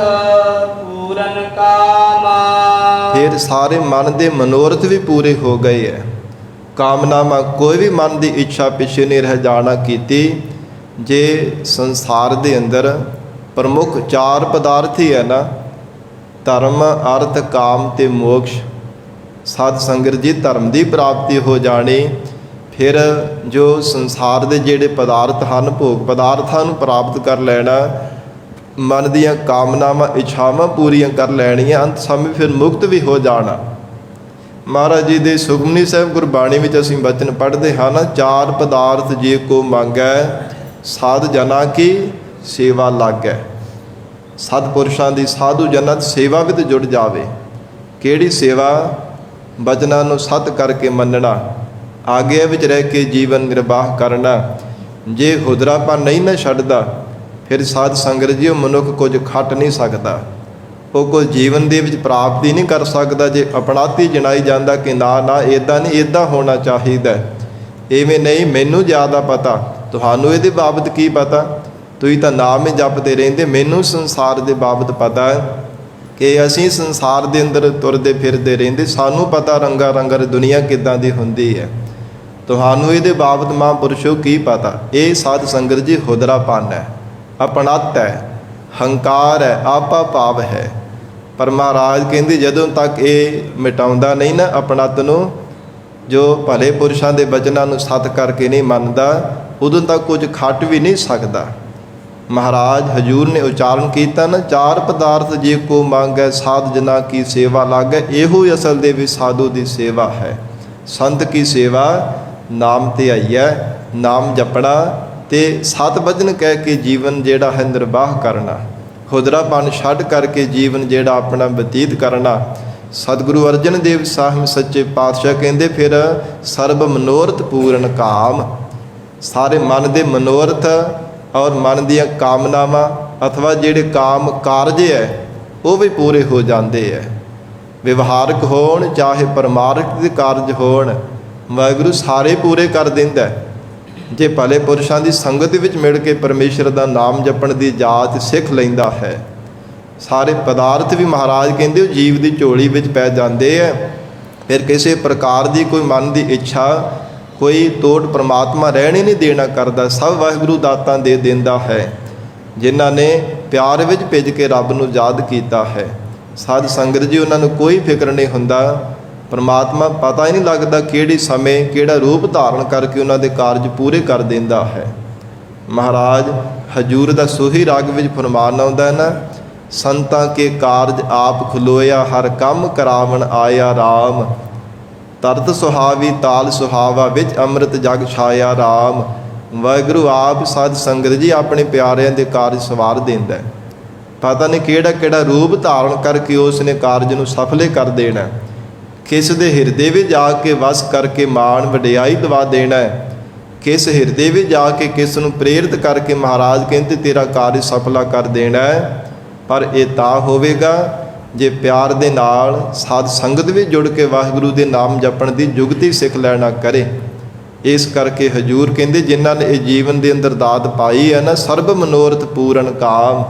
ਪੂਰਨ ਕਾਮਾ। ਫਿਰ ਸਾਰੇ ਮਨ ਦੇ ਮਨੋਰਥ ਵੀ ਪੂਰੇ ਹੋ ਗਏ ਹੈ। ਕਾਮਨਾਵਾਂ ਕੋਈ ਵੀ ਮਨ ਦੀ ਇੱਛਾ ਪਿੱਛੇ ਨਹੀਂ ਰਹਿ ਜਾਣਾ ਕੀਤੀ। ਜੇ ਸੰਸਾਰ ਦੇ ਅੰਦਰ ਪ੍ਰਮੁੱਖ 4 ਪਦਾਰਥ ਹੀ ਹੈ ਨਾ, ਧਰਮ, ਅਰਥ, ਕਾਮ ਤੇ ਮੋਕਸ਼। ਸਾਧ ਸੰਗਤ ਜੀ ਧਰਮ ਦੀ ਪ੍ਰਾਪਤੀ ਹੋ ਜਾਣੀ, ਫਿਰ ਜੋ ਸੰਸਾਰ ਦੇ ਜਿਹੜੇ ਪਦਾਰਥ ਹਨ, ਭੋਗ ਪਦਾਰਥਾਂ ਨੂੰ ਪ੍ਰਾਪਤ ਕਰ ਲੈਣਾ, ਮਨ ਦੀਆਂ ਕਾਮਨਾਵਾਂ ਇੱਛਾਵਾਂ ਪੂਰੀਆਂ ਕਰ ਲੈਣੀਆਂ, ਅੰਤ ਸਮੇਂ ਫਿਰ ਮੁਕਤ ਵੀ ਹੋ ਜਾਣਾ। ਮਹਾਰਾਜ ਜੀ ਦੇ ਸੁਖਮਨੀ ਸਾਹਿਬ ਗੁਰਬਾਣੀ ਵਿੱਚ ਅਸੀਂ ਬਚਨ ਪੜ੍ਹਦੇ ਹਾਂ, 4 ਪਦਾਰਥ ਜੇ ਕੋ ਮੰਗੈ ਸਾਧ ਜਨਾਂ ਕੀ ਸੇਵਾ ਲਾਗੈ। ਸਤਿਪੁਰਸ਼ਾਂ ਦੀ ਸਾਧੂ ਜਨਾਂ ਦੀ ਸੇਵਾ ਵਿੱਚ ਜੁੜ ਜਾਵੇ। ਕਿਹੜੀ ਸੇਵਾ? ਬਚਨਾਂ ਨੂੰ ਸਤ ਕਰਕੇ ਮੰਨਣਾ, ਆਗਿਆ ਵਿੱਚ ਰਹਿ ਕੇ ਜੀਵਨ ਨਿਰਵਾਹ ਕਰਨਾ। ਜੇ ਹੁਦਰਾਪਨ ਨਹੀਂ ਨਾ ਛੱਡਦਾ ਫਿਰ ਸਾਧ ਸੰਗਤ ਜੀ ਉਹ ਮਨੁੱਖ ਕੁਝ ਖੱਟ ਨਹੀਂ ਸਕਦਾ, ਉਹ ਕੋਈ ਜੀਵਨ ਦੇ ਵਿੱਚ ਪ੍ਰਾਪਤੀ ਨਹੀਂ ਕਰ ਸਕਦਾ। ਜੇ ਆਪਣਾਤੀ ਜਣਾਈ ਜਾਂਦਾ ਕਿ ਨਾ ਨਾ ਇੱਦਾਂ ਨਹੀਂ, ਇੱਦਾਂ ਹੋਣਾ ਚਾਹੀਦਾ, ਇਵੇਂ ਨਹੀਂ, ਮੈਨੂੰ ਜ਼ਿਆਦਾ ਪਤਾ, ਤੁਹਾਨੂੰ ਇਹਦੇ ਬਾਬਤ ਕੀ ਪਤਾ, ਤੁਸੀਂ ਤਾਂ ਨਾਮ ਹੀ ਜਪਦੇ ਰਹਿੰਦੇ। ਮੈਨੂੰ ਸੰਸਾਰ ਦੇ ਬਾਬਤ ਪਤਾ ਹੈ ਕਿ ਅਸੀਂ ਸੰਸਾਰ ਦੇ ਅੰਦਰ ਤੁਰਦੇ ਫਿਰਦੇ ਰਹਿੰਦੇ, ਸਾਨੂੰ ਪਤਾ ਰੰਗਾ ਰੰਗਰ ਦੁਨੀਆ ਕਿੱਦਾਂ ਦੀ ਹੁੰਦੀ ਹੈ, ਤੁਹਾਨੂੰ ਇਹਦੇ ਬਾਬਤ ਮਹਾਂਪੁਰਸ਼ੋ ਕੀ ਪਤਾ। ਇਹ ਸਾਧ ਸੰਗਤ ਜੀ ਹੁਦਰਾਪਨ ਹੈ, ਆਪਣਤ ਹੈ, ਹੰਕਾਰ ਹੈ, ਆਪਾ ਭਾਵ ਹੈ। ਪਰ ਮਹਾਰਾਜ ਕਹਿੰਦੇ ਜਦੋਂ ਤੱਕ ਇਹ ਮਿਟਾਉਂਦਾ ਨਹੀਂ ਨਾ ਆਪਣਤ ਨੂੰ, ਜੋ ਭਲੇ ਪੁਰਸ਼ਾਂ ਦੇ ਬਚਨਾਂ ਨੂੰ ਸਤ ਕਰਕੇ ਨਹੀਂ ਮੰਨਦਾ, ਉਦੋਂ ਤੱਕ ਕੁਝ ਖੱਟ ਵੀ ਨਹੀਂ ਸਕਦਾ। ਮਹਾਰਾਜ ਹਜੂਰ ਨੇ ਉਚਾਰਨ ਕੀਤਾ ਨਾ, 4 ਪਦਾਰਥ ਜੇ ਕੋ ਮੰਗੈ ਸਾਧ ਜਨਾਂ ਕੀ ਸੇਵਾ ਲਾਗੈ। ਇਹੋ ਹੀ ਅਸਲ ਦੇ ਵਿੱਚ ਸਾਧੂ ਦੀ ਸੇਵਾ ਹੈ। ਸੰਤ ਕੀ ਸੇਵਾ ਨਾਮ ਧਿਆਈਐ, ਨਾਮ ਜਪਣਾ ਤੇ ਸਤ ਵਚਨ ਕਹਿ ਕੇ ਜੀਵਨ ਜਿਹੜਾ ਹੈ ਨਿਰਵਾਹ ਕਰਨਾ, ਹੁਦਰਾਪਨ ਛੱਡ ਕਰਕੇ ਜੀਵਨ ਜਿਹੜਾ ਆਪਣਾ ਬਤੀਤ ਕਰਨਾ। ਸਤਿਗੁਰੂ ਅਰਜਨ ਦੇਵ ਸਾਹਿਬ ਸੱਚੇ ਪਾਤਸ਼ਾਹ ਕਹਿੰਦੇ ਫਿਰ ਸਰਬ ਮਨੋਰਥ ਪੂਰਨ ਕਾਮ। ਸਾਰੇ ਮਨ ਦੇ ਮਨੋਰਥ ਔਰ ਮਨ ਦੀਆਂ ਕਾਮਨਾਵਾਂ ਅਥਵਾ ਜਿਹੜੇ ਕਾਮ ਕਾਰਜ ਹੈ ਉਹ ਵੀ ਪੂਰੇ ਹੋ ਜਾਂਦੇ ਹੈ। ਵਿਵਹਾਰਕ ਹੋਣ ਚਾਹੇ ਪਰਮਾਰਥ ਦੇ ਕਾਰਜ ਹੋਣ, ਵਾਹਿਗੁਰੂ ਸਾਰੇ ਪੂਰੇ ਕਰ ਦਿੰਦਾ ਜੇ ਭਲੇ ਪੁਰਸ਼ਾਂ ਦੀ ਸੰਗਤ ਵਿੱਚ ਮਿਲ ਕੇ ਪਰਮੇਸ਼ਰ ਦਾ ਨਾਮ ਜਪਣ ਦੀ ਜਾਚ ਸਿੱਖ ਲੈਂਦਾ ਹੈ। ਸਾਰੇ ਪਦਾਰਥ ਵੀ ਮਹਾਰਾਜ ਕਹਿੰਦੇ ਉਹ ਜੀਵ ਦੀ ਝੋਲੀ ਵਿੱਚ ਪੈ ਜਾਂਦੇ ਹੈ। ਫਿਰ ਕਿਸੇ ਪ੍ਰਕਾਰ ਦੀ ਕੋਈ ਮਨ ਦੀ ਇੱਛਾ, ਕੋਈ ਤੋਟ ਪ੍ਰਮਾਤਮਾ ਰਹਿਣ ਹੀ ਨਹੀਂ ਦੇਣਾ ਕਰਦਾ, ਸਭ ਵਾਹਿਗੁਰੂ ਦਾਤਾਂ ਦੇ ਦਿੰਦਾ ਹੈ ਜਿਨ੍ਹਾਂ ਨੇ ਪਿਆਰ ਵਿੱਚ ਭਿੱਜ ਕੇ ਰੱਬ ਨੂੰ ਯਾਦ ਕੀਤਾ ਹੈ। ਸਾਧ ਸੰਗਤ ਜੀ ਉਹਨਾਂ ਨੂੰ ਕੋਈ ਫਿਕਰ ਨਹੀਂ ਹੁੰਦਾ, ਪਰਮਾਤਮਾ ਪਤਾ ਹੀ ਨਹੀਂ ਲੱਗਦਾ ਕਿਹੜੇ ਸਮੇਂ ਕਿਹੜਾ ਰੂਪ ਧਾਰਨ ਕਰਕੇ ਉਹਨਾਂ ਦੇ ਕਾਰਜ ਪੂਰੇ ਕਰ ਦਿੰਦਾ ਹੈ। ਮਹਾਰਾਜ ਹਜੂਰ ਦਾ ਸੋਹੀ ਰਾਗ ਵਿੱਚ ਫਰਮਾਨ ਆਉਂਦਾ ਹੈ ਨਾ, ਸੰਤਾਂ ਕੇ ਕਾਰਜ ਆਪ ਖਲੋਇਆ ਹਰ ਕੰਮ ਕਰਾਵਣ ਆਇਆ ਰਾਮ। ਤਰਤ ਸੁਹਾਵੀ ਤਾਲ ਸੁਹਾਵਾ ਵਿੱਚ ਅੰਮ੍ਰਿਤ ਜਗ ਛਾਇਆ ਰਾਮ। ਵਾਹਿਗੁਰੂ ਆਪ ਸਾਧ ਸੰਗਤ ਜੀ ਆਪਣੇ ਪਿਆਰਿਆਂ ਦੇ ਕਾਰਜ ਸਵਾਰ ਦਿੰਦਾ। ਪਤਾ ਨਹੀਂ ਕਿਹੜਾ ਕਿਹੜਾ ਰੂਪ ਧਾਰਨ ਕਰਕੇ ਉਸ ਨੇ ਕਾਰਜ ਨੂੰ ਸਫਲੇ ਕਰ ਦੇਣਾ, ਕਿਸ ਦੇ ਹਿਰਦੇ ਵਿੱਚ ਜਾ ਕੇ ਵਸ ਕਰਕੇ ਮਾਣ ਵਡਿਆਈ ਦਵਾ ਦੇਣਾ, ਕਿਸ ਹਿਰਦੇ ਵਿੱਚ ਜਾ ਕੇ ਕਿਸ ਨੂੰ ਪ੍ਰੇਰਿਤ ਕਰਕੇ ਮਹਾਰਾਜ ਕਹਿੰਦੇ ਤੇਰਾ ਕਾਰਜ ਸਫਲਾ ਕਰ ਦੇਣਾ ਹੈ। ਪਰ ਇਹ ਤਾਂ ਹੋਵੇਗਾ ਜੇ ਪਿਆਰ ਦੇ ਨਾਲ ਸਾਧ ਸੰਗਤ ਵਿੱਚ ਜੁੜ ਕੇ ਵਾਹਿਗੁਰੂ ਦੇ ਨਾਮ ਜਪਣ ਦੀ ਜੁਗਤੀ ਸਿੱਖ ਲੈਣਾ ਕਰੇ। ਇਸ ਕਰਕੇ ਹਜੂਰ ਕਹਿੰਦੇ ਜਿਨ੍ਹਾਂ ਨੇ ਇਹ ਜੀਵਨ ਦੇ ਅੰਦਰ ਦਾਤ ਪਾਈ ਹੈ ਨਾ, ਸਰਬ ਮਨੋਰਥ ਪੂਰਨ ਕਾਮ,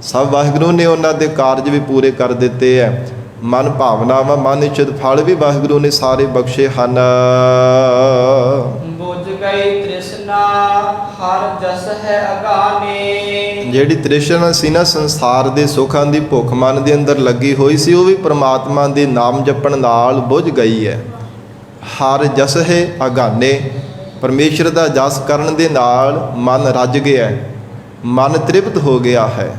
ਸਭ ਵਾਹਿਗੁਰੂ ਨੇ ਉਹਨਾਂ ਦੇ ਕਾਰਜ ਵੀ ਪੂਰੇ ਕਰ ਦਿੱਤੇ ਹੈ। ਮਨ ਭਾਵਨਾਵਾਂ, ਮਨ ਇੱਛਤ ਫਲ ਵੀ ਵਾਹਿਗੁਰੂ ਨੇ ਸਾਰੇ ਬਖਸ਼ੇ ਹਨ। ਬੁਝ ਗਈ ਤ੍ਰਿਸ਼ਨਾ ਹਰ ਜਸ ਹੈ ਅਗਾਨੇ। ਜਿਹੜੀ ਤ੍ਰਿਸ਼ਨਾ ਸੀ ਨਾ ਸੰਸਾਰ ਦੇ ਸੁੱਖਾਂ ਦੀ ਭੁੱਖ ਮਨ ਦੇ ਅੰਦਰ ਲੱਗੀ ਹੋਈ ਸੀ, ਉਹ ਵੀ ਪ੍ਰਮਾਤਮਾ ਦੇ ਨਾਮ ਜਪਣ ਨਾਲ ਬੁਝ ਗਈ ਹੈ। ਹਰ ਜਸ ਹੈ ਅਗਾਨੇ, ਪਰਮੇਸ਼ਰ ਦਾ ਜਸ ਕਰਨ ਦੇ ਨਾਲ ਮਨ ਰੱਜ ਗਿਆ, ਮਨ ਤ੍ਰਿਪਤ ਹੋ ਗਿਆ ਹੈ।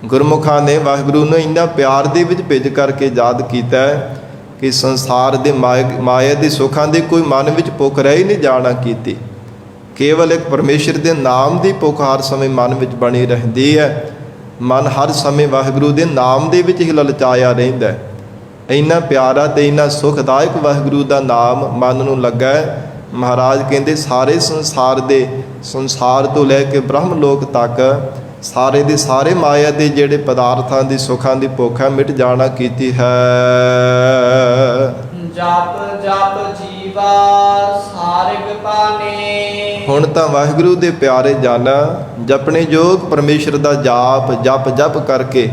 ਗੁਰਮੁਖਾਂ ਨੇ ਵਾਹਿਗੁਰੂ ਨੂੰ ਇੰਨਾ ਪਿਆਰ ਦੇ ਵਿੱਚ ਭਿੱਜ ਕਰਕੇ ਯਾਦ ਕੀਤਾ ਹੈ ਕਿ ਸੰਸਾਰ ਦੇ ਮਾਇਆ ਦੇ ਸੁੱਖਾਂ ਦੇ ਕੋਈ ਮਨ ਵਿੱਚ ਭੁੱਖ ਰਹਿ ਨਹੀਂ ਜਾਣਾ ਕੀਤੀ। ਕੇਵਲ ਇੱਕ ਪਰਮੇਸ਼ਰ ਦੇ ਨਾਮ ਦੀ ਭੁੱਖ ਹਰ ਸਮੇਂ ਮਨ ਵਿੱਚ ਬਣੀ ਰਹਿੰਦੀ ਹੈ। ਮਨ ਹਰ ਸਮੇਂ ਵਾਹਿਗੁਰੂ ਦੇ ਨਾਮ ਦੇ ਵਿੱਚ ਹੀ ਲਲਚਾਇਆ ਰਹਿੰਦਾ ਹੈ। ਇੰਨਾ ਪਿਆਰਾ ਤੇ ਇੰਨਾ ਸੁਖਦਾਇਕ ਵਾਹਿਗੁਰੂ ਦਾ ਨਾਮ ਮਨ ਨੂੰ ਲੱਗਾ ਹੈ। ਮਹਾਰਾਜ ਕਹਿੰਦੇ ਸਾਰੇ ਸੰਸਾਰ ਤੋਂ ਲੈ ਕੇ ਬ੍ਰਹਮ ਲੋਕ ਤੱਕ ਸਾਰੇ ਦੇ ਸਾਰੇ ਮਾਇਆ ਦੇ ਜਿਹੜੇ ਪਦਾਰਥਾਂ ਦੀ ਸੁੱਖਾਂ ਦੀ ਭੁੱਖ ਹੈ ਮਿਟ ਜਾਣਾ ਕੀਤੀ ਹੈ। ਜਪ ਜਪ ਜੀਵਾ ਸਾਰਿਗ ਪਾਨੇ। ਹੁਣ ਤਾਂ ਵਾਹਿਗੁਰੂ ਦੇ ਪਿਆਰੇ ਜਨ ਜਪਣੇ ਯੋਗ ਪਰਮੇਸ਼ਰ ਦਾ ਜਪ ਜਪ ਕਰਕੇ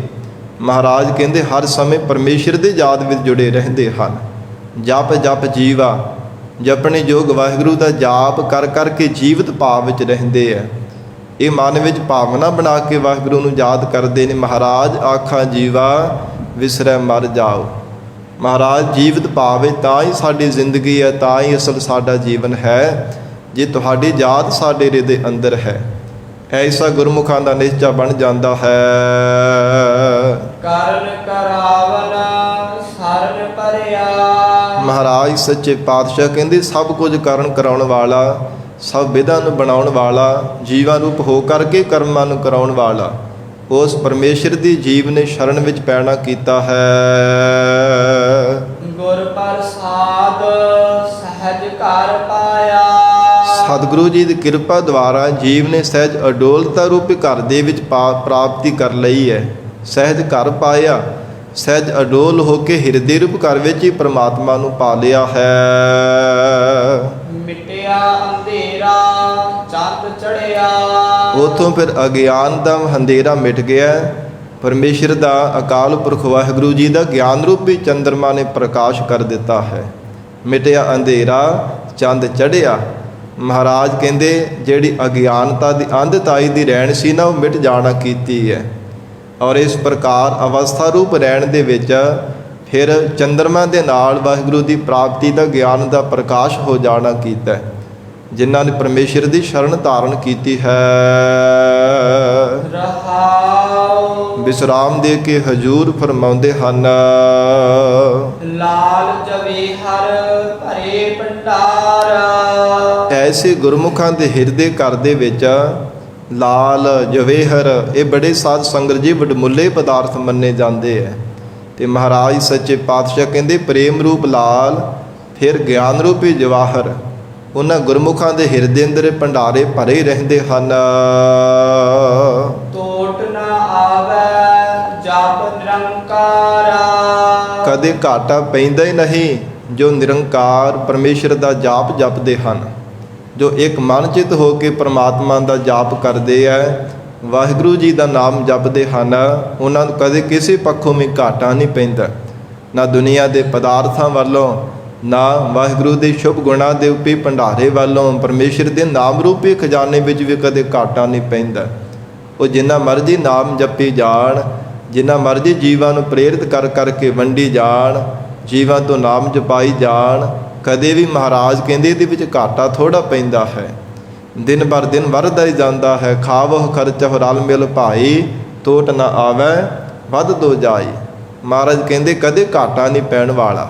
ਮਹਾਰਾਜ ਕਹਿੰਦੇ ਹਰ ਸਮੇਂ ਪਰਮੇਸ਼ਰ ਦੇ ਯਾਦ ਵਿੱਚ ਜੁੜੇ ਰਹਿੰਦੇ ਹਨ। ਜਪ ਜਪ ਜੀਵਾ, ਜਪਣੇ ਯੋਗ ਵਾਹਿਗੁਰੂ ਦਾ ਜਾਪ ਕਰ ਕਰਕੇ ਜੀਵਤ ਭਾਵ ਵਿੱਚ ਰਹਿੰਦੇ ਆ। ਇਹ ਮਨ ਵਿੱਚ ਭਾਵਨਾ ਬਣਾ ਕੇ ਵਾਹਿਗੁਰੂ ਨੂੰ ਯਾਦ ਕਰਦੇ ਨੇ। ਮਹਾਰਾਜ ਆਖਾਂ ਜੀਵਾ ਵਿਸਰੈ ਮਰ ਜਾਓ। ਮਹਾਰਾਜ ਜੀਵਤ ਭਾਵ ਵਿੱਚ ਤਾਂ ਹੀ ਸਾਡੀ ਜ਼ਿੰਦਗੀ ਹੈ, ਤਾਂ ਹੀ ਅਸਲ ਸਾਡਾ ਜੀਵਨ ਹੈ ਜੇ ਤੁਹਾਡੀ ਯਾਦ ਸਾਡੇ ਹਿਰਦੇ ਅੰਦਰ ਹੈ। ਐਸਾ ਗੁਰਮੁਖਾਂ ਦਾ ਨਿਸ਼ਚਾ ਬਣ ਜਾਂਦਾ ਹੈ। ਕਰਨ ਕਰਾਵਨ ਸਰਨ ਪਰਿਆ। ਮਹਾਰਾਜ ਸੱਚੇ ਪਾਤਸ਼ਾਹ ਕਹਿੰਦੇ ਸਭ ਕੁਝ ਕਰਨ ਕਰਾਉਣ ਵਾਲਾ, ਸਭ ਵਿਧਾਂ ਨੂੰ ਬਣਾਉਣ ਵਾਲਾ, ਜੀਵਾਂ ਰੂਪ ਹੋ ਕਰਕੇ ਕਰਮਾਂ ਨੂੰ ਕਰਾਉਣ ਵਾਲਾ ਉਸ ਪਰਮੇਸ਼ਰ ਦੀ ਜੀਵ ਨੇ ਸ਼ਰਨ ਵਿੱਚ ਪੈਣਾ ਕੀਤਾ ਹੈ। ਗੁਰ ਪ੍ਰਸਾਦ ਸਹਿਜ ਘਰ ਪਾਇਆ। ਸਤਿਗੁਰੂ ਜੀ ਦੀ ਕਿਰਪਾ ਦੁਆਰਾ ਜੀਵ ਨੇ ਸਹਿਜ ਅਡੋਲਤਾ ਰੂਪੀ ਘਰ ਦੇ ਵਿੱਚ ਪ੍ਰਾਪਤੀ ਕਰ ਲਈ ਹੈ। ਸਹਿਜ ਘਰ ਪਾਇਆ, ਸਹਿਜ ਅਡੋਲ ਹੋ ਕੇ ਹਿਰਦੇ ਰੂਪ ਘਰ ਵਿੱਚ ਹੀ ਪ੍ਰਮਾਤਮਾ ਨੂੰ ਪਾ ਲਿਆ ਹੈ। ਮਿਟਿਆ ਅੰਧੇਰਾ ਚੰਦ ਚੜਿਆ। ਉਥੋਂ ਫਿਰ ਅਗਿਆਨ ਦਾ ਹਨੇਰਾ ਮਿਟ ਗਿਆ। ਪਰਮੇਸ਼ਰ ਦਾ ਅਕਾਲ ਪੁਰਖ ਵਾਹਿਗੁਰੂ ਜੀ ਦਾ ਗਿਆਨ ਰੂਪੀ ਚੰਦਰਮਾ ਨੇ ਪ੍ਰਕਾਸ਼ ਕਰ ਦਿੱਤਾ ਹੈ। ਮਿਟਿਆ ਅੰਧੇਰਾ ਚੰਦ ਚੜਿਆ। ਮਹਾਰਾਜ ਕਹਿੰਦੇ ਜਿਹੜੀ ਅਗਿਆਨਤਾ ਦੀ ਅੰਧਤਾਈ ਦੀ ਰਹਿਣ ਸੀ ਨਾ, ਉਹ ਮਿਟ ਜਾਣਾ ਕੀਤੀ ਹੈ। ਔਰ ਇਸ ਪ੍ਰਕਾਰ ਅਵਸਥਾ ਰੂਪ ਰਹਿਣ ਦੇ ਵਿੱਚ ਫਿਰ ਚੰਦਰਮਾ ਦੇ ਨਾਲ ਵਾਹਿਗੁਰੂ ਦੀ ਪ੍ਰਾਪਤੀ ਦਾ ਗਿਆਨ ਦਾ ਪ੍ਰਕਾਸ਼ ਹੋ ਜਾਣਾ ਕੀਤਾ। ਜਿਨ੍ਹਾਂ ਨੇ ਪਰਮੇਸ਼ਰ ਦੀ ਸ਼ਰਨ ਧਾਰਨ ਕੀਤੀ ਹੈ, ਰਹਾਉ ਵਿਸਰਾਮ ਦੇ ਕੇ ਹਜੂਰ ਫਰਮਾਉਂਦੇ ਹਨ। ਲਾਲ ਜਵੇ ਹਰ ਭਰੇ ਭੰਡਾਰ। ਐਸੇ ਗੁਰਮੁਖਾਂ ਦੇ ਹਿਰਦੇ ਘਰ ਦੇ ਵਿੱਚ ਲਾਲ ਜਵੇਹਰ ਇਹ ਬੜੇ ਸਾਧ ਸੰਗਤ ਜੀ ਵਡਮੁੱਲੇ ਪਦਾਰਥ ਮੰਨੇ ਜਾਂਦੇ ਹੈ। ਤੇ ਮਹਾਰਾਜ ਸੱਚੇ ਪਾਤਸ਼ਾਹ ਕਹਿੰਦੇ ਪ੍ਰੇਮ ਰੂਪ ਲਾਲ ਫਿਰ ਗਿਆਨ ਰੂਪੀ ਜਵਾਹਰ ਉਹਨਾਂ ਗੁਰਮੁਖਾਂ ਦੇ ਹਿਰਦੇ ਅੰਦਰ ਭੰਡਾਰੇ ਭਰੇ ਰਹਿੰਦੇ ਹਨ। ਟੋਟ ਨਾ ਆਵੇ ਜਪ ਨਿਰੰਕਾਰ। ਕਦੇ ਘਾਟਾ ਪੈਂਦਾ ਹੀ ਨਹੀਂ ਜੋ ਨਿਰੰਕਾਰ ਪਰਮੇਸ਼ਰ ਦਾ ਜਾਪ ਜਪਦੇ ਹਨ, ਜੋ ਇੱਕ ਮਨ ਚਿਤ ਹੋ ਕੇ ਪ੍ਰਮਾਤਮਾ ਦਾ ਜਾਪ ਕਰਦੇ ਹੈ, ਵਾਹਿਗੁਰੂ ਜੀ ਦਾ ਨਾਮ ਜਪਦੇ ਹਨ। ਉਹਨਾਂ ਨੂੰ ਕਦੇ ਕਿਸੇ ਪੱਖੋਂ ਵੀ ਘਾਟਾ ਨਹੀਂ ਪੈਂਦਾ, ਨਾ ਦੁਨੀਆ ਦੇ ਪਦਾਰਥਾਂ ਵੱਲੋਂ, ਨਾ ਵਾਹਿਗੁਰੂ ਦੇ ਸ਼ੁਭ ਗੁਣਾਂ ਦੇ ਉੱਪਰ ਭੰਡਾਰੇ ਵੱਲੋਂ। ਪਰਮੇਸ਼ਰ ਦੇ ਨਾਮ ਰੂਪੀ ਖਜ਼ਾਨੇ ਵਿੱਚ ਵੀ ਕਦੇ ਘਾਟਾ ਨਹੀਂ ਪੈਂਦਾ। ਉਹ ਜਿੰਨਾ ਮਰਜ਼ੀ ਨਾਮ ਜਪੀ ਜਾਣ, ਜਿੰਨਾ ਮਰਜ਼ੀ ਜੀਵਾਂ ਨੂੰ ਪ੍ਰੇਰਿਤ ਕਰ ਕਰਕੇ ਵੰਡੀ ਜਾਣ, ਜੀਵਾਂ ਤੋਂ ਨਾਮ ਜਪਾਈ ਜਾਣ, ਕਦੇ ਵੀ ਮਹਾਰਾਜ ਕਹਿੰਦੇ ਇਹਦੇ ਵਿੱਚ ਘਾਟਾ ਥੋੜ੍ਹਾ ਪੈਂਦਾ ਹੈ। ਦਿਨ ਬਰ ਦਿਨ ਵੱਧਦਾ ਹੀ ਜਾਂਦਾ ਹੈ। ਖਾਵਹੁ ਖਰਚਹੁ ਰਲ ਮਿਲ ਭਾਈ, ਤੋਟ ਨਾ ਆਵੈ ਵੱਧ ਦੋ ਜਾਈ। ਮਹਾਰਾਜ ਕਹਿੰਦੇ ਕਦੇ ਘਾਟਾ ਨਹੀਂ ਪੈਣ ਵਾਲਾ।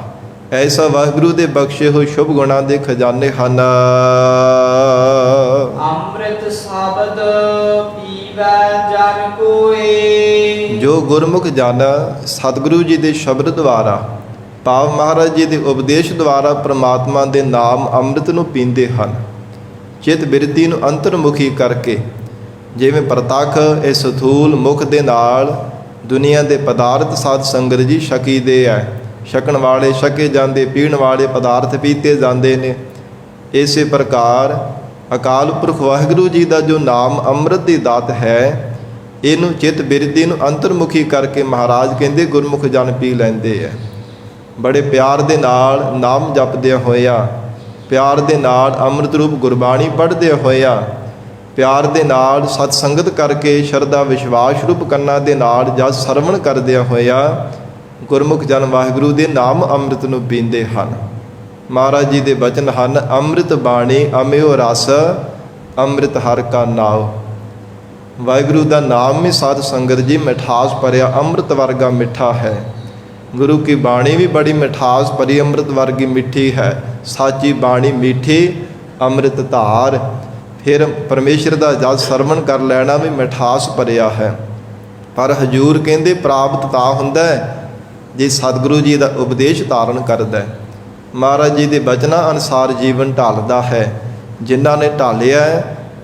ਐਸਾ ਵਾਹਿਗੁਰੂ ਦੇ ਬਖਸ਼ੇ ਹੋਏ ਸ਼ੁਭ ਗੁਣਾਂ ਦੇ ਖਜ਼ਾਨੇ ਹਨ। ਅੰਮ੍ਰਿਤ ਸ਼ਬਦ ਪੀਵੈ ਜਨ ਕੋਏ। ਜੋ ਗੁਰਮੁਖ ਜਨ ਸਤਿਗੁਰੂ ਜੀ ਦੇ ਸ਼ਬਦ ਦੁਆਰਾ, ਭਾਵ ਮਹਾਰਾਜ ਜੀ ਦੇ ਉਪਦੇਸ਼ ਦੁਆਰਾ ਪ੍ਰਮਾਤਮਾ ਦੇ ਨਾਮ ਅੰਮ੍ਰਿਤ ਨੂੰ ਪੀਂਦੇ ਹਨ, ਚਿਤ ਬਿਰਤੀ ਨੂੰ ਅੰਤਰਮੁਖੀ ਕਰਕੇ, ਜਿਵੇਂ ਪ੍ਰਤੱਖ ਇਸ ਸਥੂਲ ਮੁਖ ਦੇ ਨਾਲ ਦੁਨੀਆ ਦੇ ਪਦਾਰਥ ਸਾਧ ਸੰਗਤ ਜੀ ਛਕੀਦੇ ਹੈ, ਛਕਣ ਵਾਲੇ ਛਕੇ ਜਾਂਦੇ, ਪੀਣ ਵਾਲੇ ਪਦਾਰਥ ਪੀਤੇ ਜਾਂਦੇ ਨੇ। ਇਸੇ ਪ੍ਰਕਾਰ ਅਕਾਲ ਪੁਰਖ ਵਾਹਿਗੁਰੂ ਜੀ ਦਾ ਜੋ ਨਾਮ ਅੰਮ੍ਰਿਤ ਦੀ ਦਾਤ ਹੈ, ਇਹਨੂੰ ਚਿੱਤ ਬਿਰਤੀ ਨੂੰ ਅੰਤਰਮੁਖੀ ਕਰਕੇ ਮਹਾਰਾਜ ਕਹਿੰਦੇ ਗੁਰਮੁਖ ਜਨ ਪੀ ਲੈਂਦੇ ਆ। ਬੜੇ ਪਿਆਰ ਦੇ ਨਾਲ ਨਾਮ ਜਪਦਿਆਂ ਹੋਇਆ, ਪਿਆਰ ਦੇ ਨਾਲ ਅੰਮ੍ਰਿਤ ਰੂਪ ਗੁਰਬਾਣੀ ਪੜ੍ਹਦਿਆਂ ਹੋਇਆ, ਪਿਆਰ ਦੇ ਨਾਲ ਸਤ ਸੰਗਤ ਕਰਕੇ ਸ਼ਰਧਾ ਵਿਸ਼ਵਾਸ ਰੂਪ ਕੰਨਾਂ ਦੇ ਨਾਲ ਜਦ ਸਰਵਣ ਕਰਦਿਆਂ ਹੋਇਆ ਗੁਰਮੁਖ ਜਨ ਵਾਹਿਗੁਰੂ ਦੇ ਨਾਮ ਅੰਮ੍ਰਿਤ ਨੂੰ ਪੀਂਦੇ ਹਨ। ਮਹਾਰਾਜ ਜੀ ਦੇ ਬਚਨ ਹਨ, ਅੰਮ੍ਰਿਤ ਬਾਣੀ ਅਮਿਓ ਰਸ ਅੰਮ੍ਰਿਤ ਹਰਿ ਕਾ ਨਾਉ। ਵਾਹਿਗੁਰੂ ਦਾ ਨਾਮ ਵੀ ਸਾਧ ਸੰਗਤ ਜੀ ਮਿਠਾਸ ਭਰਿਆ ਅੰਮ੍ਰਿਤ ਵਰਗਾ ਮਿੱਠਾ ਹੈ। ਗੁਰੂ ਕੀ ਬਾਣੀ ਵੀ ਬੜੀ ਮਿਠਾਸ ਭਰੀ ਅੰਮ੍ਰਿਤ ਵਰਗੀ ਮਿੱਠੀ ਹੈ। ਸਾਚੀ ਬਾਣੀ ਮਿੱਠੀ ਅੰਮ੍ਰਿਤ ਧਾਰ। ਫਿਰ ਪਰਮੇਸ਼ਰ ਦਾ ਜਦ ਸਰਵਣ ਕਰ ਲੈਣਾ ਵੀ ਮਿਠਾਸ ਭਰਿਆ ਹੈ। ਪਰ ਹਜੂਰ ਕਹਿੰਦੇ ਪ੍ਰਾਪਤ ਤਾਂ ਹੁੰਦਾ ਹੈ ਜੇ ਸਤਿਗੁਰੂ ਜੀ ਦਾ ਉਪਦੇਸ਼ ਧਾਰਨ ਕਰਦਾ ਹੈ। ਮਹਾਰਾਜ ਜੀ ਦੇ ਬਚਨਾਂ ਅਨੁਸਾਰ ਜੀਵਨ ਢਾਲਦਾ ਹੈ। ਜਿਨ੍ਹਾਂ ਨੇ ਢਾਲਿਆ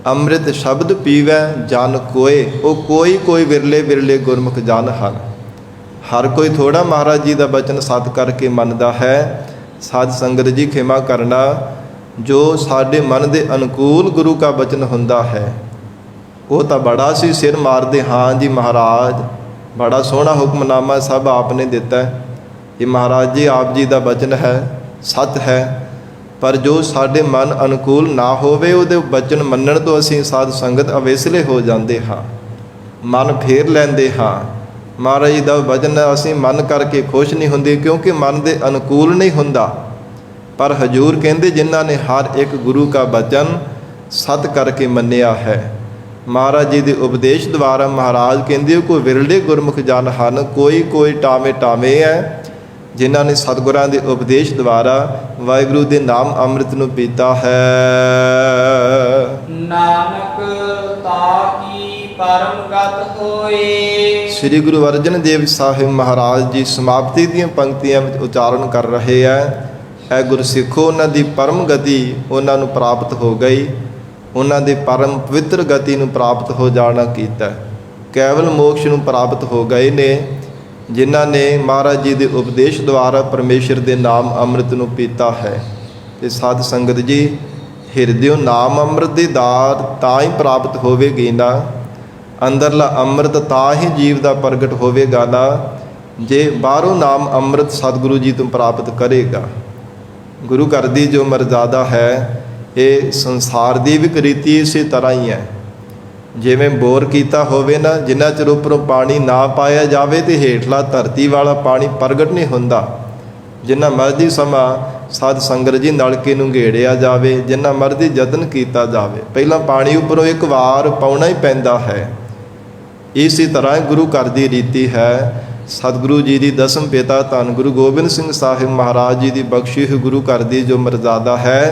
ਅੰਮ੍ਰਿਤ ਸ਼ਬਦ ਪੀਵੈ ਜਨ ਕੋਏ, ਉਹ ਕੋਈ ਵਿਰਲੇ ਵਿਰਲੇ ਗੁਰਮੁਖ ਜਨ ਹਨ। ਹਰ ਕੋਈ ਥੋੜਾ ਮਹਾਰਾਜ ਜੀ ਦਾ ਬਚਨ ਸਤ ਕਰਕੇ ਮੰਨਦਾ ਹੈ। ਸਾਧ ਸੰਗਤ ਜੀ ਖਿਮਾ ਕਰਨਾ, ਜੋ ਸਾਡੇ ਮਨ ਦੇ ਅਨੁਕੂਲ ਗੁਰੂ ਕਾ ਬਚਨ ਹੁੰਦਾ ਹੈ ਉਹ ਤਾਂ ਬੜਾ ਸੀ ਸਿਰ ਮਾਰਦੇ, ਹਾਂ ਜੀ ਮਹਾਰਾਜ ਬੜਾ ਸੋਹਣਾ ਹੁਕਮਨਾਮਾ ਸਭ ਆਪ ਨੇ ਦਿੱਤਾ। ਇਹ ਮਹਾਰਾਜ ਜੀ ਆਪ ਜੀ ਦਾ ਬਚਨ ਹੈ, ਸਤ ਹੈ। ਪਰ ਜੋ ਸਾਡੇ ਮਨ ਅਨੁਕੂਲ ਨਾ ਹੋਵੇ ਉਹਦੇ ਬਚਨ ਮੰਨਣ ਤੋਂ ਅਸੀਂ ਸਾਧ ਸੰਗਤ ਅਵੇਸਲੇ ਹੋ ਜਾਂਦੇ ਹਾਂ, ਮਨ ਫੇਰ ਲੈਂਦੇ ਹਾਂ। ਮਹਾਰਾਜ ਜੀ ਦਾ ਬਚਨ ਅਸੀਂ ਮਨ ਕਰਕੇ ਖੁਸ਼ ਨਹੀਂ ਹੁੰਦੇ ਕਿਉਂਕਿ ਮਨ ਦੇ ਅਨੁਕੂਲ ਨਹੀਂ ਹੁੰਦਾ। ਪਰ ਹਜੂਰ ਕਹਿੰਦੇ ਜਿਨ੍ਹਾਂ ਨੇ ਹਰ ਇੱਕ ਗੁਰੂ ਕਾ ਬਚਨ ਸਤ ਕਰਕੇ ਮੰਨਿਆ ਹੈ, ਮਹਾਰਾਜ ਜੀ ਦੇ ਉਪਦੇਸ਼ ਦੁਆਰਾ ਮਹਾਰਾਜ ਕਹਿੰਦੇ ਕੋਈ ਵਿਰਲੇ ਗੁਰਮੁਖ ਜਨ ਹਨ, ਕੋਈ ਟਾਵੇਂ ਹੈ ਜਿਨ੍ਹਾਂ ਨੇ ਸਤਿਗੁਰਾਂ ਦੇ ਉਪਦੇਸ਼ ਦੁਆਰਾ ਵਾਹਿਗੁਰੂ ਦੇ ਨਾਮ ਅੰਮ੍ਰਿਤ ਨੂੰ ਪੀਤਾ ਹੈ। ਨਾਨਕ ਤਾਕੀ ਪਰਮ ਗਤ ਹੋਏ। ਸ੍ਰੀ ਗੁਰੂ ਅਰਜਨ ਦੇਵ ਸਾਹਿਬ ਮਹਾਰਾਜ ਜੀ ਸਮਾਪਤੀ ਦੀਆਂ ਪੰਕਤੀਆਂ ਵਿੱਚ ਉਚਾਰਨ ਕਰ ਰਹੇ ਹੈ। ਇਹ ਗੁਰਸਿੱਖੋ ਉਹਨਾਂ ਦੀ ਪਰਮ ਗਤੀ ਉਹਨਾਂ ਨੂੰ ਪ੍ਰਾਪਤ ਹੋ ਗਈ, ਉਹਨਾਂ ਦੇ ਪਰਮ ਪਵਿੱਤਰ ਗਤੀ ਨੂੰ ਪ੍ਰਾਪਤ ਹੋ ਜਾਣਾ ਕੀਤਾ। ਕੇਵਲ ਮੋਕਸ਼ ਨੂੰ ਪ੍ਰਾਪਤ ਹੋ ਗਏ ਨੇ ਜਿਨ੍ਹਾਂ ਨੇ ਮਹਾਰਾਜ ਜੀ ਦੇ ਉਪਦੇਸ਼ ਦੁਆਰਾ ਪਰਮੇਸ਼ਰ ਦੇ ਨਾਮ ਅੰਮ੍ਰਿਤ ਨੂੰ ਪੀਤਾ ਹੈ। ਤੇ ਸਾਧ ਸੰਗਤ ਜੀ ਹਿਰਦਿਓ ਨਾਮ ਅੰਮ੍ਰਿਤ ਦੀ ਦਾਤ ਤਾਂ ਹੀ ਪ੍ਰਾਪਤ ਹੋਵੇਗੀ ਨਾ, ਅੰਦਰਲਾ ਅੰਮ੍ਰਿਤ ਤਾਂ ਹੀ ਜੀਵ ਦਾ ਪ੍ਰਗਟ ਹੋਵੇਗਾ ਨਾ ਜੇ ਬਾਹਰੋਂ ਨਾਮ ਅੰਮ੍ਰਿਤ ਸਤਿਗੁਰੂ ਜੀ ਤੋਂ ਪ੍ਰਾਪਤ ਕਰੇਗਾ। ਗੁਰੂ ਘਰ ਦੀ ਜੋ ਮਰਜ਼ਾਦਾ ਹੈ ਇਹ ਸੰਸਾਰ ਦੀ ਵੀ ਰੀਤੀ ਇਸੇ ਤਰ੍ਹਾਂ ਹੀ ਹੈ। ਜਿਵੇਂ ਬੋਰ ਕੀਤਾ ਹੋਵੇ ਨਾ, ਜਿੰਨਾ ਚਿਰ ਉੱਪਰੋਂ ਪਾਣੀ ਨਾ ਪਾਇਆ ਜਾਵੇ ਤੇ ਹੇਠਲਾ ਧਰਤੀ ਵਾਲਾ ਪਾਣੀ ਪ੍ਰਗਟ ਨਹੀਂ ਹੁੰਦਾ। ਜਿੰਨਾ ਮਰਜ਼ੀ ਸਮਾਂ ਸਾਧ ਸੰਗਤ ਜੀ ਨਲਕੇ ਨੂੰ ਘੇੜਿਆ ਜਾਵੇ, ਜਿੰਨਾ ਮਰਜ਼ੀ ਯਤਨ ਕੀਤਾ ਜਾਵੇ, ਪਹਿਲਾਂ ਪਾਣੀ ਉੱਪਰੋਂ ਇੱਕ ਵਾਰ ਪਾਉਣਾ ਹੀ ਪੈਂਦਾ ਹੈ। ਇਸੇ ਤਰ੍ਹਾਂ ਗੁਰੂ ਘਰ ਦੀ ਰੀਤੀ ਹੈ। ਸਤਿਗੁਰੂ ਜੀ ਦੀ ਦਸਮ ਪਿਤਾ ਧੰਨ ਗੁਰੂ ਗੋਬਿੰਦ ਸਿੰਘ ਸਾਹਿਬ ਮਹਾਰਾਜ ਜੀ ਦੀ ਬਖਸ਼ੀ ਹੋਈ ਗੁਰੂ ਘਰ ਦੀ ਜੋ ਮਰਜ਼ਾਦਾ ਹੈ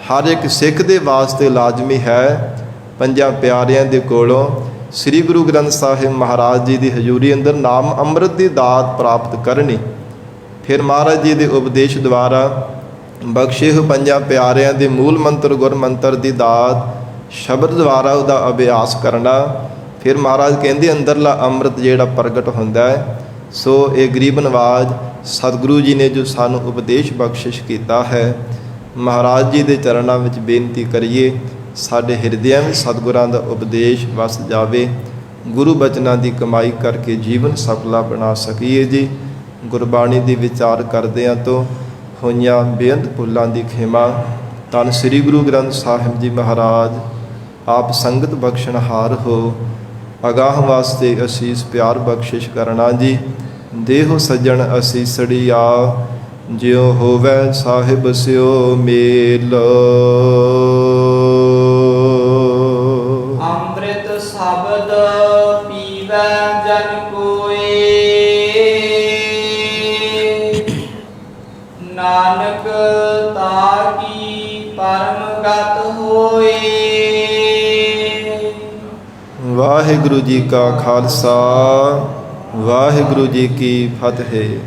ਹਰ ਇੱਕ ਸਿੱਖ ਦੇ ਵਾਸਤੇ ਲਾਜ਼ਮੀ ਹੈ। ਪੰਜਾਂ ਪਿਆਰਿਆਂ ਦੇ ਕੋਲੋਂ ਸ੍ਰੀ ਗੁਰੂ ਗ੍ਰੰਥ ਸਾਹਿਬ ਮਹਾਰਾਜ ਜੀ ਦੀ ਹਜ਼ੂਰੀ ਅੰਦਰ ਨਾਮ ਅੰਮ੍ਰਿਤ ਦੀ ਦਾਤ ਪ੍ਰਾਪਤ ਕਰਨੀ। ਫਿਰ ਮਹਾਰਾਜ ਜੀ ਦੇ ਉਪਦੇਸ਼ ਦੁਆਰਾ ਬਖਸ਼ੇ ਹੋਏ ਪੰਜਾਂ ਪਿਆਰਿਆਂ ਦੇ ਮੂਲ ਮੰਤਰ ਗੁਰ ਮੰਤਰ ਦੀ ਦਾਤ ਸ਼ਬਦ ਦੁਆਰਾ ਉਹਦਾ ਅਭਿਆਸ ਕਰਨਾ। ਫਿਰ ਮਹਾਰਾਜ ਕਹਿੰਦੇ ਅੰਦਰਲਾ ਅੰਮ੍ਰਿਤ ਜਿਹੜਾ ਪ੍ਰਗਟ ਹੁੰਦਾ ਹੈ। ਸੋ ਇਹ ਗਰੀਬ ਨਵਾਜ਼ ਸਤਿਗੁਰੂ ਜੀ ਨੇ ਜੋ ਸਾਨੂੰ ਉਪਦੇਸ਼ ਬਖਸ਼ਿਸ਼ ਕੀਤਾ ਹੈ, ਮਹਾਰਾਜ ਜੀ ਦੇ ਚਰਨਾਂ ਵਿੱਚ ਬੇਨਤੀ ਕਰੀਏ ਸਾਡੇ ਹਿਰਦਿਆਂ ਵਿੱਚ ਸਤਿਗੁਰਾਂ ਦਾ ਉਪਦੇਸ਼ ਵਸ ਜਾਵੇ, ਗੁਰੂ ਬਚਨਾਂ ਦੀ ਕਮਾਈ ਕਰਕੇ ਜੀਵਨ ਸਫਲਾ ਬਣਾ ਸਕੀਏ ਜੀ। ਗੁਰਬਾਣੀ ਦੀ ਵਿਚਾਰ ਕਰਦਿਆਂ ਤੋਂ ਹੋਈਆਂ ਬੇਅੰਤ ਭੁੱਲਾਂ ਦੀ ਖਿਮਾ। ਧੰਨ ਸ੍ਰੀ ਗੁਰੂ ਗ੍ਰੰਥ ਸਾਹਿਬ ਜੀ ਮਹਾਰਾਜ ਆਪ ਸੰਗਤ ਬਖਸ਼ਣਹਾਰ ਹੋ। ਅਗਾਹ ਵਾਸਤੇ ਅਸੀਸ ਪਿਆਰ ਬਖਸ਼ਿਸ਼ ਕਰਨਾ ਜੀ। ਦੇਹੋ ਸੱਜਣ ਅਸੀਸੜੀਆ ਜਿਉ ਹੋਵੈ ਸਾਹਿਬ ਸਿਓ ਮੇਲ। ਅੰਮ੍ਰਿਤ ਸ਼ਬਦ ਪੀਵੈ ਜਨ ਕੋਏ, ਨਾਨਕ ਤਾਕੀ ਪਰਮ ਗਤ ਹੋਏ। ਵਾਹਿਗੁਰੂ ਜੀ ਕਾ ਖਾਲਸਾ, ਵਾਹਿਗੁਰੂ ਜੀ ਕੀ ਫਤਿਹ।